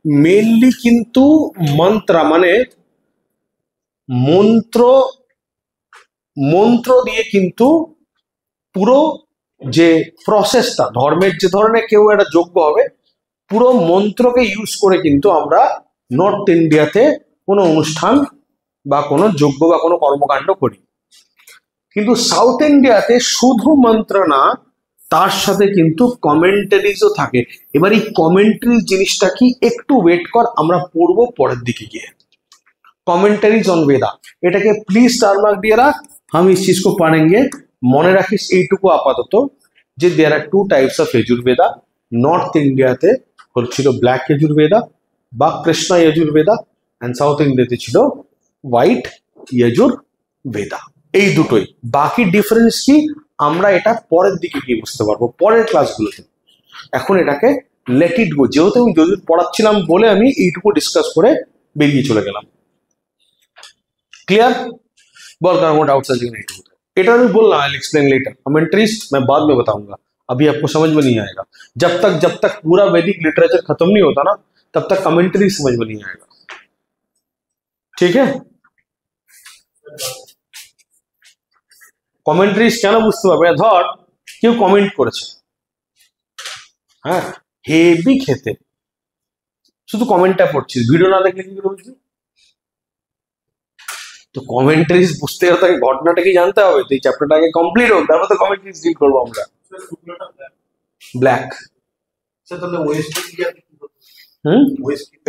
মেনলি কিন্তু মন্ত্রা মানে মন্ত্র, মন্ত্র দিয়ে কিন্তু পুরো যে প্রসেসটা, ধর্মের যে ধরনের কেউ একটা যজ্ঞ হবে, পুরো মন্ত্রকে ইউজ করে কিন্তু আমরা নর্থ ইন্ডিয়াতে কোনো অনুষ্ঠান বা কোনো যজ্ঞ বা কোনো কর্মকাণ্ড করি। কিন্তু সাউথ ইন্ডিয়াতে শুধু মন্ত্র না, তার সাথে কিন্তু কমেন্টারিজও থাকে। এবার এই কমেন্টারি জিনিসটা কি, একটু ওয়েট কর, আমরা পড়বো পরের দিকে গিয়ে। কমেন্টারিজ অন বেদা, এটাকে প্লিজ স্টার মার্ক দিয়ে রাখ, हम इस चीज को पढ़ेंगे। মনে রাখিস এইটুকু আপাতত, যে there are two types of Yajurveda. North ইন্ডিয়াতে ছিল ব্ল্যাক যজুর্বেদা বা কৃষ্ণা যজুর্বেদা, অ্যান্ড সাউথ ইন্ডিয়াতে ছিল হোয়াইট যজুর্বেদা। এই দুটোই। বাকি ডিফারেন্স কি আমরা এটা পরের দিকে গিয়ে বুঝতে পারবো, পরের ক্লাসগুলোতে। এখন এটাকে লেট ইট গো, যেহেতু আমি যজুর পড়াচ্ছিলাম বলে আমি এইটুকু ডিসকাস করে বেরিয়ে চলে গেলাম। क्लियर? बोल कर वो डाउट्स नहीं, इट मैं बोल रहा, आई एक्सप्लेन लेटर, कमेंट्रीज मैं बाद में बताऊंगा, अभी आपको समझ में नहीं आएगा। जब तक पूरा वैदिक लिटरेचर खत्म नहीं होता ना, तब तक कमेंट्री समझ में नहीं आएगा। ठीक है? কমেন্ট্রিজ কেন বুঝতে পারবে? ধর কেউ কমেন্ট করেছে, হ্যাঁ হেভি খেতে, শুধু কমেন্টটা পড়ছিস, ভিডিও না দেখলে কি করে বুঝবি? তো কমেন্ট্রিজ বুঝতে গেলে তাকে ঘটনাটা কি জানতে হবে, তো এই চ্যাপ্টারটা আগে কমপ্লিট হোক, তারপর তো কমেন্ট্রিজ ডিল করবো আমরা। ব্ল্যাক,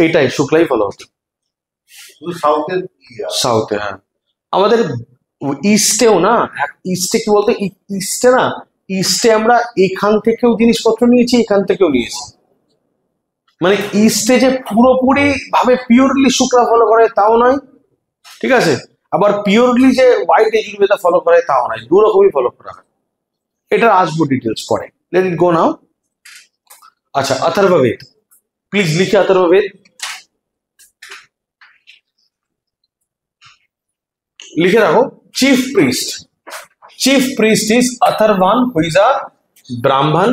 এইটাই শুক্লাই ফলো হতো সাউথে। হ্যাঁ আমাদের ইস্টেও না, ইস্টে কি বলতো, ইস্টে না, ইস্টে আমরা এখান থেকেও জিনিসপত্র নিয়েছি, এখান থেকেও নিয়েছি। মানে ইস্টে যে পুরোপুরি ভাবে পিওরলি শুক্লা ফলো করে তাও নয়, ঠিক আছে, আবার পিওরলি যে হোয়াইট যজুর্বেদা ফলো করে তাও নয়, দু রকমই ফলো করা হয়। এটা আসবো ডিটেলস পরে, লেট ইট গো নাও। আচ্ছা, अथर्ववेद, प्लीज लिखिए अथर्ववेद, लिखे रखो। Chief priest is Atharvan, who is a Brahmin,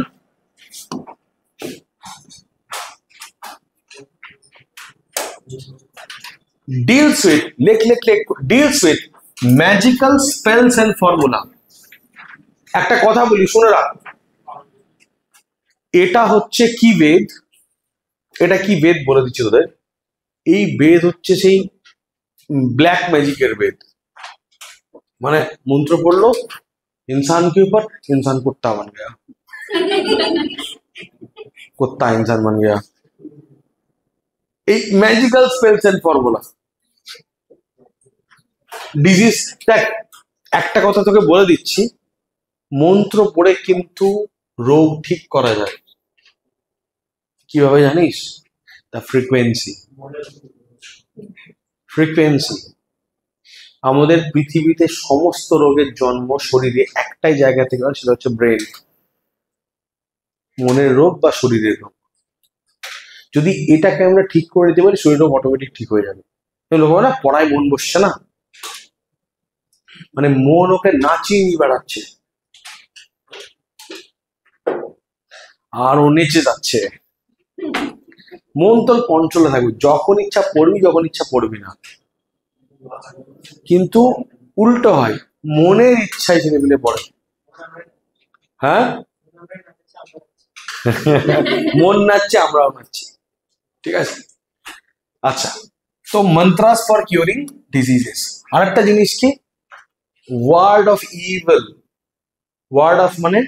deals with deals with magical spells and formula। একটা কথা বলি শুনে রাখ, এটা হচ্ছে কি বেদ, এটা কি বেদ বলে দিচ্ছি তোদের। এই বেদ হচ্ছে সেই ব্ল্যাক ম্যাজিকের বেদ, মানে মন্ত্র পড়লো इंसान के ऊपर, इंसान कुत्ता बन गया, कुत्ता इंसान बन गया। এই magical spells and formula, disease. দেখ একটা কথা তোকে বলে দিচ্ছি, মন্ত্র পড়ে কিন্তু রোগ ঠিক করা যায়। কিভাবে জানিস? The frequency. আমাদের পৃথিবীতে সমস্ত রোগের জন্ম শরীরে একটাই জায়গা থেকে হয়, সেটা হচ্ছে ব্রেন। মনের রোগ বা শরীরের রোগ, যদি এটাকে আমরা ঠিক করে দিতে পারি, শরীর রোগ অটোমেটিক ঠিক হয়ে যাবে। লোক না পড়ায় মন বসছে না, মানে মন ওকে নাচিয়ে বেড়াচ্ছে আর ও নেচে যাচ্ছে। মন তোর কন্ট্রোলে থাকবে, যখন ইচ্ছা পড়বি, যখন ইচ্ছা পড়বি না। কিন্তু উল্টো হয়, মনের ইচ্ছায় ছেলে মিলে পড়ে। হ্যাঁ মন নাচছে, আমরাও নাচছি, ঠিক আছে। আচ্ছা, তো মন্ত্রাস ফর কিউরিং ডিজিজেস। আরেকটা জিনিস কি, ward of evil, ward of মানে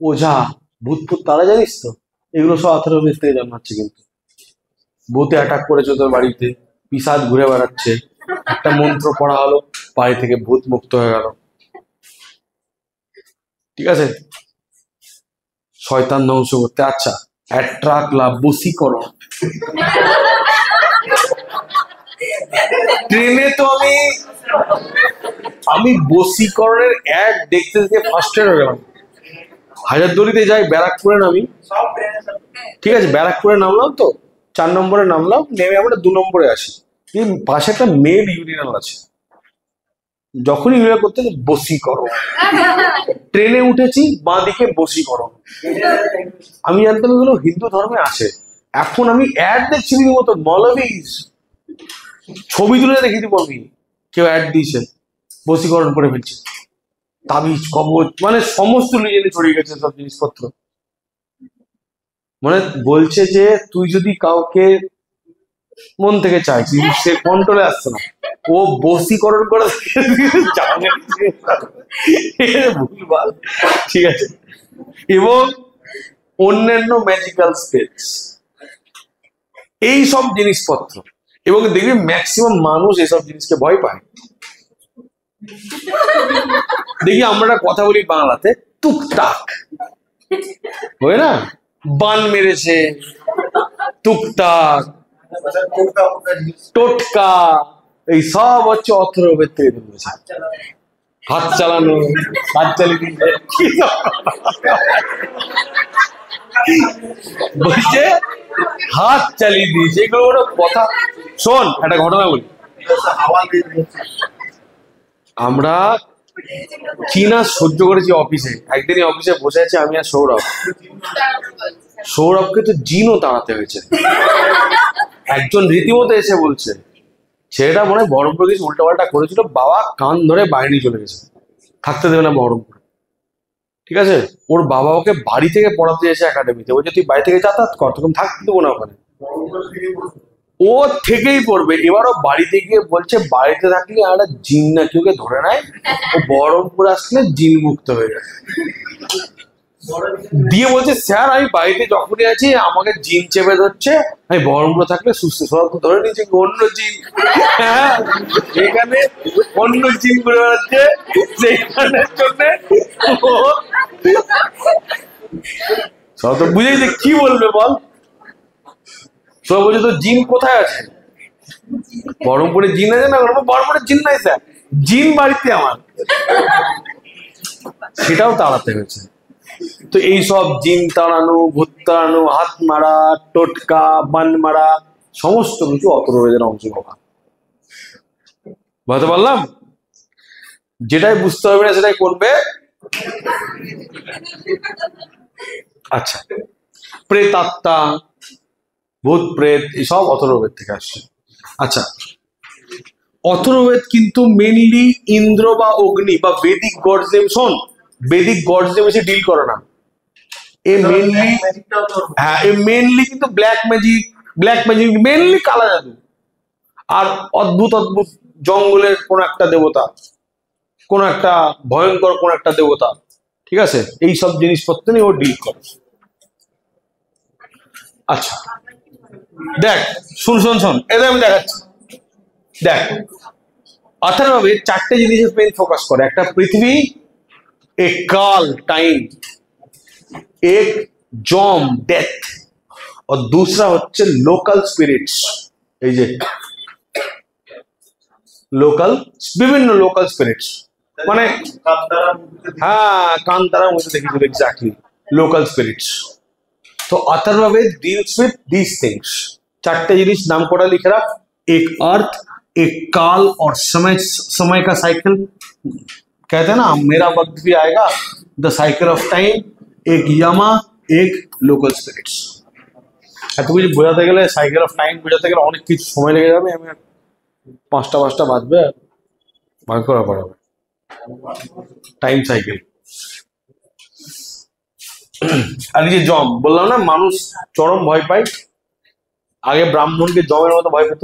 ওঝা, ভূত ফুত, তারা জানিস তো, এগুলো সব अथर्ववेद থেকে জন্মাচ্ছে। কিন্তু ভূতে অ্যাটাক করেছে তোর বাড়িতে, পিশাচ ঘুরে বেড়াচ্ছে, একটা মন্ত্র পড়া হলো, বাড়ি থেকে ভূত মুক্ত হয়ে গেল, ঠিক আছে, শয়তান ধ্বংস করতে। আচ্ছা, অ্যাট্রাক্ট লাভ, বশীকরণ। ট্রেনে তো আমি বশীকরণের অ্যাড দেখতে দেখতে ফার্স্টেড হয়ে গেলাম। হাজারদুয়ারিতে যাই, ব্যারাকপুরে নামি, ঠিক আছে, ব্যারাকপুরে নামলাম তো 4 নম্বরে নামলাম, নেমে আমরা 2 নম্বরে আসি। এই পাশে একটা মেল ইউরিনাল আছে, যখনই ইউরিনাল করতে বশীকরণ। ট্রেনে উঠেছি, বাঁ দিকে বশীকরণ। আমি জানতাম এগুলো হিন্দু ধর্মে আছে। এখন আমি অ্যাড দেখছি রীতিমতো, মৌলবীজ ছবি তুলে দেখি দিব আমি, কেউ অ্যাড দিয়েছে বশীকরণ করে ফেলছে, তাবিজ কবচ মানে সমস্ত লিজেনে ছড়িয়ে গেছে সব জিনিসপত্র। মানে বলছে যে তুই যদি কাউকে মন থেকে চাইছিস, সে কন্ট্রোলে আসছে না, ও বশীকরণ করে ভুলভাল, ঠিক আছে। এবং অন্যান্য ম্যাজিক্যাল স্পেলস, এই সব জিনিসপত্র। এবং দেখবি ম্যাক্সিমাম মানুষ এসব জিনিসকে ভয় পায়। দেখি আমরা কথা বলি বাংলাতে টুকটাক, হয় না, বান মেরেছে, টুকটাক, টোটকা, এই সব হচ্ছে অথর্ববেদ থেকে বলেছে। হাত চালানো, হাত চালিয়ে বলছে, হাত চালিয়ে দিয়েছে, এগুলো কোনো কথা? শোন একটা ঘটনা বলি। আমরা কি না সহ্য করেছি অফিসে। একদিনই অফিসে বসে আছে আমি আর সৌরভ। সৌরভকে তো জিনও তাড়াতে হয়েছে। একজন রীতিমতো এসে বলছে ছেলেটা মনে হয় বহরমপুর কিছু উল্টাপাল্টা করেছিল, বাবা কান ধরে বাইরে নিয়ে চলে গেছে, থাকতে দেবে না বহরমপুরে। ঠিক আছে, ওর বাবা ওকে বাড়ি থেকে পড়াতে এসে একাডেমিতে, বলছে তুই বাড়ি থেকে যাতায়াত কর, তোকে থাকতে দেবো না ওখানে। ও থেকেই পড়বে। এবারও বাড়িতে গিয়ে বলছে বাড়িতে থাকলে একটা জিন না কেউকে ধরে নেয়, ও বহরমপুর আসলে জিন মুক্ত হয়ে গেছে। দিয়ে বলছে স্যার আমি বাড়িতে যখনই আছি আমাকে জিন চেপে ধরছে, আমি বহরমপুর থাকলে সুস্থ। সব ধরে নিয়েছি অন্য জিন, হ্যাঁ এখানে অন্য জিন ঘুরে বেড়াচ্ছে, সেইখানের জন্য সব তো বুঝেই যে কি বলবে বল। সব বলছে তো জিন কোথায় আছে? বহরমপুরে জিন আছে না? বহরমপুরে জিন নাই স্যার, জিন বাড়িতে আমার। সেটাও তাড়াতে হয়েছে। তো এইসব জিন তাড়ানো, ভূত তাড়ানো, হাত মারা, টোটকা, বান মারা, সমস্ত কিছু অথর্ববেদের অংশ। বাবা বুঝতে পারলাম? যেটাই বুঝতে হবে না সেটাই করবে। আচ্ছা, প্রেতাত্মা, ভূত প্রেত এসব অথর্ববেদ থেকে আসছে। আচ্ছা, অথর্ববেদ কিন্তু মেনলি ইন্দ্র বা অগ্নি বা বেদিক গডস নেম, শোন বেদিক গডস নেম এসে ডিল করে না। এ মেনলি, হ্যাঁ এ মেনলি কিন্তু ব্ল্যাক ম্যাজিক মেনলি কালা জাদু, আর অদ্ভুত অদ্ভুত জঙ্গলের কোন একটা দেবতা, কোন একটা ভয়ঙ্কর কোন একটা দেবতা, ঠিক আছে, এই সব জিনিসপত্র নিয়ে ও ডিল করে। আচ্ছা দেখ, শুন শোন শোন, এটা আমি দেখাচ্ছি। দেখ, অথর্ববেদ 4টে জিনিসের মেন ফোকাস করে। একটা পৃথিবী, এক কাল টাইম, एक जॉम डेथ, और दूसरा হচ্ছে লোকাল স্পিরিটস। এই যে লোকাল, বিভিন্ন লোকাল স্পিরিটস, মানে হ্যাঁ কান্তারার মধ্যে দেখেছিল এক্স্যাক্টলি লোকাল স্পিরিটস। তো Atharvaveda deals with these things. 4টে জিনিস নাম করা লিখে রাখ। एक अर्थ, एक काल और समय का साइकिल, कहते हैं ना मेरा वक्त भी आएगा, द साइकिल ऑफ टाइम, एक यमा, एक लोकल स्पिरिट्स। এত কিছু বোঝাতে গেলে, সাইকেল অফ টাইম বোঝাতে গেলে অনেক কিছু সময় লেগে যাবে। আমি 5টা বাজবে, ভাগ করা পড়াবে টাইম সাইকেল। আর এই যে জম বললাম না, মানুষ চরম ভয় পায়। আগে ব্রাহ্মণকে জমের মতো ভয় পেত।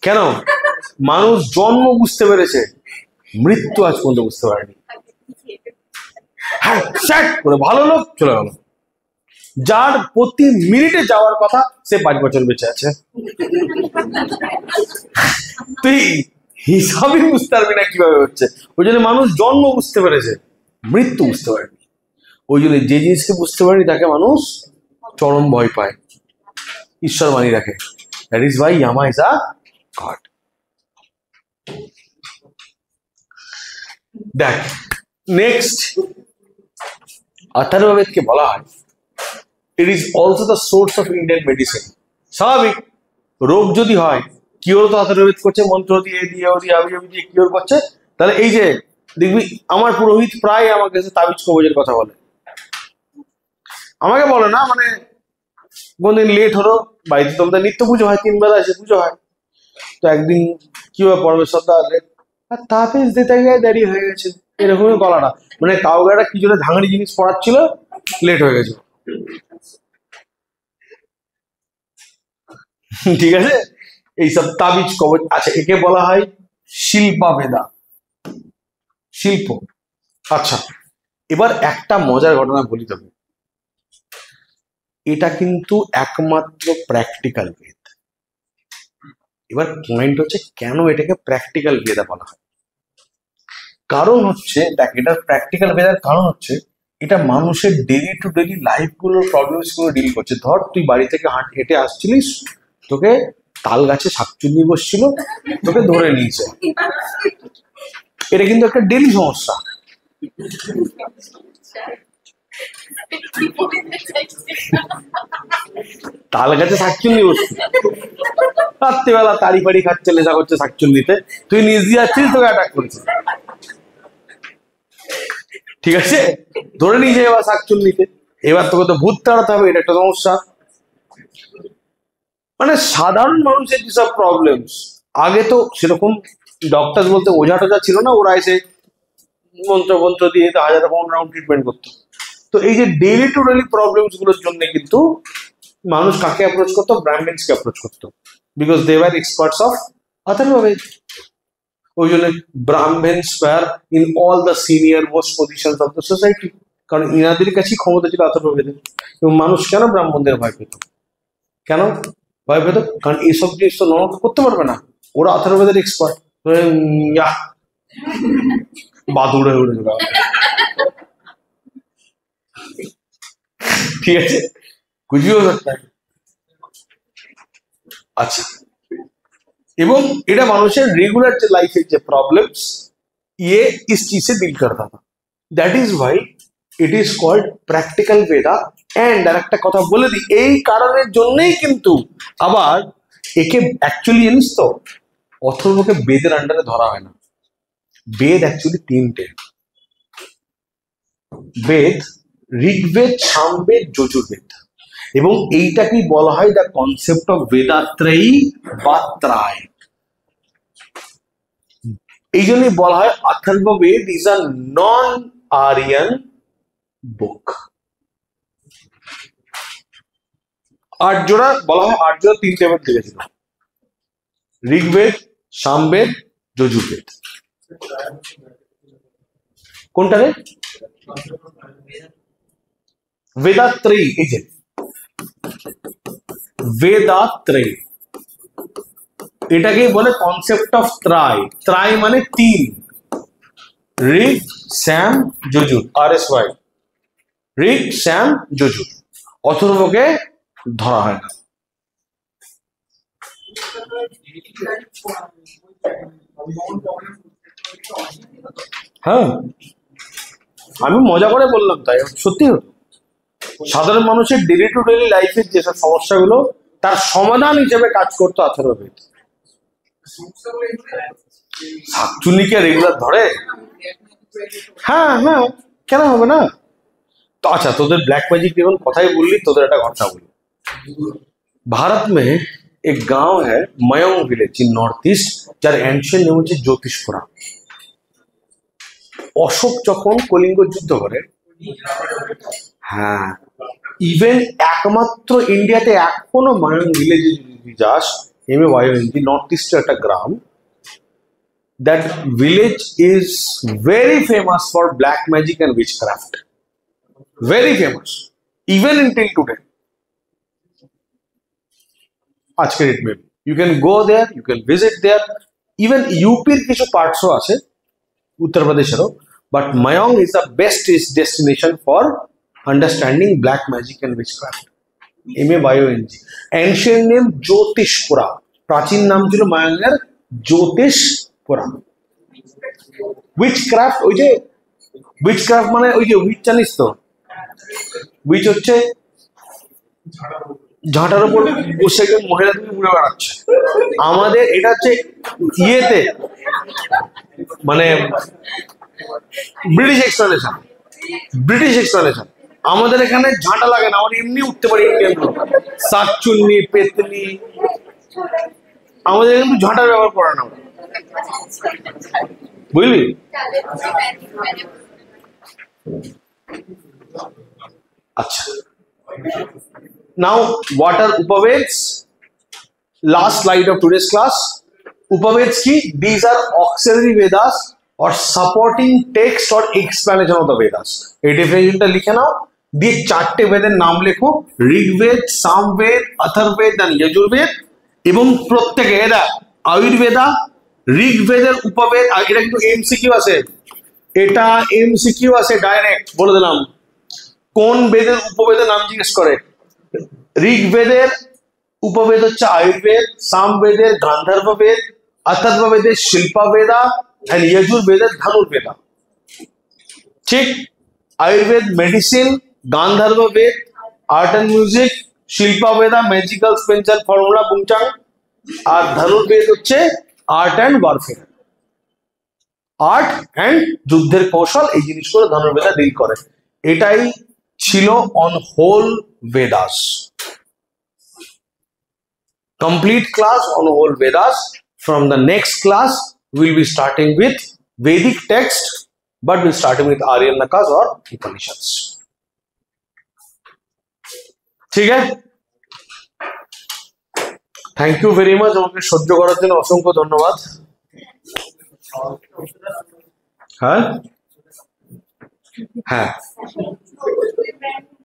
কেন? মানুষ জন্ম বুঝতে পেরেছে, মৃত্যু আজ পর্যন্ত বুঝতে পারেনি। হ্যাঁ করে ভালো লোক চলে গেল, যার প্রতি মিনিটে যাওয়ার কথা সে 5 বছর বেঁচে আছে। তুই হিসাবই বুঝতে পারবি না কিভাবে হচ্ছে। ওই জন্য মানুষ জন্ম বুঝতে পেরেছে, মৃত্যু বুঝতে পারেনি। ওই জন্য যে জিনিসকে বুঝতে পারেনি তাকে মানুষ চরম ভয় পায়, ঈশ্বর মানি রাখে। That is why Yama is a god. দেখ নেক্সট, অথর্ববেদকে বলা হয় it is also the source of Indian medicine. স্বাভাবিক, রোগ যদি হয় কিওর তো আথর্ববেদ করছে, মন্ত্র দিয়ে দিয়ে দিয়ে আবি দিয়ে কিওর করছে। তাহলে এই যে দেখবি আমার পুরোহিত প্রায় আমার কাছে তাবিজ কবজের কথা বলে, আমাকে বলে না মানে কোনদিন লেট হলো, বাড়িতে তোমাদের নিত্য পুজো হয়, 3 বেলা এসে পুজো হয়, তো একদিন কি হয় পরমেশ্বর দা লেট, আর তাবিজ দিতে গিয়ে দেরি হয়ে গেছে, এরকমই গলাটা মানে কাউকে একটা কি জন্য ধাঙানি জিনিস পড়াচ্ছিল, লেট হয়ে গেছে। ঠিক আছে, এইসব তাবিজ কবজ। আচ্ছা, একে বলা হয় শিল্পা বেদা, শিল্প। আচ্ছা, এবার একটা মজার ঘটনা বলি তবে, এটা কিন্তু একমাত্র প্র্যাকটিক্যাল বেদ। এবার পয়েন্ট হচ্ছে কেন এটাকে প্র্যাকটিক্যাল বেদা বলা হয়। কারণ হচ্ছে দেখ, এটা প্র্যাকটিক্যাল বেদার কারণ হচ্ছে এটা মানুষের ডেলি টু ডেলি লাইফ গুলোর প্রবলেমস গুলো ডিল করছে। ধর তুই বাড়ি থেকে হেঁটে আসছিলিস, তোকে তাল গাছে শাকচুন্নি বসছিল, তোকে ধরে নিয়েছে, এটা কিন্তু একটা ডেলি সমস্যা। তাল গাছে শাকচুন্নি বসছে, রাত্রিবেলা তাড়ি ফাড়ি খাচ্ছে, নেশা করছে শাকচুন্নিতে, তুই নিজ দিয়ে যাচ্ছিস, তোকে অ্যাটাক করেছে, ঠিক আছে, ধরে নিয়েছে এবার শাকচুন্নিতে, এবার তোকে তো ভূত তাড়াতে হবে, এটা একটা সমস্যা। মানে সাধারণ মানুষের যেসব প্রবলেমস, আগে তো সেরকম ডক্টর বলতে ওঝা টোঝা ছিল না, ওরা এসে মন্ত্র দিয়ে 1000 রকম রাউন্ড ট্রিটমেন্ট করতো। তো এই যে ডেইলি টু ডেইলি প্রবলেমস গুলোর জন্য কিন্তু মানুষ কাকে অ্যাপ্রোচ করতো, ব্রাহ্মণসকে অ্যাপ্রোচ করতো, because they were experts of Atharvaveda. ওই জন্য Brahmins were in all the senior most positions of the society, কারণ ইনাদের কাছেই ক্ষমতা ছিল অথর্ববেদের। এবং মানুষ কেন ব্রাহ্মণদের ভয় পেত, কেন ভয় পেত? কারণ এইসব জিনিস তো নরক করতে পারবে না, ওরা অথর্ববেদের এক্সপার্ট। বাদুড়ে উড়ে যাবে, ঠিক আছে, বুঝিও ব্যাপারটা। আচ্ছা, এবং এটা মানুষের রেগুলার যে লাইফের যে প্রবলেমস ये इस चीज से डील करता था, that is why it is called practical Vedha. And আর একটা কথা বলে দিই, এই কারণের জন্যই কিন্তু আবার একে অ্যাকচুয়ালি জানিস তো, অথর্বকে বেদের আন্ডারে ধরা হয় না। বেদ অ্যাকচুয়ালি 3টে বেদ, ঋগ্বেদ, সামবেদ, যজুর্বেদ। এবং এইটাকেই বলা হয় দ্য কনসেপ্ট অফ বেদাত্রয়ী বা ত্রায়। এই জন্যই বলা হয় অথর্ববেদ ইজ আ নন আরিয়ান বুক। আর্যরা বলা হয়, আর্যরা 3টে বেদ লিখেছিল, ঋগ্বেদ, সামবেদ, যজুর্বেদ। কোনটা রে? বেদাত্রয়ী, এই যে বেদাত্রয়ী, এটাকেই বলে কনসেপ্ট অফ ত্রায়। ত্রায় মানে 3, ঋগ, শ্যাম, যজুর, RSY, ঋগ, শ্যাম, যজুর। অথর্বকে ধরা হয় না। হ্যাঁ, আমি মজা করে বললাম, তাই সত্যি হতো। সাধারণ মানুষের ডেলি টু ডেলি লাইফের যেসব সমস্যাগুলো, তার সমাধান হিসেবে কাজ করতো অথর্ববেদ। শাকচুন্নিকে রেগুলার ধরে? হ্যাঁ হ্যাঁ, কেন হবে না? तो अच्छा, তোদের ब्लैक मैजिक যখন কথাই বললি, তোদের একটা ঘটনা বলি। भारत में एक गांव है Mayank village in north east, যার এনশিয়েন্ট নেম হচ্ছে জ্যোতিষপুরা। অশোক যখন কলিঙ্গ যুদ্ধ করে, হ্যাঁ, ইভেন একমাত্র ইন্ডিয়াতে এখনো ময়ং ভিলেজে যদি যাস, MAYONG, নর্থ ইস্টের একটা গ্রাম, that village is very famous for black magic and witchcraft. Very famous, even until today. আজকের date may you can go there, you can visit there. Even UP এর কিছু পার্টসও আছে, উত্তরপ্রদেশেরও, but Mayong is the best destination for understanding black magic and witchcraft. MAYONG. Ancient name জ্যোতিষপুরা, প্রাচীন নাম ছিল মায়াঙ্গের জ্যোতিষপুরা। Witchcraft, ওই যে witchcraft মানে ওই যে উইচ জানিস তো, উইচ হচ্ছে ঝাঁটার উপর বসে একজন মহিলা তুমি ঘুরে বেড়াচ্ছে। আমাদের এটা হচ্ছে ইয়েতে মানে ব্রিটিশ এক্সপ্লানেশন, আমাদের এখানে ঝাঁটা লাগে না, আমরা এমনি উঠতে পারি ইন্ডিয়ান লোক, শাকচুন্নি পেতনি, আমাদের কিন্তু ঝাঁটার ব্যবহার করে না, বুঝলি? আচ্ছা, now what are upaveds? Last slide of today's class. Upaveds ki, these are auxiliary Vedas or supporting text or explanation of the Vedas. এই ডেফিনেশনটা লিখে নাও, দিয়ে চারটে বেদের নাম লেখো, ঋগ্বেদ, সামবেদ, অথর্ববেদ আর যজুর্বেদ। এবং প্রত্যেকে এরা আয়ুর্বেদা, ঋগ্বেদের উপবেদ, আর এটা কিন্তু এমসিকিউ আছে, এটা এমসিকিউ আছে, ডাইরেক্ট বলে দিলাম কোন বেদের উপবেদের নাম জিজ্ঞেস করে। ঋগ্বেদের উপবেদ হচ্ছে আয়ুর্বেদ, সামবেদের গান্ধর্ববেদ, অথর্ববেদের শিল্পাবেদা এন্ড যজুর্বেদের ধনুর্বেদা। ঠিক, Ayurveda medicine, Gandharvaveda art and music, Shilpaveda magical spencer formula বুংচাং, আর ধনুর্বেদ হচ্ছে art and warfare, art and যুদ্ধের কৌশল, এই জিনিসগুলো ধনুর্বেদা ডিল করে। এটাই ছিল on whole Vedas, complete class on whole Vedas. From the next class we'll be starting with Vedic text, but we'll starting with Aryanyakas or Upanishads. ठीक है, थैंक यू वेरी मच, আমাকে সহ্য করার জন্য অসংখ্য ধন্যবাদ। হ্যাঁ হ্যাঁ